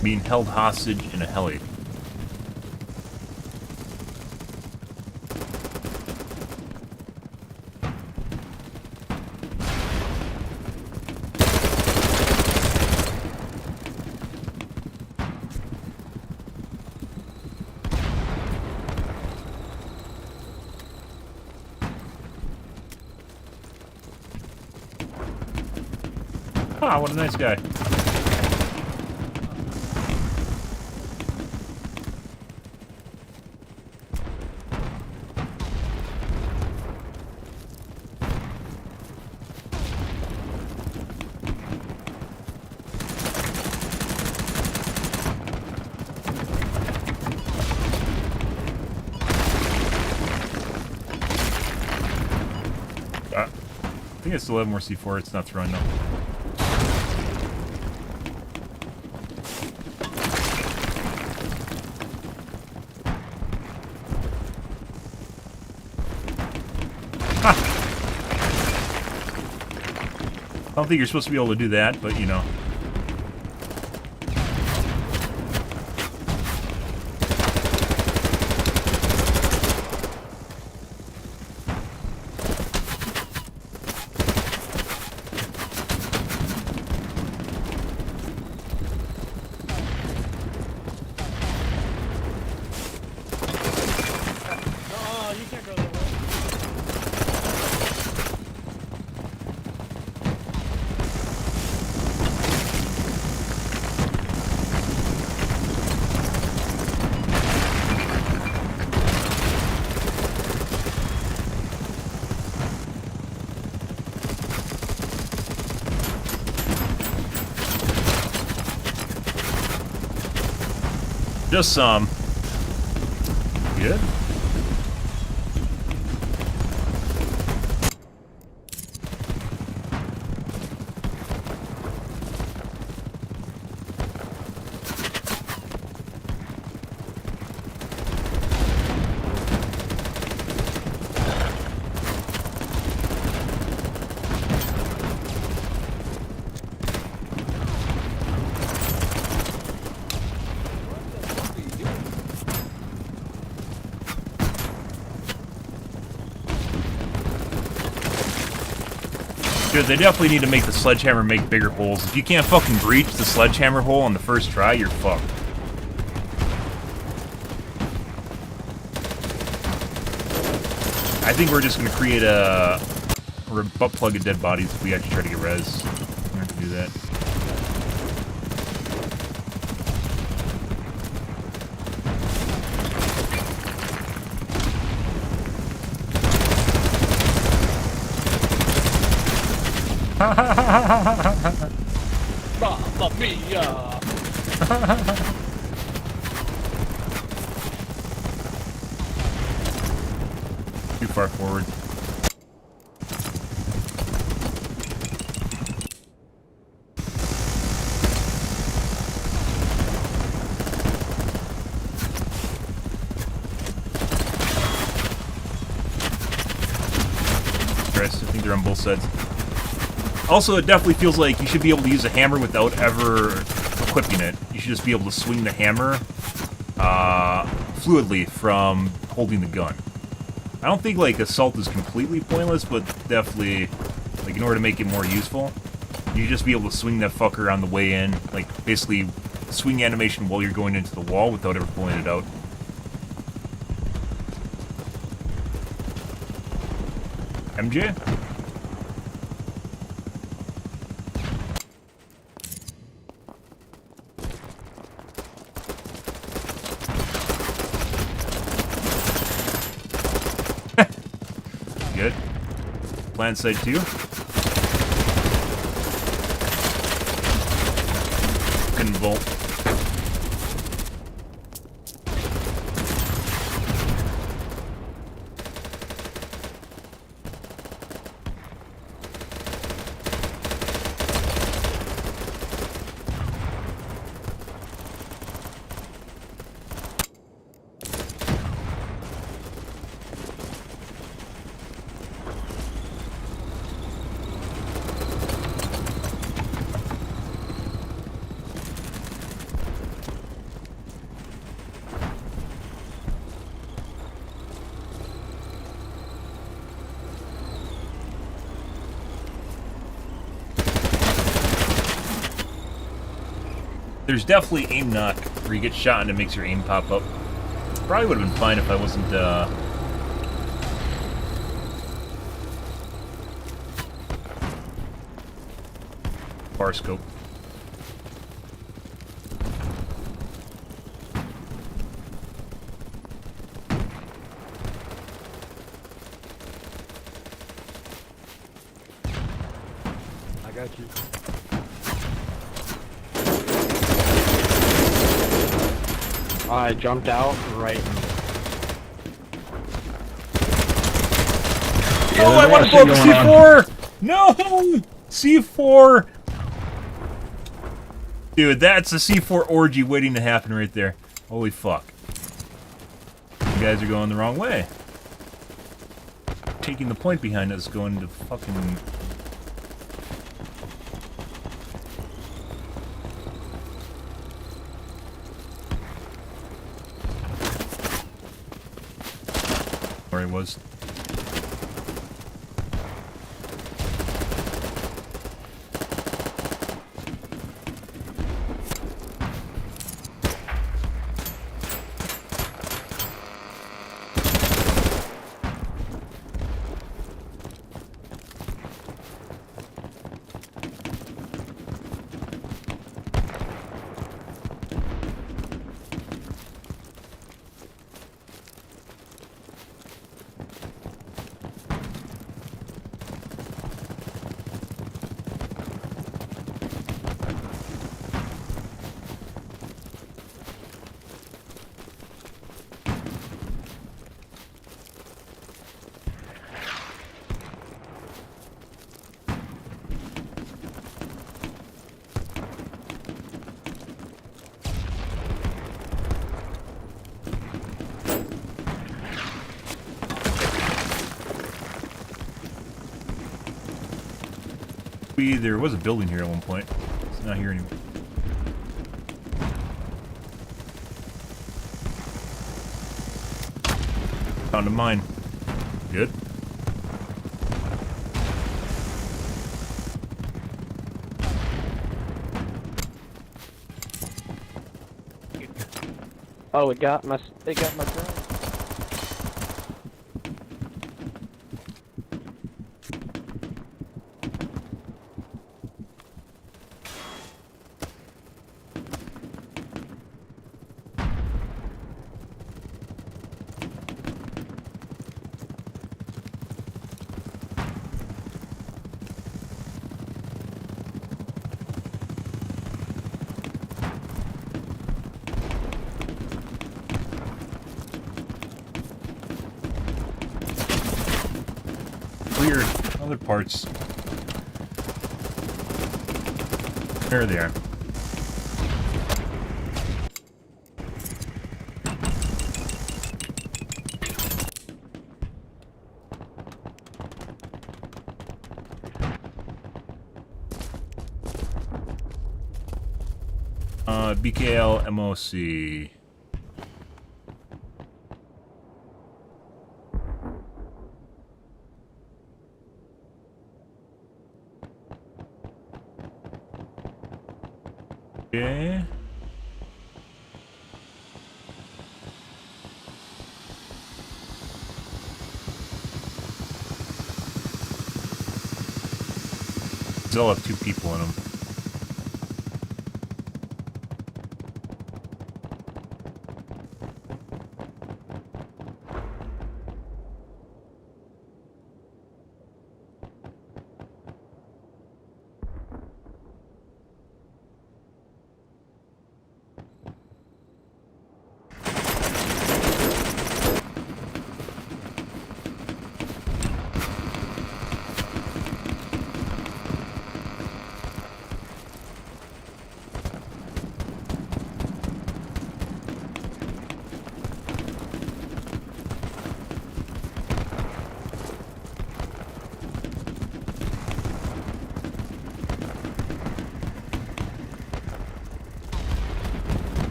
Being held hostage in a heli. Ah, what a nice guy. I think I still have more C4, it's not throwing though. don't think you're supposed to be able to do that, but you know. Just some. Good. Dude, they definitely need to make the sledgehammer make bigger holes. If you can't fucking breach the sledgehammer hole on the first try, you're fucked. I think we're just gonna create a butt plug of dead bodies if we actually try to get res. We're gonna have to do that. Mamma mia! Too far forward. Christ, I think they're on both sides. Also, it definitely feels like you should be able to use a hammer without ever equipping it. You should just be able to swing the hammer fluidly from holding the gun. I don't think, like, assault is completely pointless, but definitely, like, in order to make it more useful, you should just be able to swing that fucker on the way in. Like, basically, swing animation while you're going into the wall without ever pulling it out. MJ? Good. Plant side 2. Couldn't vault. There's definitely aim knock, where you get shot and it makes your aim pop up. Probably would have been fine if I wasn't, bar scope. I got you. I jumped out right. Oh, I want to blow up C4! No! C4! Dude, that's a C4 orgy waiting to happen right there. Holy fuck. You guys are going the wrong way. Taking the point behind us, going to fucking... I was. There was a building here at one point. It's not here anymore. Found a mine. Good. Oh, it got my drone. Weird. Other parts. There they are. BKL MOC. Okay. They'll have 2 people in them.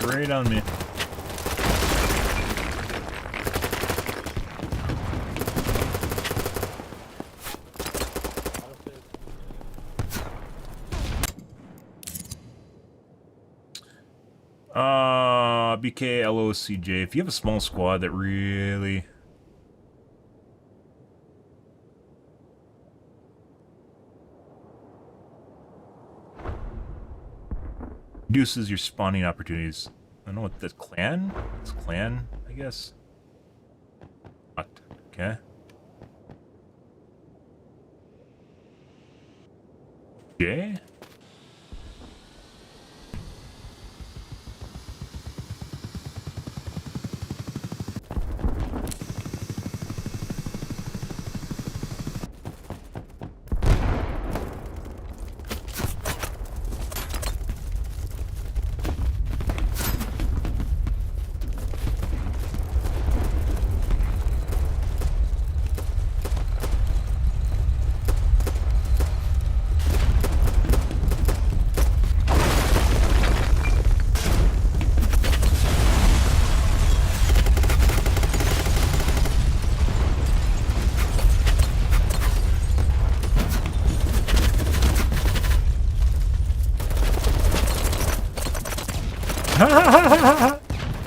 Right on me. BKLOCJ. If you have a small squad that really reduces your spawning opportunities. I don't know what that's clan? It's clan, I guess. What? Okay. J?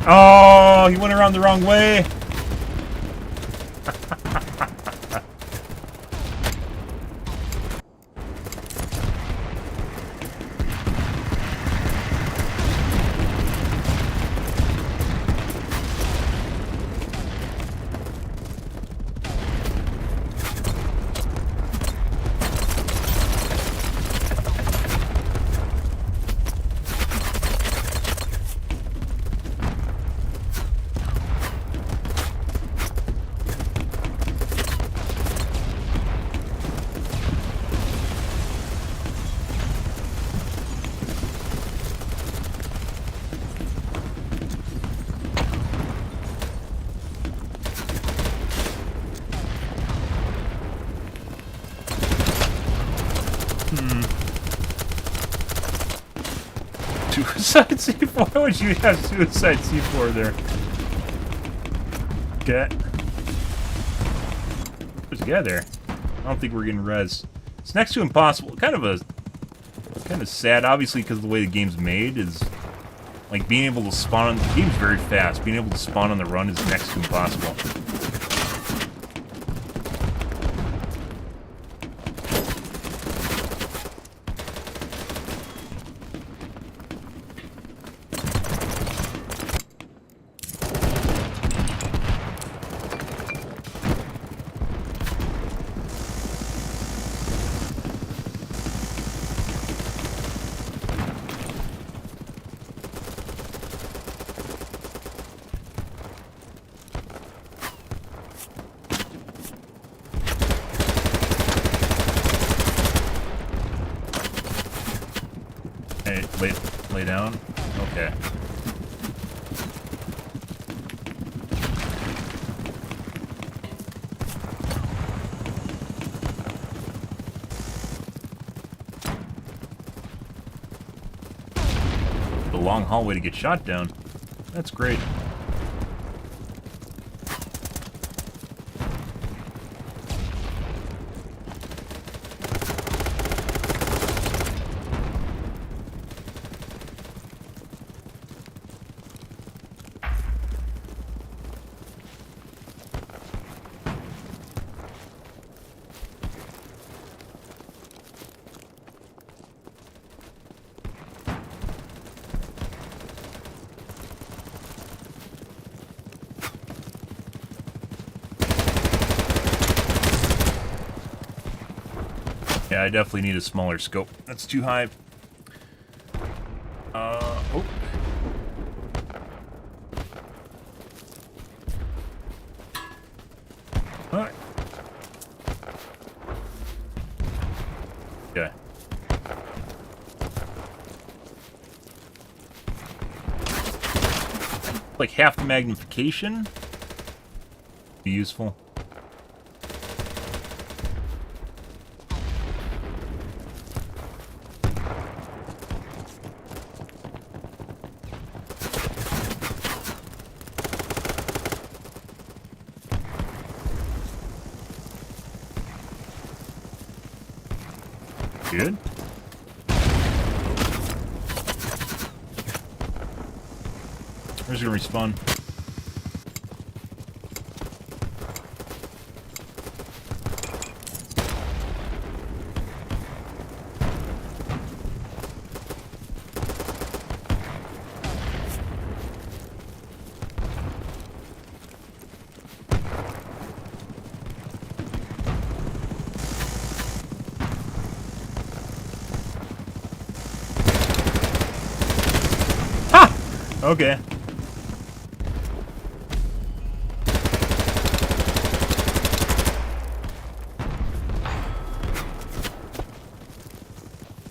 Oh, he went around the wrong way. Suicide C4? Why would you have suicide C4 there? Okay. There's a guy there. I don't think we're getting res. It's next to impossible. Kind of sad, obviously, because the way the game's made is like being able to spawn on the game's very fast. Being able to spawn on the run is next to impossible. Hey, lay down. Okay. The long hallway to get shot down. That's great. Yeah, I definitely need a smaller scope. That's too high. Oh. Alright. Okay. Like half the magnification. Be useful. Good. Where's gonna respawn? Okay.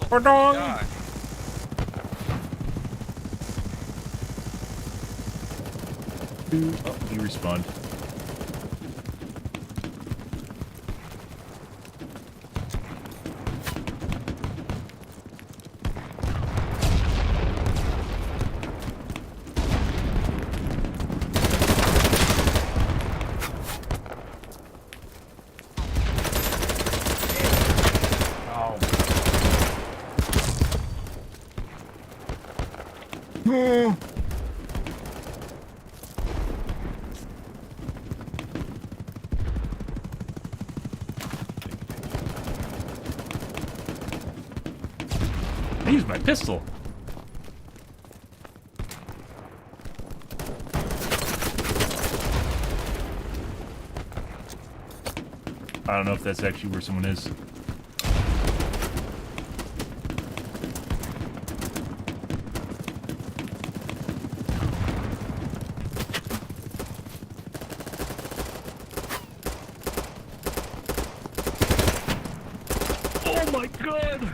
Pardon. Oh, he respawned. use my pistol. I don't know if that's actually where someone is. Oh my god!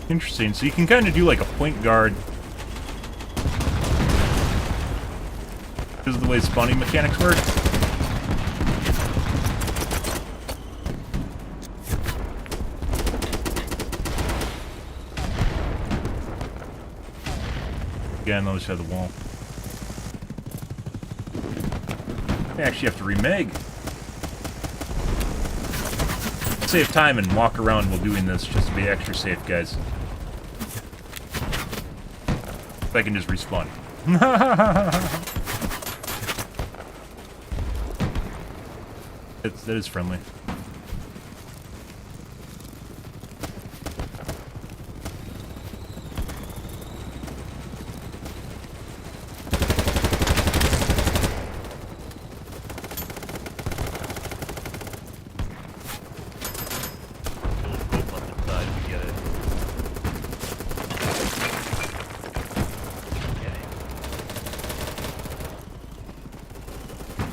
Interesting. So you can kind of do like a point guard because of the way spawning mechanics work. Again, those have the wall. I actually have to remeg. Save time and walk around while doing this just to be extra safe, guys. If I can just respawn. That is friendly.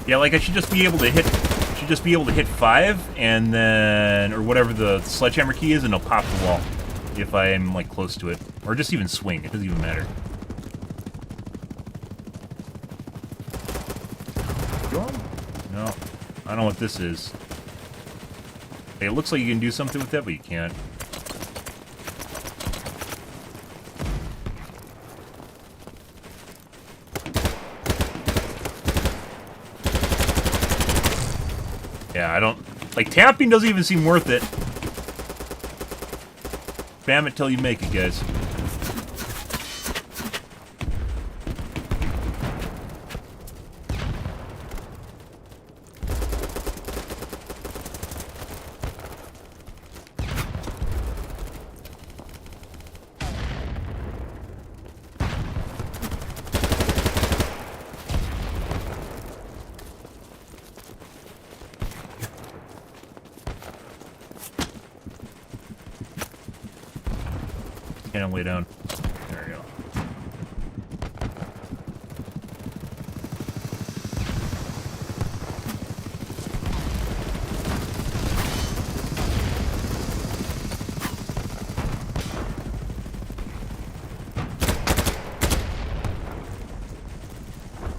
Yeah, like I should just be able to hit 5 and then or whatever the sledgehammer key is and it'll pop the wall if I am like close to it. Or just even swing, it doesn't even matter. No. I don't know what this is. Hey, it looks like you can do something with that, but you can't. Yeah, I don't... Like, tapping doesn't even seem worth it. Spam it till you make it, guys. Can't lay down. There we go.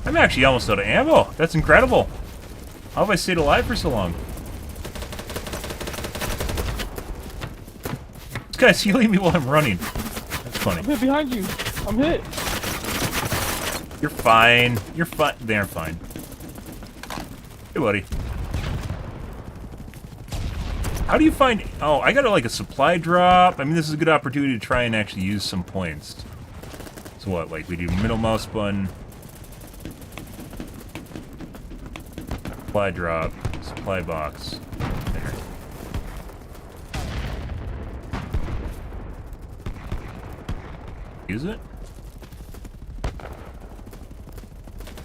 I'm actually almost out of ammo. That's incredible. How have I stayed alive for so long? This guy's healing me while I'm running. That's funny. I'm hit behind you. I'm hit. You're fine. You're fine. They're fine. Hey, buddy. How do you find... Oh, I got like a supply drop. I mean, this is a good opportunity to try and actually use some points. So what? Like, we do middle mouse button. Supply drop. Supply box. There. Use it?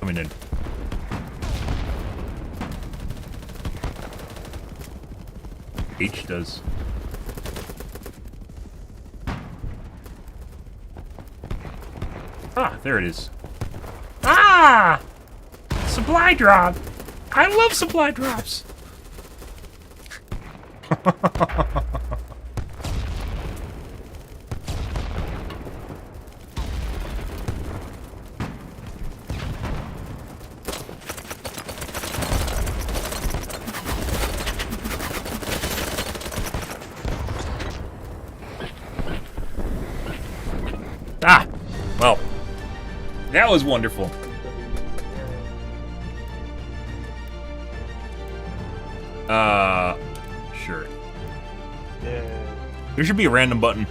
Coming in. H does. Ah, there it is. Ah! Supply drop! I love supply drops! That was wonderful. Sure. Yeah. There should be a random button.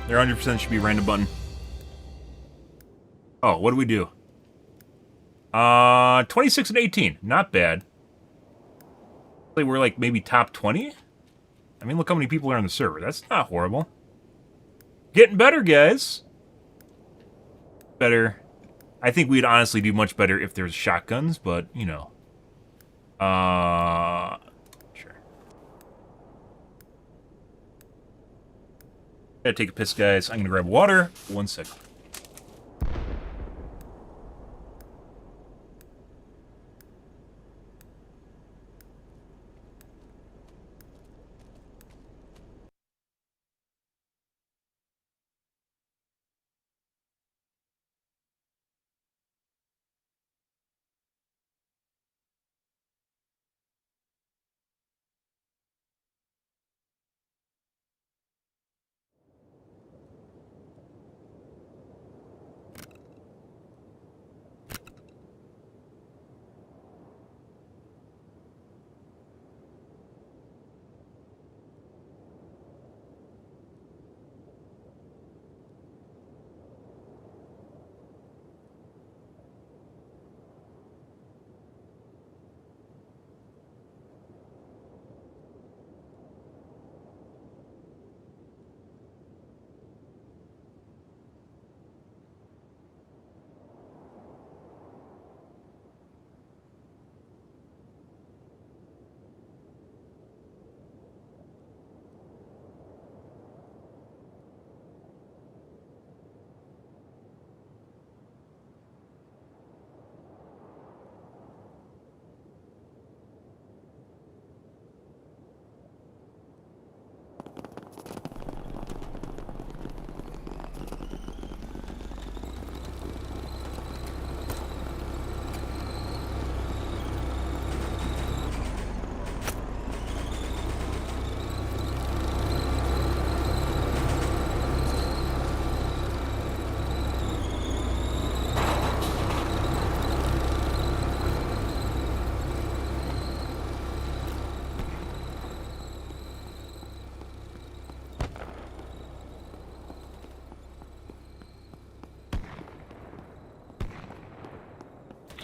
There 100% should be a random button. Oh, what do we do? 26 and 18. Not bad. We're like maybe top 20? I mean, look how many people are on the server. That's not horrible. Getting better, guys. Better. I think we'd honestly do much better if there's shotguns, but, you know. Sure. Gotta take a piss, guys. I'm gonna grab water. 1 second.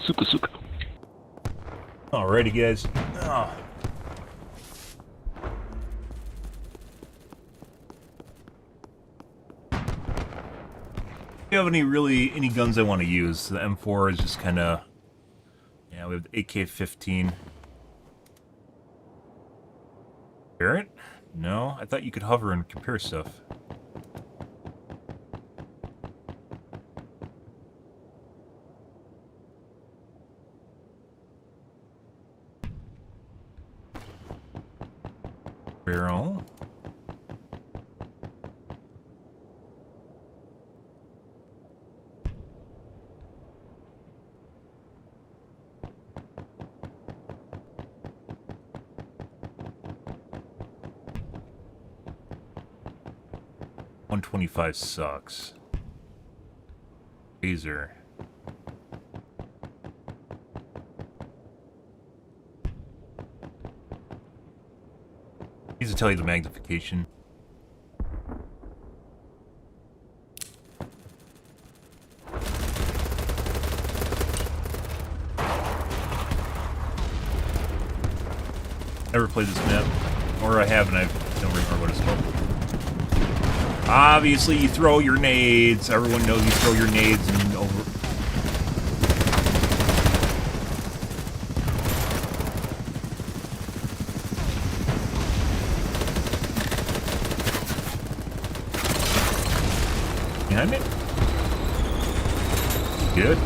Suka suka. Alrighty, guys. Oh. Do you have any guns I want to use? The M4 is just kind of... Yeah, we have the AK-15. Barrett? No, I thought you could hover and compare stuff. Barrel. $125 sucks. Laser. Needs to tell you the magnification. Never played this map, or I have, and I don't remember what it's called. Obviously, you throw your nades. Everyone knows you throw your nades and over. Behind me? Good.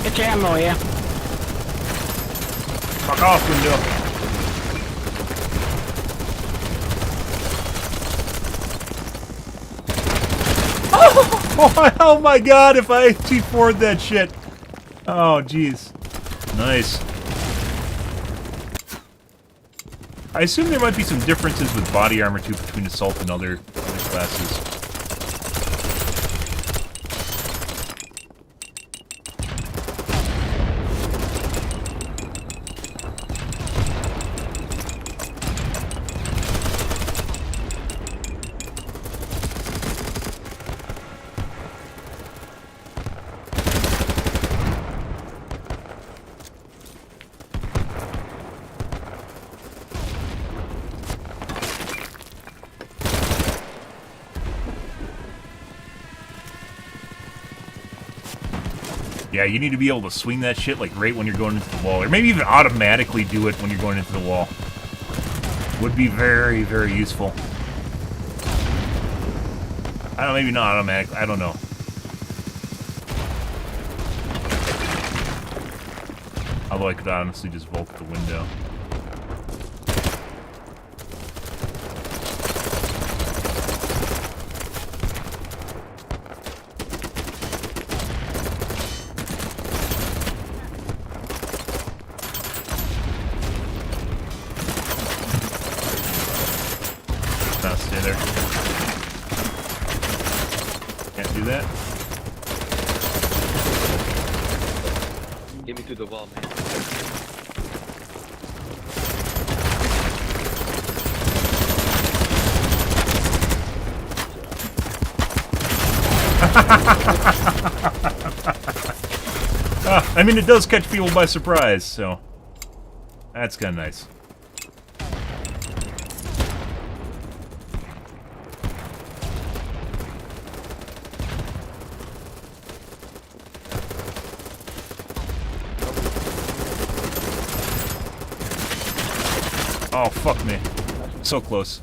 Get your ammo, yeah. Fuck off, window. Oh my god, if I T4'd that shit. Oh, jeez. Nice. I assume there might be some differences with body armor, too, between Assault and other classes. Yeah, you need to be able to swing that shit, like, right when you're going into the wall. Or maybe even automatically do it when you're going into the wall. Would be very, very useful. I don't know, maybe not automatic. I don't know. Although I could honestly just vault the window. Now stay there. Can't do that. Get me through the wall, man. I mean, it does catch people by surprise, so that's kind of nice. Oh, fuck me. So close.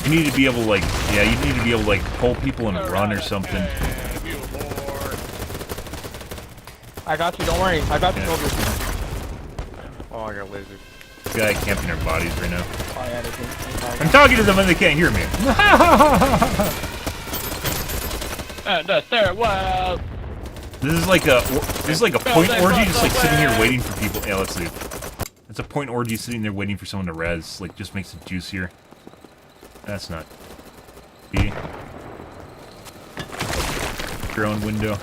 You need to be able to, like, yeah, you need to be able to, like, pull people and run or something. I got you, don't worry. I got you, Yeah. Oh, I got laser. This guy camping their bodies right now. Oh, yeah, they can. I'm talking to them and they can't hear me. The third world. This is like a point orgy, just like sitting here waiting for people. Yeah, let's see. It's a point orgy sitting there waiting for someone to res. Like, just makes it juicier. That's not. B. Drone window.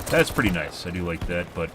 That's pretty nice. I do like that, but.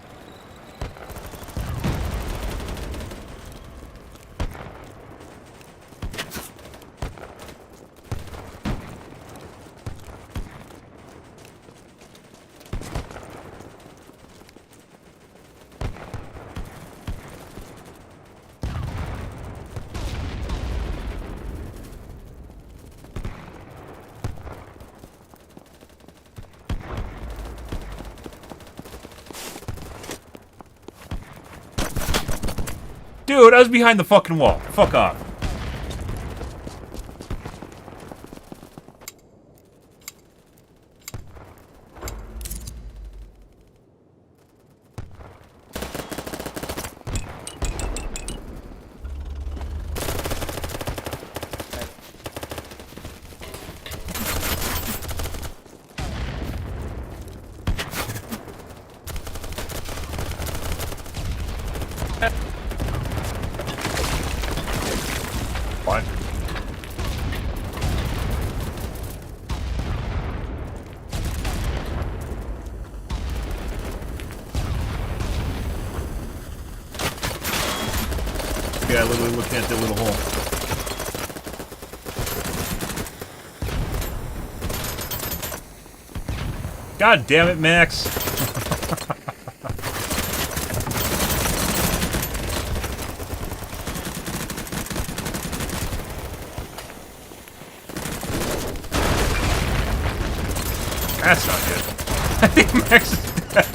Dude, I was behind the fucking wall. Fuck off. What? Yeah, literally looking at that little hole. God damn it, Max. That's not good. I think Max is dead.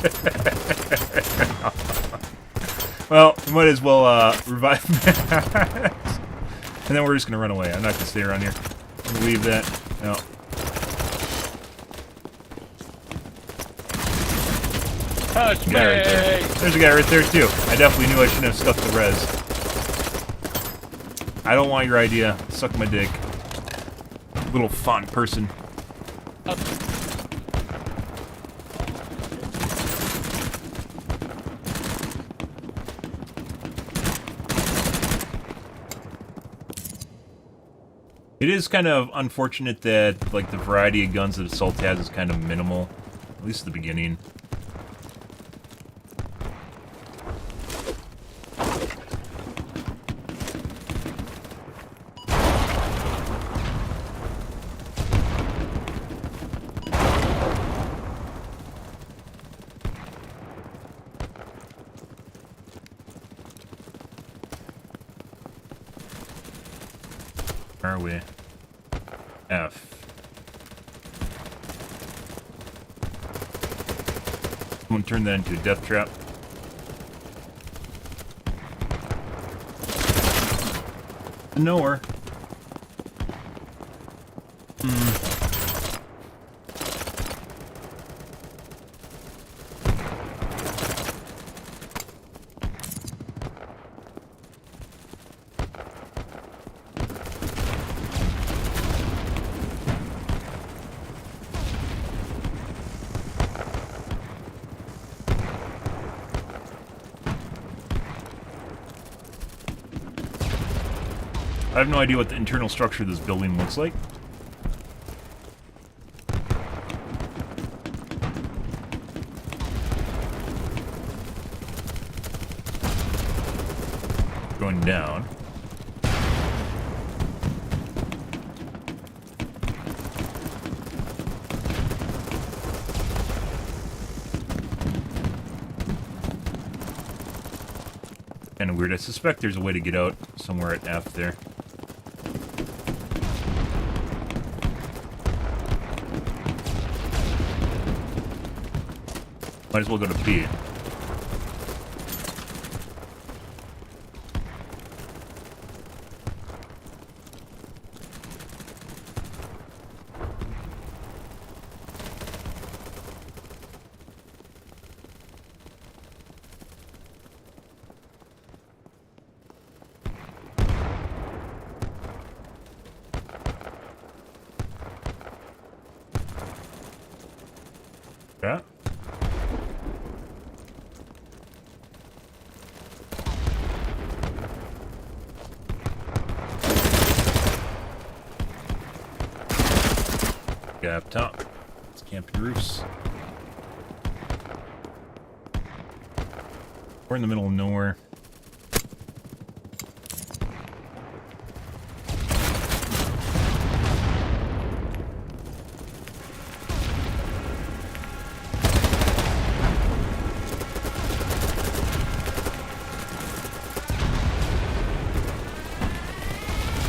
Well, we might as well revive Max. And then we're just gonna run away. I'm not gonna stay around here. I'm gonna leave that. No. Touch Guy right there. There's a guy right there too. I definitely knew I shouldn't have stuck the res. I don't want your idea. Suck my dick. Little font person. It is kind of unfortunate that, like, the variety of guns that Assault has is kind of minimal. At least at the beginning. Where are we? F. Someone turn that into a death trap. Nowhere. I have no idea what the internal structure of this building looks like. Going down. Kind of weird. I suspect there's a way to get out somewhere at F there. Might as well go to B. Yeah. Guy up top. It's camping roofs. We're in the middle of nowhere.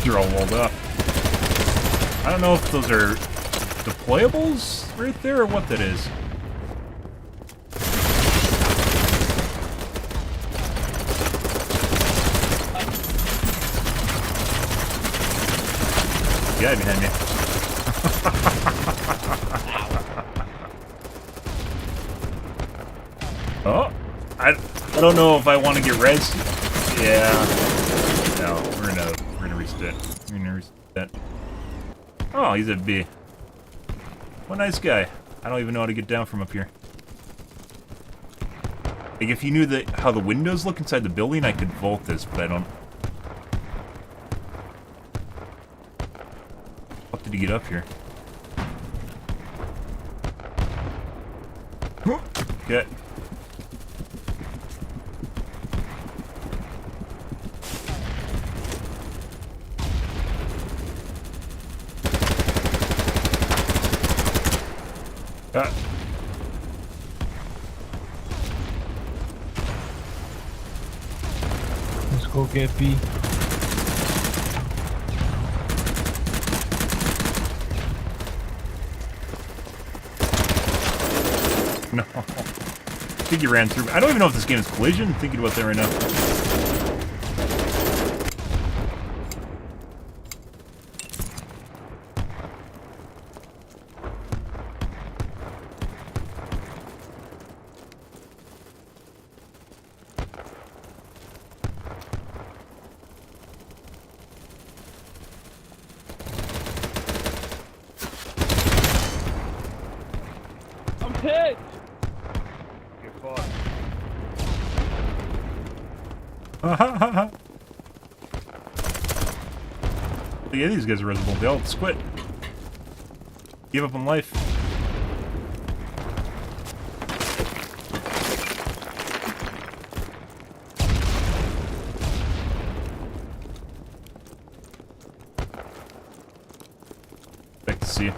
They're all walled up. I don't know if those are deployables right there or what that is. Guy behind me. Oh, I don't know if I want to get res. Yeah. No, we're gonna reset. We're gonna reset. Oh, he's at B. What a nice guy. I don't even know how to get down from up here. Like, if you knew how the windows look inside the building, I could vault this, but I don't. How did he get up here? Okay. Let's go get B. No. I think you ran through. I don't even know if this game is collision. I'm thinking about that right now. Yeah, these guys are reservoir. They all just quit. Give up on life. Expect to see you.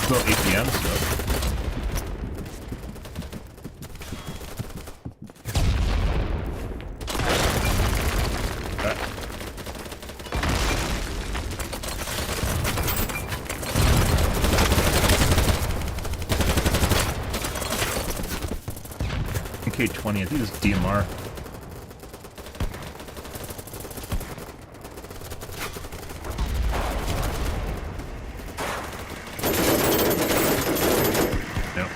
Still APM stuff. MK20, I think it's DMR. Nope.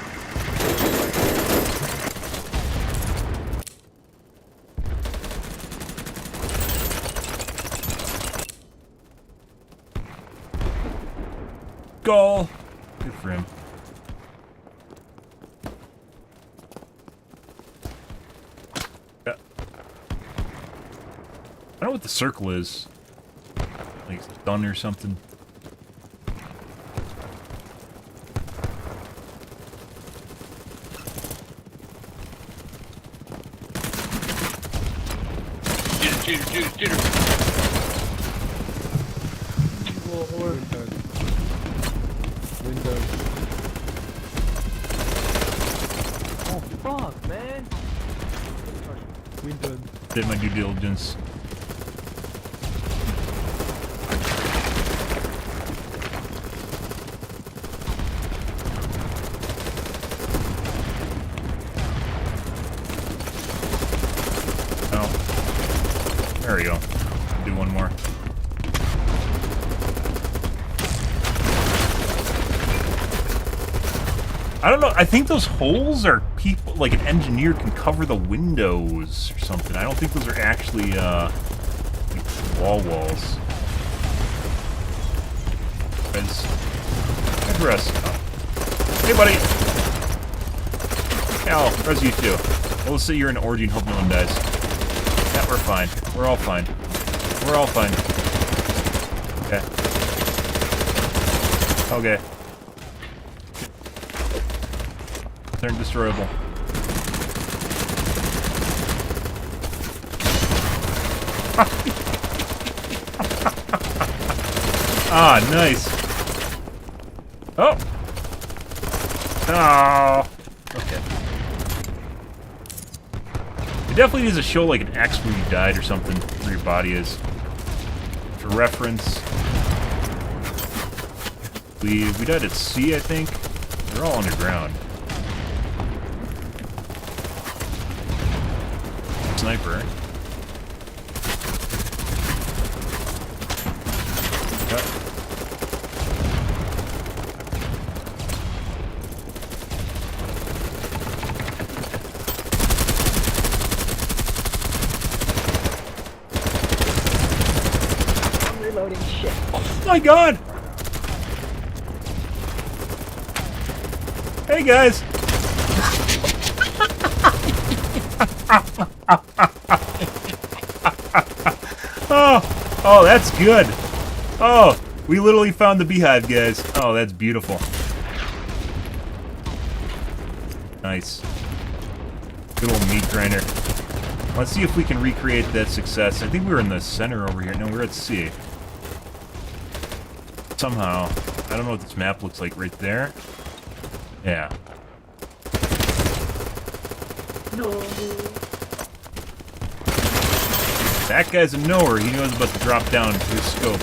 Goal! Good for him. Yeah. I don't know what the circle is. Like it's done or something. Jitter. Windows. Oh fuck, man. Windows. Did my due diligence. Oh. There we go. Do one more. I don't know. I think those holes are people, like an engineer can cover the windows or something. I don't think those are actually, like walls. Guys, rest. Hey, buddy. Hell, res you too. Well, let's say you're in an orgy and hope no one dies. Yeah, we're fine. We're all fine. We're all fine. Okay. Okay. They're destroyable. Ah, nice. Oh. Oh. Okay. It definitely needs to show like an X where you died or something, where your body is. For reference. We died at C, I think. They're all underground. Sniper. I'm reloading shit. Oh my god! Hey guys! Oh, that's good. Oh, we literally found the beehive, guys. Oh, that's beautiful. Nice. Good old meat grinder. Let's see if we can recreate that success. I think we were in the center over here. No, we're at C. Somehow. I don't know what this map looks like right there. Yeah. No. That guy's a knower. He knows about to drop down to his scope.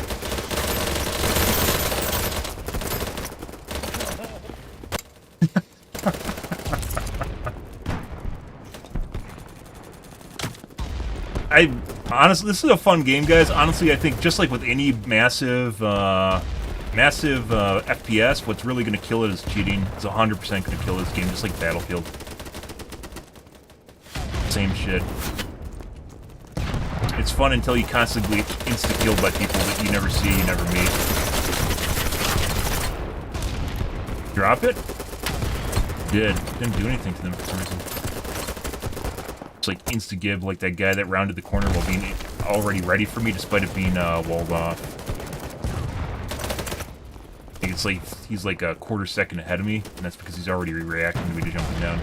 Honestly, this is a fun game, guys. Honestly, I think just like with any massive FPS, what's really going to kill it is cheating. It's 100% going to kill this game, just like Battlefield. Same shit. It's fun until you constantly insta-killed by people that you never see, you never meet. Drop it? Didn't do anything to them for some reason. It's like insta-give, like that guy that rounded the corner while being already ready for me, despite it being walled off. I think it's like he's like a quarter second ahead of me, and that's because he's already reacting to me to jumping down.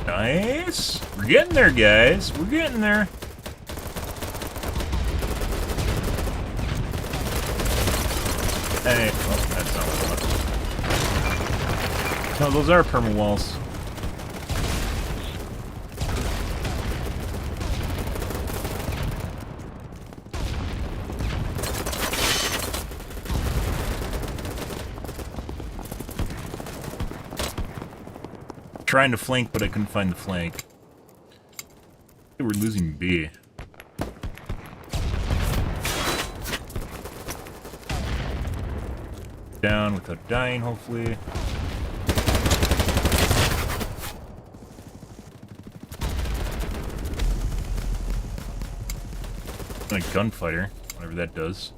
Nice! We're getting there, guys. We're getting there. Hey, oh, that's not what I want. No, those are perma walls. Trying to flank, but I couldn't find the flank. We're losing B. Down without dying, hopefully. I'm a gunfighter, whatever that does.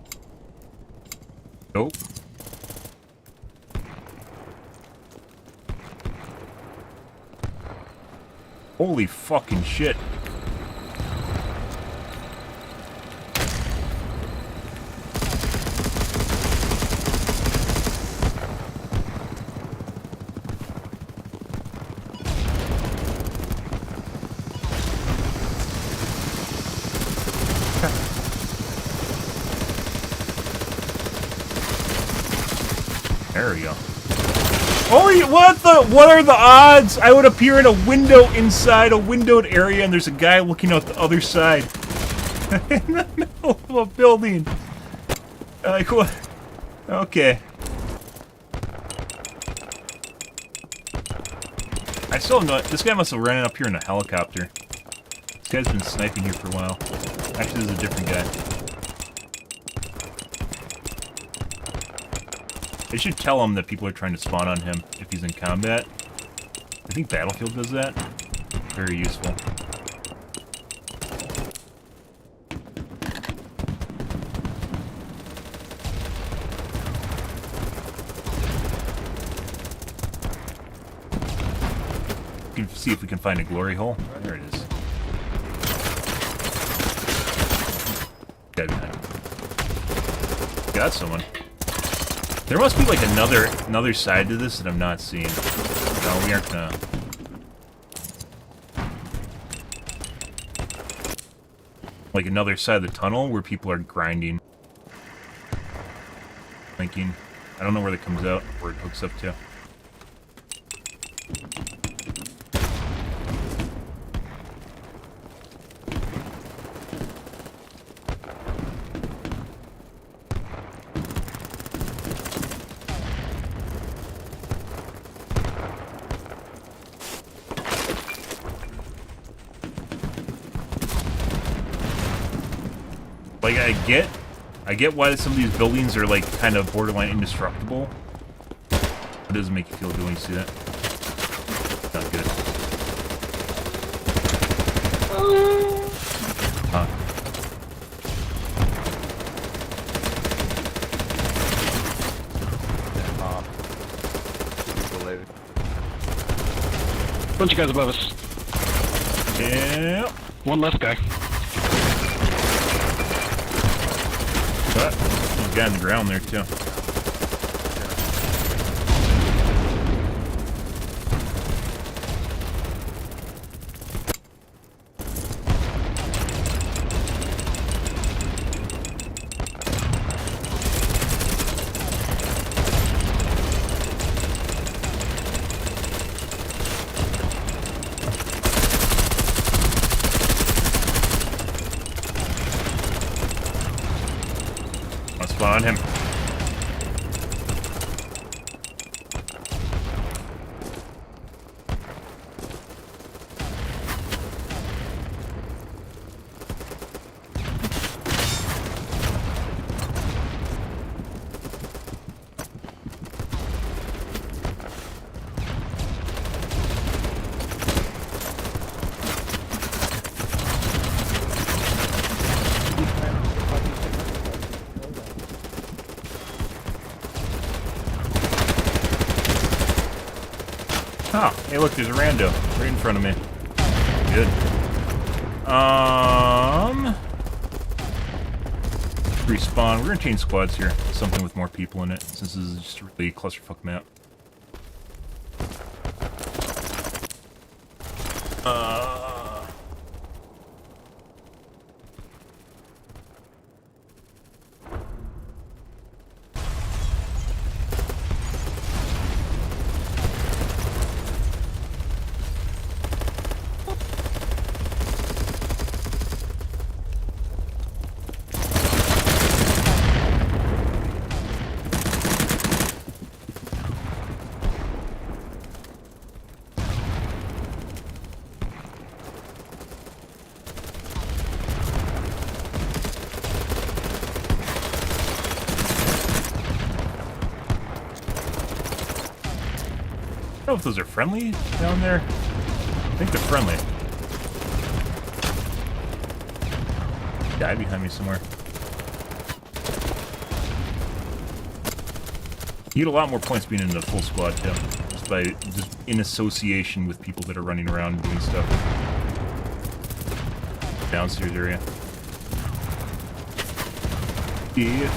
Nope. Holy fucking shit. There we go. Holy, what are the odds? I would appear in a window inside a windowed area and there's a guy looking out the other side. In the middle of a building. Like, what? Okay. I still know, this guy must have ran up here in a helicopter. This guy's been sniping here for a while. Actually, this is a different guy. They should tell him that people are trying to spawn on him if he's in combat. I think Battlefield does that. Very useful. We can see if we can find a glory hole. There it is. Guy behind him. Got someone. There must be like another side to this that I'm not seeing. No, we aren't gonna. Like another side of the tunnel where people are grinding. Thinking. I don't know where that comes out, where it hooks up to. Like, I get why some of these buildings are, like, kind of borderline indestructible. It doesn't make you feel good when you see that. Not good. Huh. Bunch of guys above us. Yeah. One left guy. But there's a guy on the ground there too. On him. Oh, hey look, there's a rando right in front of me. Good. Respawn. We're gonna change squads here. Something with more people in it, since this is just a really clusterfuck map. I don't know if those are friendly down there. I think they're friendly. Guy behind me somewhere. You get a lot more points being in a full squad too, just in association with people that are running around doing stuff. Downstairs area. Yeah.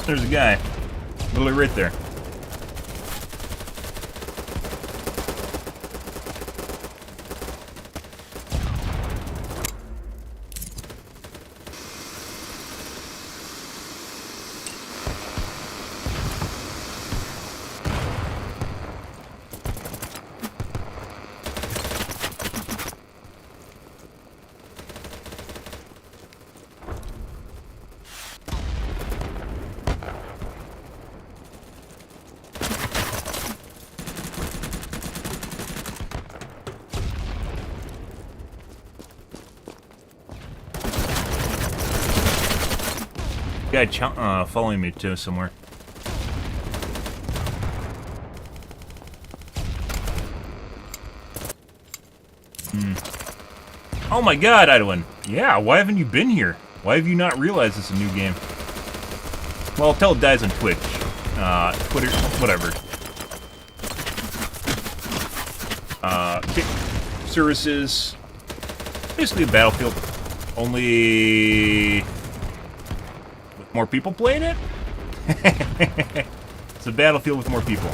There's a guy. Literally right there. Guy following me too somewhere. Oh my god, Idwin. Yeah, why haven't you been here? Why have you not realized it's a new game? Well, tell it dies on Twitch. Twitter, whatever. Kick services. Basically a Battlefield. Only with more people playing it? It's a Battlefield with more people.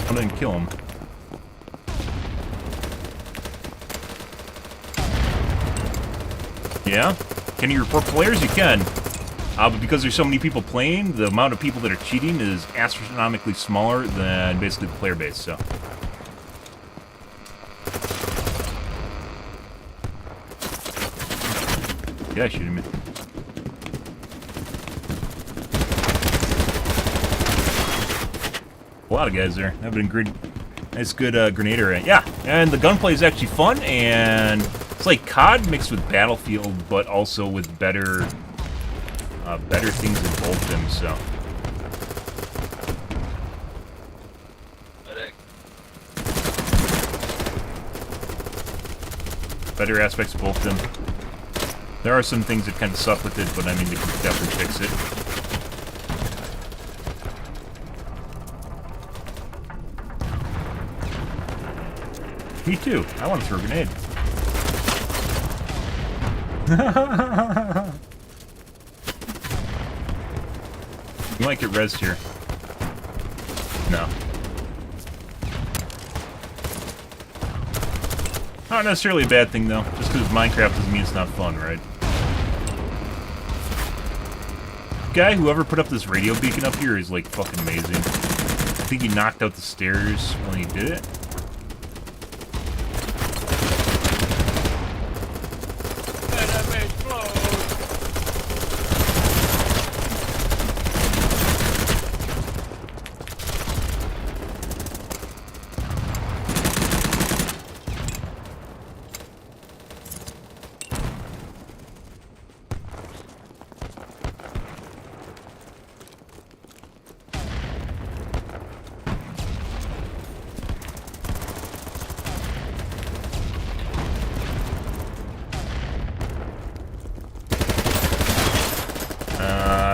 I didn't kill him. Yeah? Can you report players? You can. But because there's so many people playing, the amount of people that are cheating is astronomically smaller than basically the player base, so. Yeah, shooting me. A lot of guys there. That would have been nice, good grenade array. Yeah, and the gunplay is actually fun, and it's like COD mixed with Battlefield, but also with better things in both of them, so. Better aspects of both of them. There are some things that kind of suck with it, but I mean, they can definitely fix it. Me too. I want to throw a grenade. You might get rezzed here. No. Not necessarily a bad thing, though. Just because Minecraft doesn't mean it's not fun, right? Guy, whoever put up this radio beacon up here is, like, fucking amazing. I think he knocked out the stairs when he did it.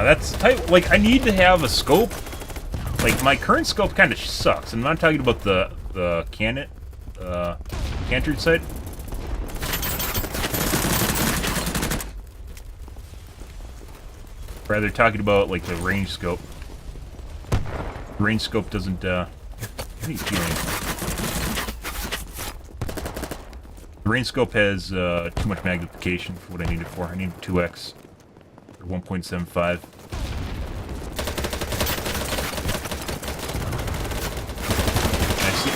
That's the type. Like, I need to have a scope. Like, my current scope kind of sucks. And I'm not talking about the canted sight. Rather talking about like the range scope. The range scope doesn't. What are you doing? The range scope has too much magnification for what I need it for. I need 2x or 1.75.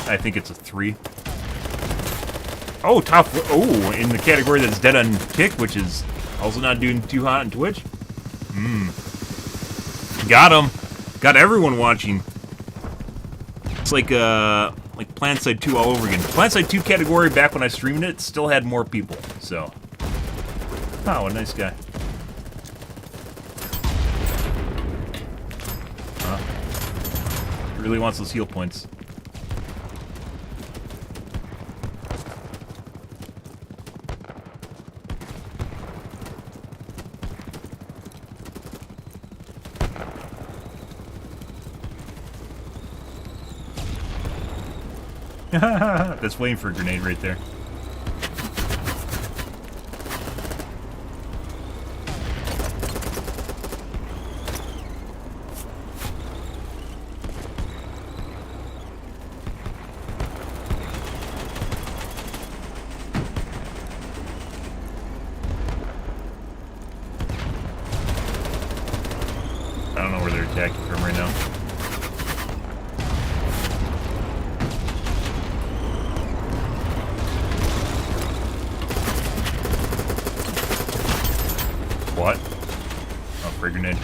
I think it's a 3. Oh, top. Oh, in the category that's dead on Kick, which is also not doing too hot on Twitch. Got him. Got everyone watching. It's like PlanetSide 2 all over again. PlanetSide 2 category back when I streamed it still had more people. So, oh, what a nice guy. Really wants those heal points. That's waiting for a grenade right there. I don't know where they're attacking from right now. What? Oh, free grenade.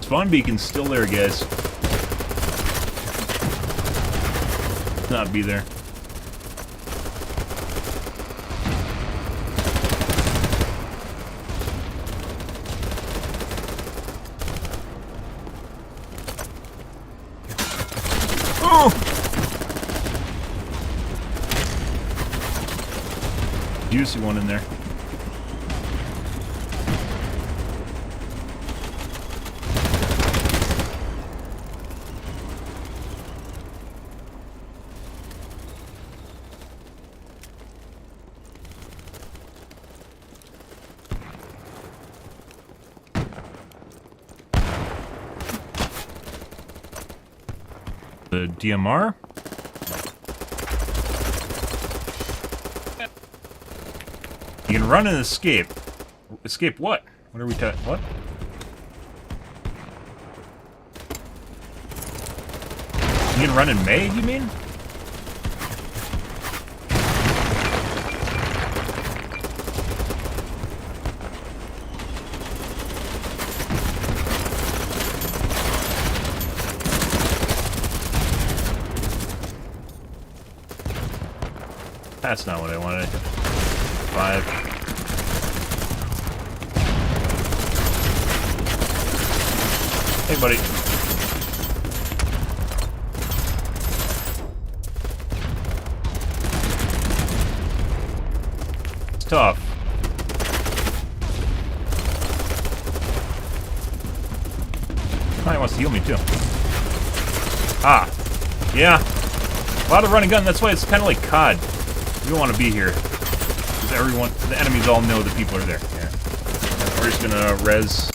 Spawn beacon's still there, guys. Not be there. Juicy one in there. The DMR? You can run and escape. Escape what? What are we talking? What? You can run in May, you mean? That's not what I wanted. 5. Hey, buddy. It's tough. Oh, he wants to heal me, too. Ah. Yeah. A lot of running gun. That's why it's kind of like COD. You don't want to be here. Because everyone, the enemies all know that people are there. Yeah. We're just gonna res.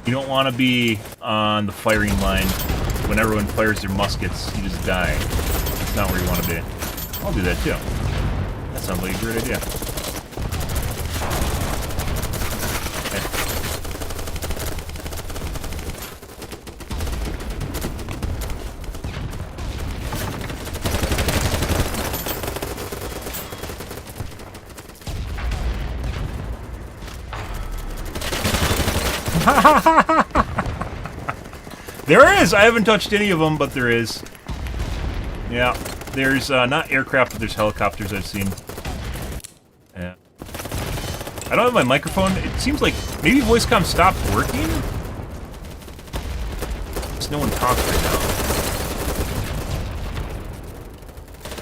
You don't want to be on the firing line when everyone fires their muskets. You just die. That's not where you want to be. I'll do that too. That sounds like a great idea. There is! I haven't touched any of them, but there is. Yeah, there's not aircraft, but there's helicopters I've seen. Yeah. I don't have my microphone. It seems like maybe VoiceCom stopped working? There's no one talks right now.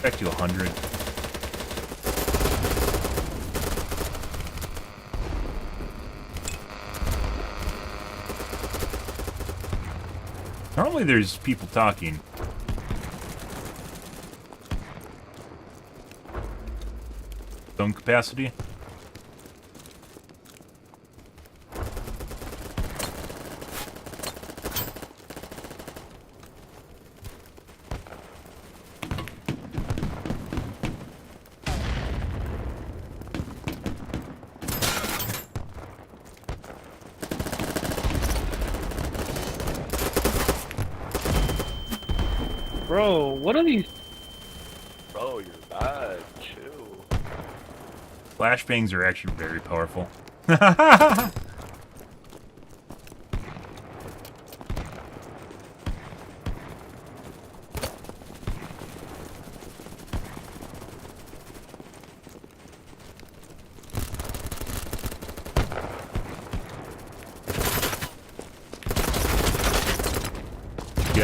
Back to 100. Normally there's people talking. Zone capacity. Bro, what are these? Bro, you're bad. Chill. Flashbangs are actually very powerful. Guy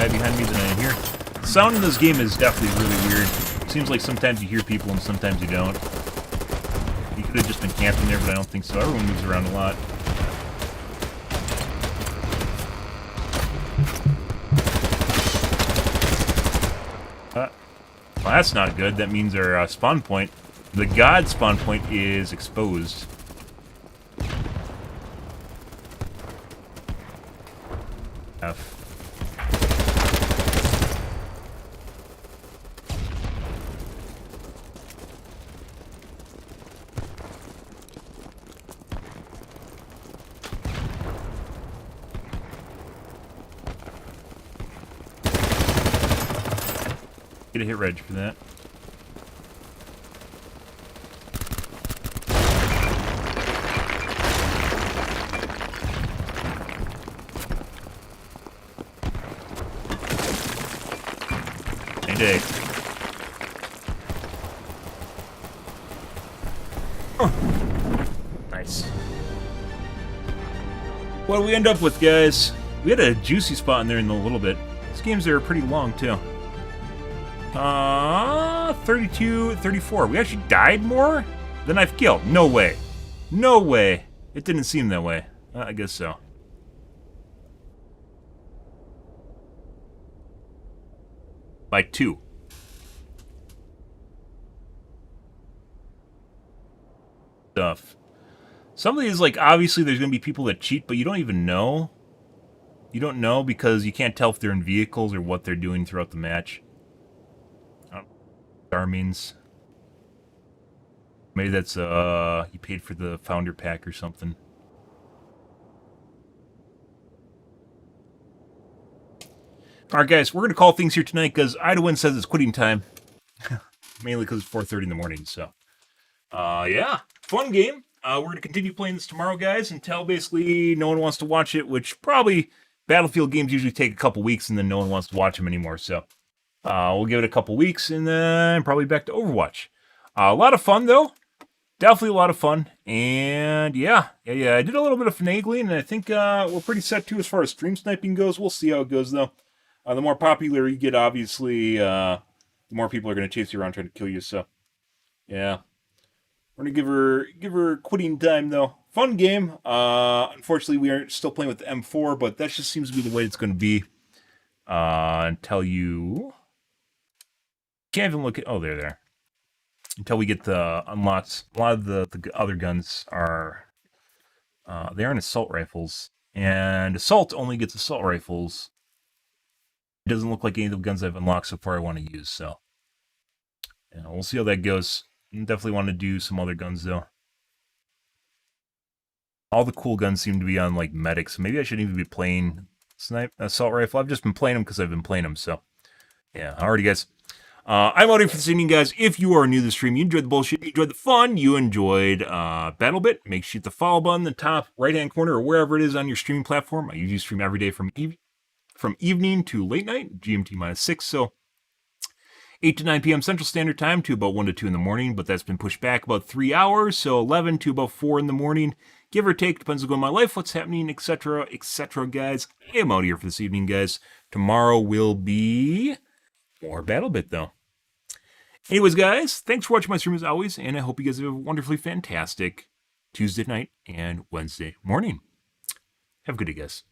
behind me that I hear. The sound in this game is definitely really weird. It seems like sometimes you hear people and sometimes you don't. You could have just been camping there, but I don't think so. Everyone moves around a lot. Well, that's not good. That means our spawn point, the god spawn point, is exposed. F. Get a hit reg for that. Any day. Nice. What do we end up with, guys? We had a juicy spot in there in a little bit. These games are pretty long, too. 32, 34. We actually died more than I've killed. No way. No way. It didn't seem that way. I guess so. By 2. Stuff. Some of these, like, obviously there's going to be people that cheat, but you don't even know. You don't know because you can't tell if they're in vehicles or what they're doing throughout the match. Star means. Maybe that's, he paid for the founder pack or something. Alright guys, we're going to call things here tonight because Idawin says it's quitting time. Mainly because it's 4:30 in the morning, so. Yeah, fun game. We're going to continue playing this tomorrow, guys, until basically no one wants to watch it, which probably Battlefield games usually take a couple weeks and then no one wants to watch them anymore, so. We'll give it a couple weeks and then probably back to Overwatch. A lot of fun, though. Definitely a lot of fun. And yeah. I did a little bit of finagling, and I think we're pretty set, too, as far as stream sniping goes. We'll see how it goes, though. The more popular you get, obviously, the more people are going to chase you around trying to kill you, so. Yeah. We're going to give her quitting time, though. Fun game. Unfortunately, we are still playing with the M4, but that just seems to be the way it's going to be. Until you... Can't even look at... Oh, there. Until we get the unlocks. A lot of the other guns are... they aren't assault rifles. And assault only gets assault rifles. It doesn't look like any of the guns I've unlocked so far I want to use, so... Yeah, we'll see how that goes. Definitely want to do some other guns, though. All the cool guns seem to be on, like, medics. So maybe I shouldn't even be playing assault rifle. I've just been playing them because I've been playing them, so... Yeah, alrighty, guys. I'm out here for this evening, guys. If you are new to the stream, you enjoyed the bullshit, you enjoyed the fun, you enjoyed BattleBit, make sure you hit the follow button in the top right-hand corner or wherever it is on your streaming platform. I usually stream every day from evening to late night, GMT -6, so 8 to 9 p.m. Central Standard Time to about 1 to 2 in the morning, but that's been pushed back about 3 hours, so 11 to about 4 in the morning, give or take, depends on going my life, what's happening, etc., guys. I'm out here for this evening, guys. Tomorrow will be more BattleBit, though. Anyways, guys, thanks for watching my stream as always, and I hope you guys have a wonderfully fantastic Tuesday night and Wednesday morning. Have a good day, guys.